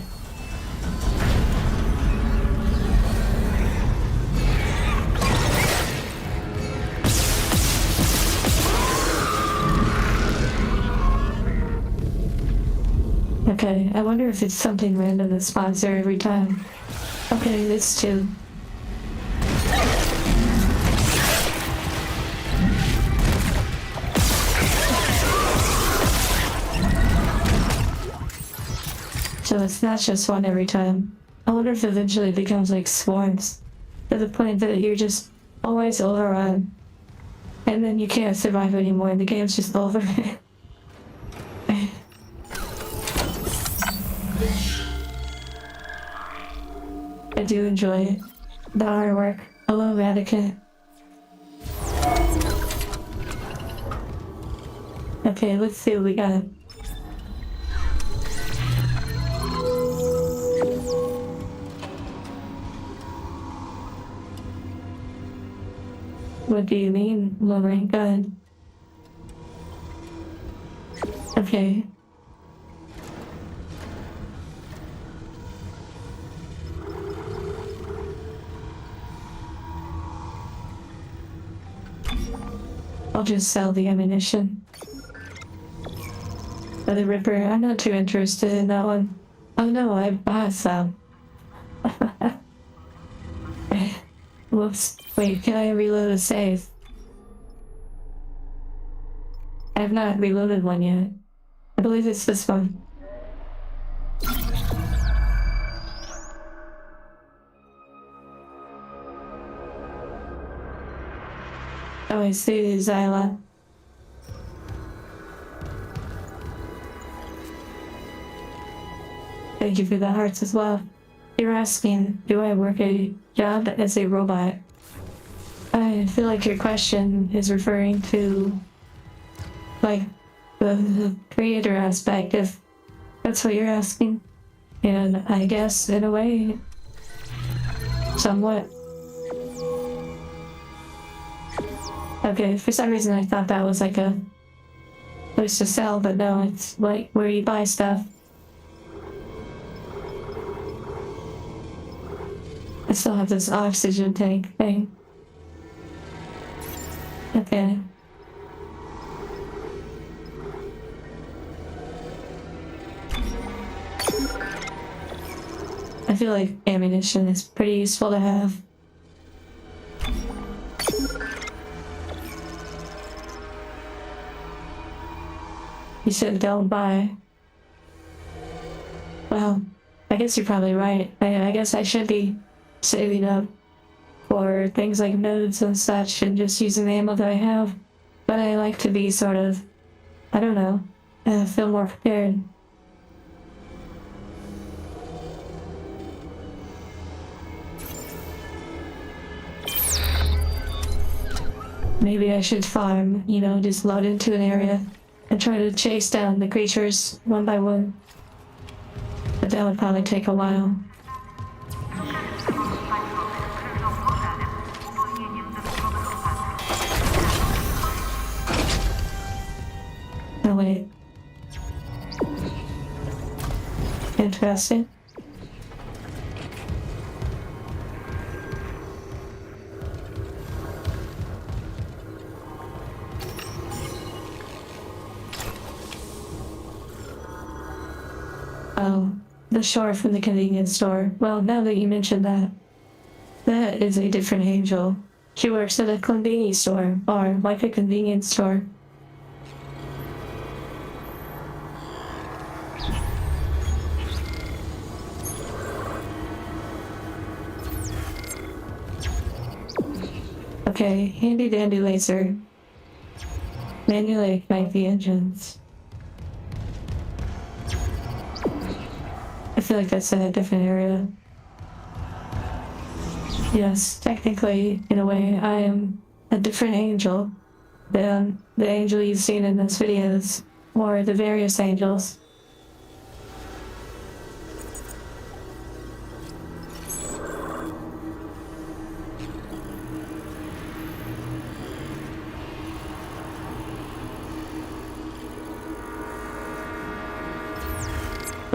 Okay, I wonder if it's something random that spawns there every time. Okay, this too. So it's not just one every time. I wonder if eventually it becomes like swarms. To the point that you're just always overrun. And then you can't survive anymore and the game's just over. I do enjoy it. The artwork. Hello, Vatican. Okay, let's see what we got. What do you mean, lowering gun? Okay. I'll just sell the ammunition. For the Ripper, I'm not too interested in that one. Oh no, I bought some. Whoops. Wait, can I reload a save? I have not reloaded one yet. I believe it's this one. Oh, I see, Zyla. Thank you for the hearts as well. You're asking, do I work a job as a robot? I feel like your question is referring to, like, the creator aspect, if that's what you're asking. And I guess, in a way, somewhat. Okay, for some reason I thought that was like a place to sell, but no, it's like where you buy stuff. I still have this oxygen tank thing. Okay. I feel like ammunition is pretty useful to have. You said don't buy. Well, I guess you're probably right. I guess I should be saving up for things like nodes and such and just using the ammo that I have. But I like to be sort of, I don't know, feel more prepared. Maybe I should farm, you know, just load into an area and try to chase down the creatures one by one. But that would probably take a while. Oh wait. Interesting. Oh, the shore from the convenience store. Well, now that you mention that, that is a different angel. She works at a convenience store, or like a convenience store. Okay, handy dandy laser. Manually ignite the engines. I feel like that's in a different area. Yes, technically, in a way, I am a different angel than the angel you've seen in those videos, or the various angels.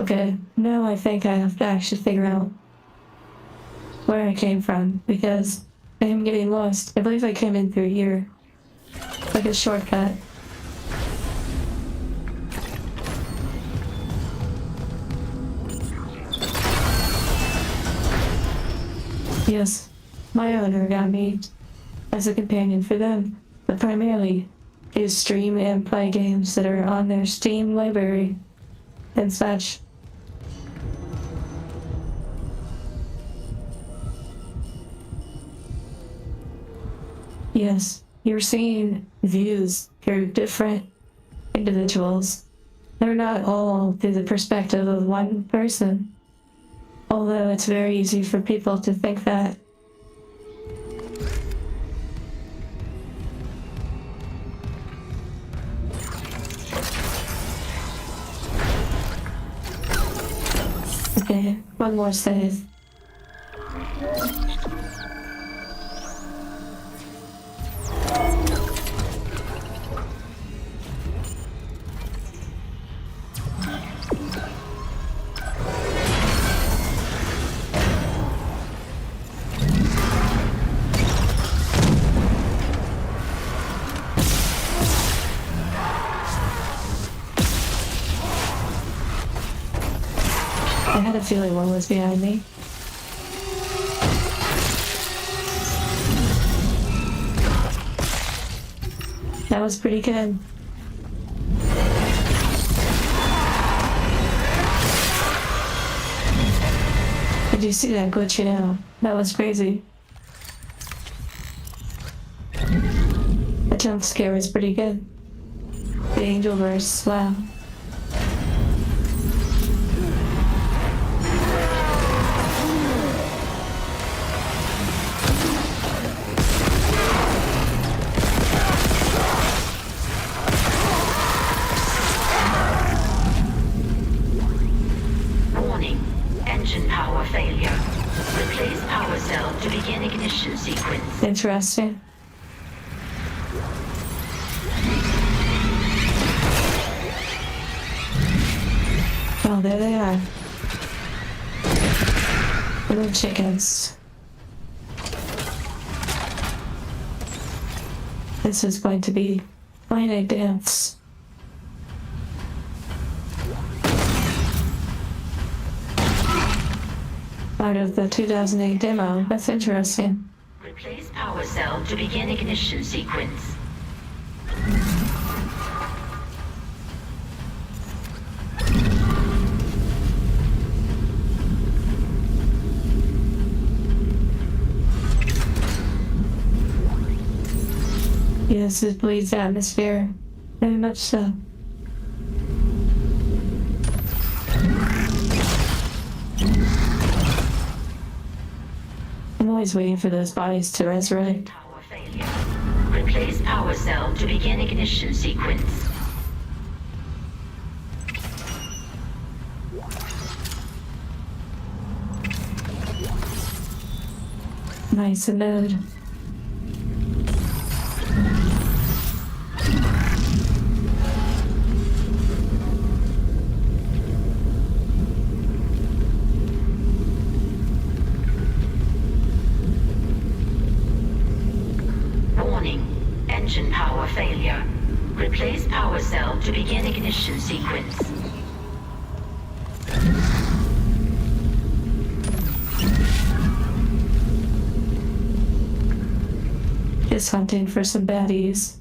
Okay, now I think I have to actually figure out where I came from, because I am getting lost. I believe I came in through here. Like a shortcut. Yes, my owner got me as a companion for them, but primarily to stream and play games that are on their Steam library and such. Yes, you're seeing views through different individuals. They're not all through the perspective of one person, although it's very easy for people to think that. Okay, one more save. I had a feeling one was behind me. That was pretty good. Did you see that glitch out? That was crazy. The jump scare was pretty good. The angel verse, wow. Warning. Engine power failure. Replace power cell to begin ignition sequence. Interesting. Oh, there they are. Little chickens. This is going to be quite a dance. Part of the 2008 demo. That's interesting. Replace power cell to begin ignition sequence. Yes, it bleeds atmosphere. Very much so. I'm always waiting for those bodies to resurrect. Power failure. Replace power cell to begin ignition sequence. Nice and load. Warning. Engine power failure. Replace power cell to begin ignition sequence. Just hunting for some baddies.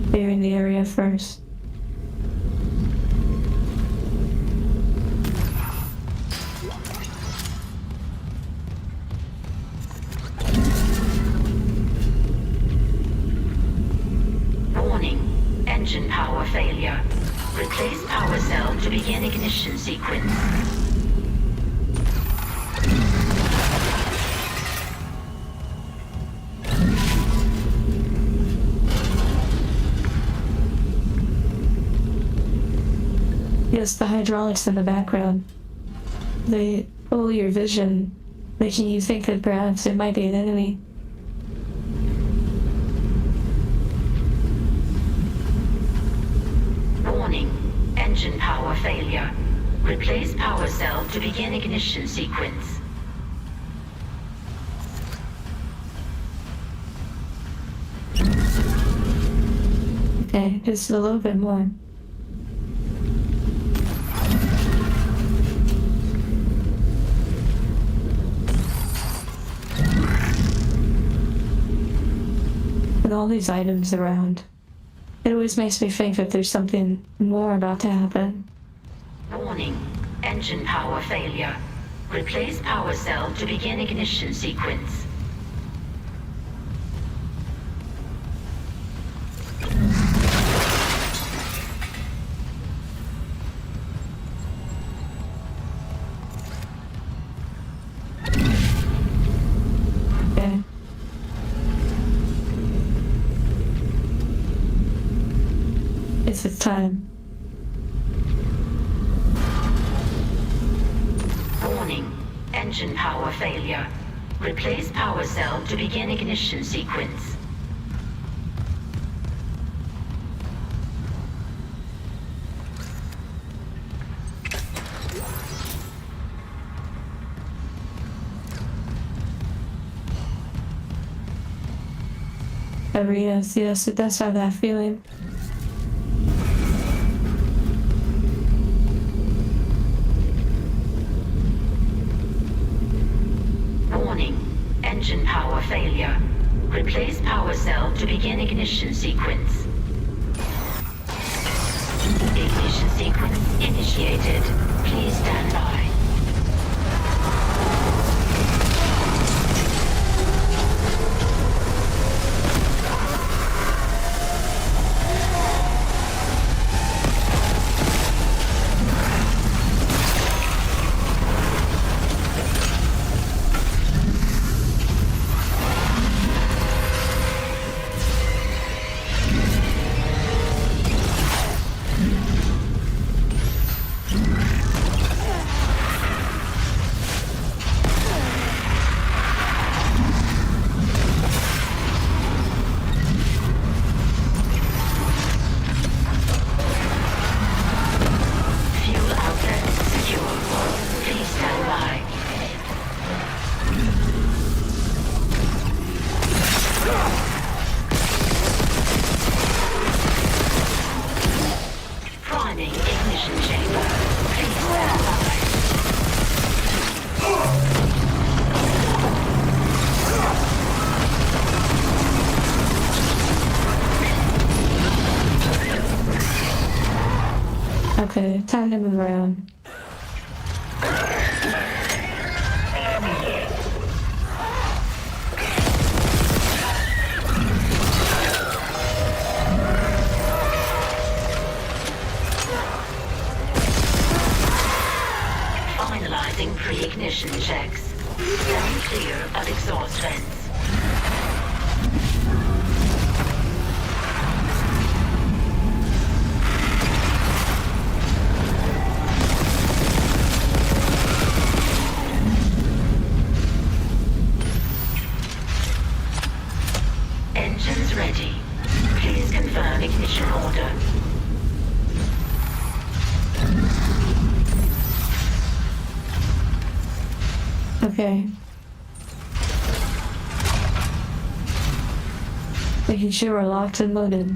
Clearing the area first. Warning. Engine power failure. Replace power cell to begin ignition sequence. Yes, the hydraulics in the background. They pull your vision, making you think that perhaps it might be an enemy. Warning. Engine power failure. Replace power cell to begin ignition sequence. Okay, just a little bit more. With all these items around, it always makes me think that there's something more about to happen. Warning. Engine power failure. Replace power cell to begin ignition sequence. Okay. It's time. Warning. Engine power failure. Replace power cell to begin ignition sequence. Yes, it does have that feeling. Warning. Engine power failure. Replace power cell to begin ignition sequence. Ignition sequence initiated. Please stand by. Fuel outlet secure. Please stand by. Priming ignition chamber. Please stand by. Okay, time to move around. Finalizing pre-ignition checks. Stand clear of exhaust vents. Engines ready. Please confirm ignition order. Okay. Making sure we're locked and loaded.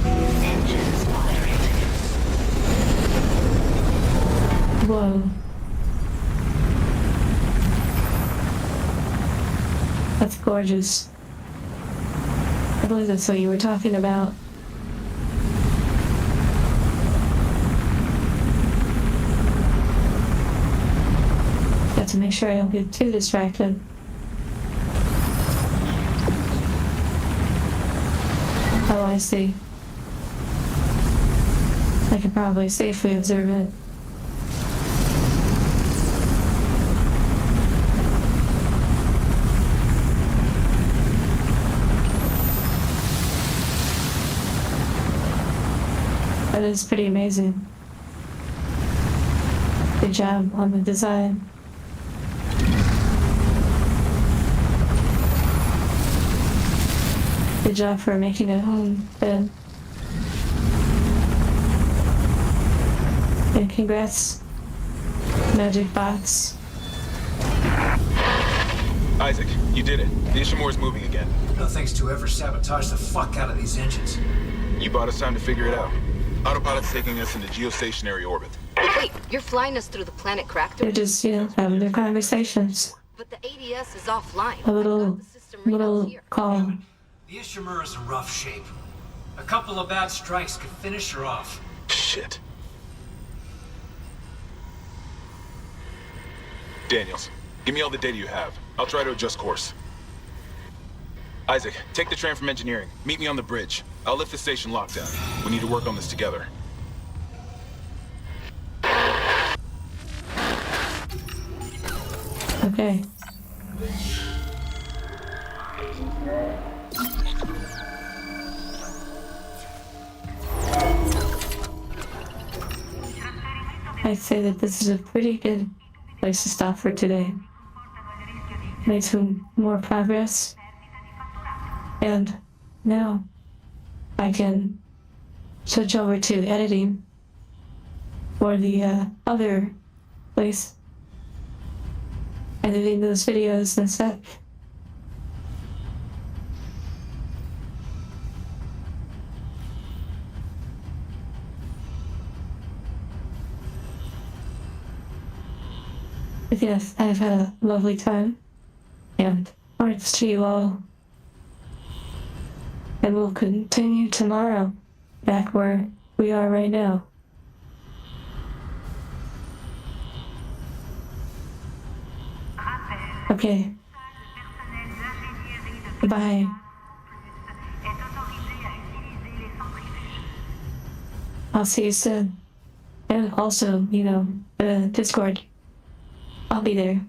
Engines firing. Whoa. That's gorgeous. I believe that's what you were talking about. Got to make sure I don't get too distracted. Oh, I see. I could probably safely observe it. That is pretty amazing. Good job on the design. Good job for making it home, Ben. And congrats, Magic Box. Isaac, you did it. The Ishimura's moving again. No thanks to whoever sabotaged the fuck out of these engines. You bought us time to figure it out. Autopilot's taking us into geostationary orbit. Wait, you're flying us through the planet Cractor? They're just, having their conversations. But the ADS is offline. A little call. The Ishimura's in rough shape. A couple of bad strikes could finish her off. Shit. Daniels, give me all the data you have. I'll try to adjust course. Isaac, take the train from engineering. Meet me on the bridge. I'll lift the station lockdown. We need to work on this together. Okay. I'd say that this is a pretty good place to stop for today. Made some more progress. And now I can switch over to editing for the other place. Editing those videos and stuff. But yes, I've had a lovely time, and hearts to you all. And we'll continue tomorrow, back where we are right now. Okay. Bye. I'll see you soon. And also, Discord. I'll be there.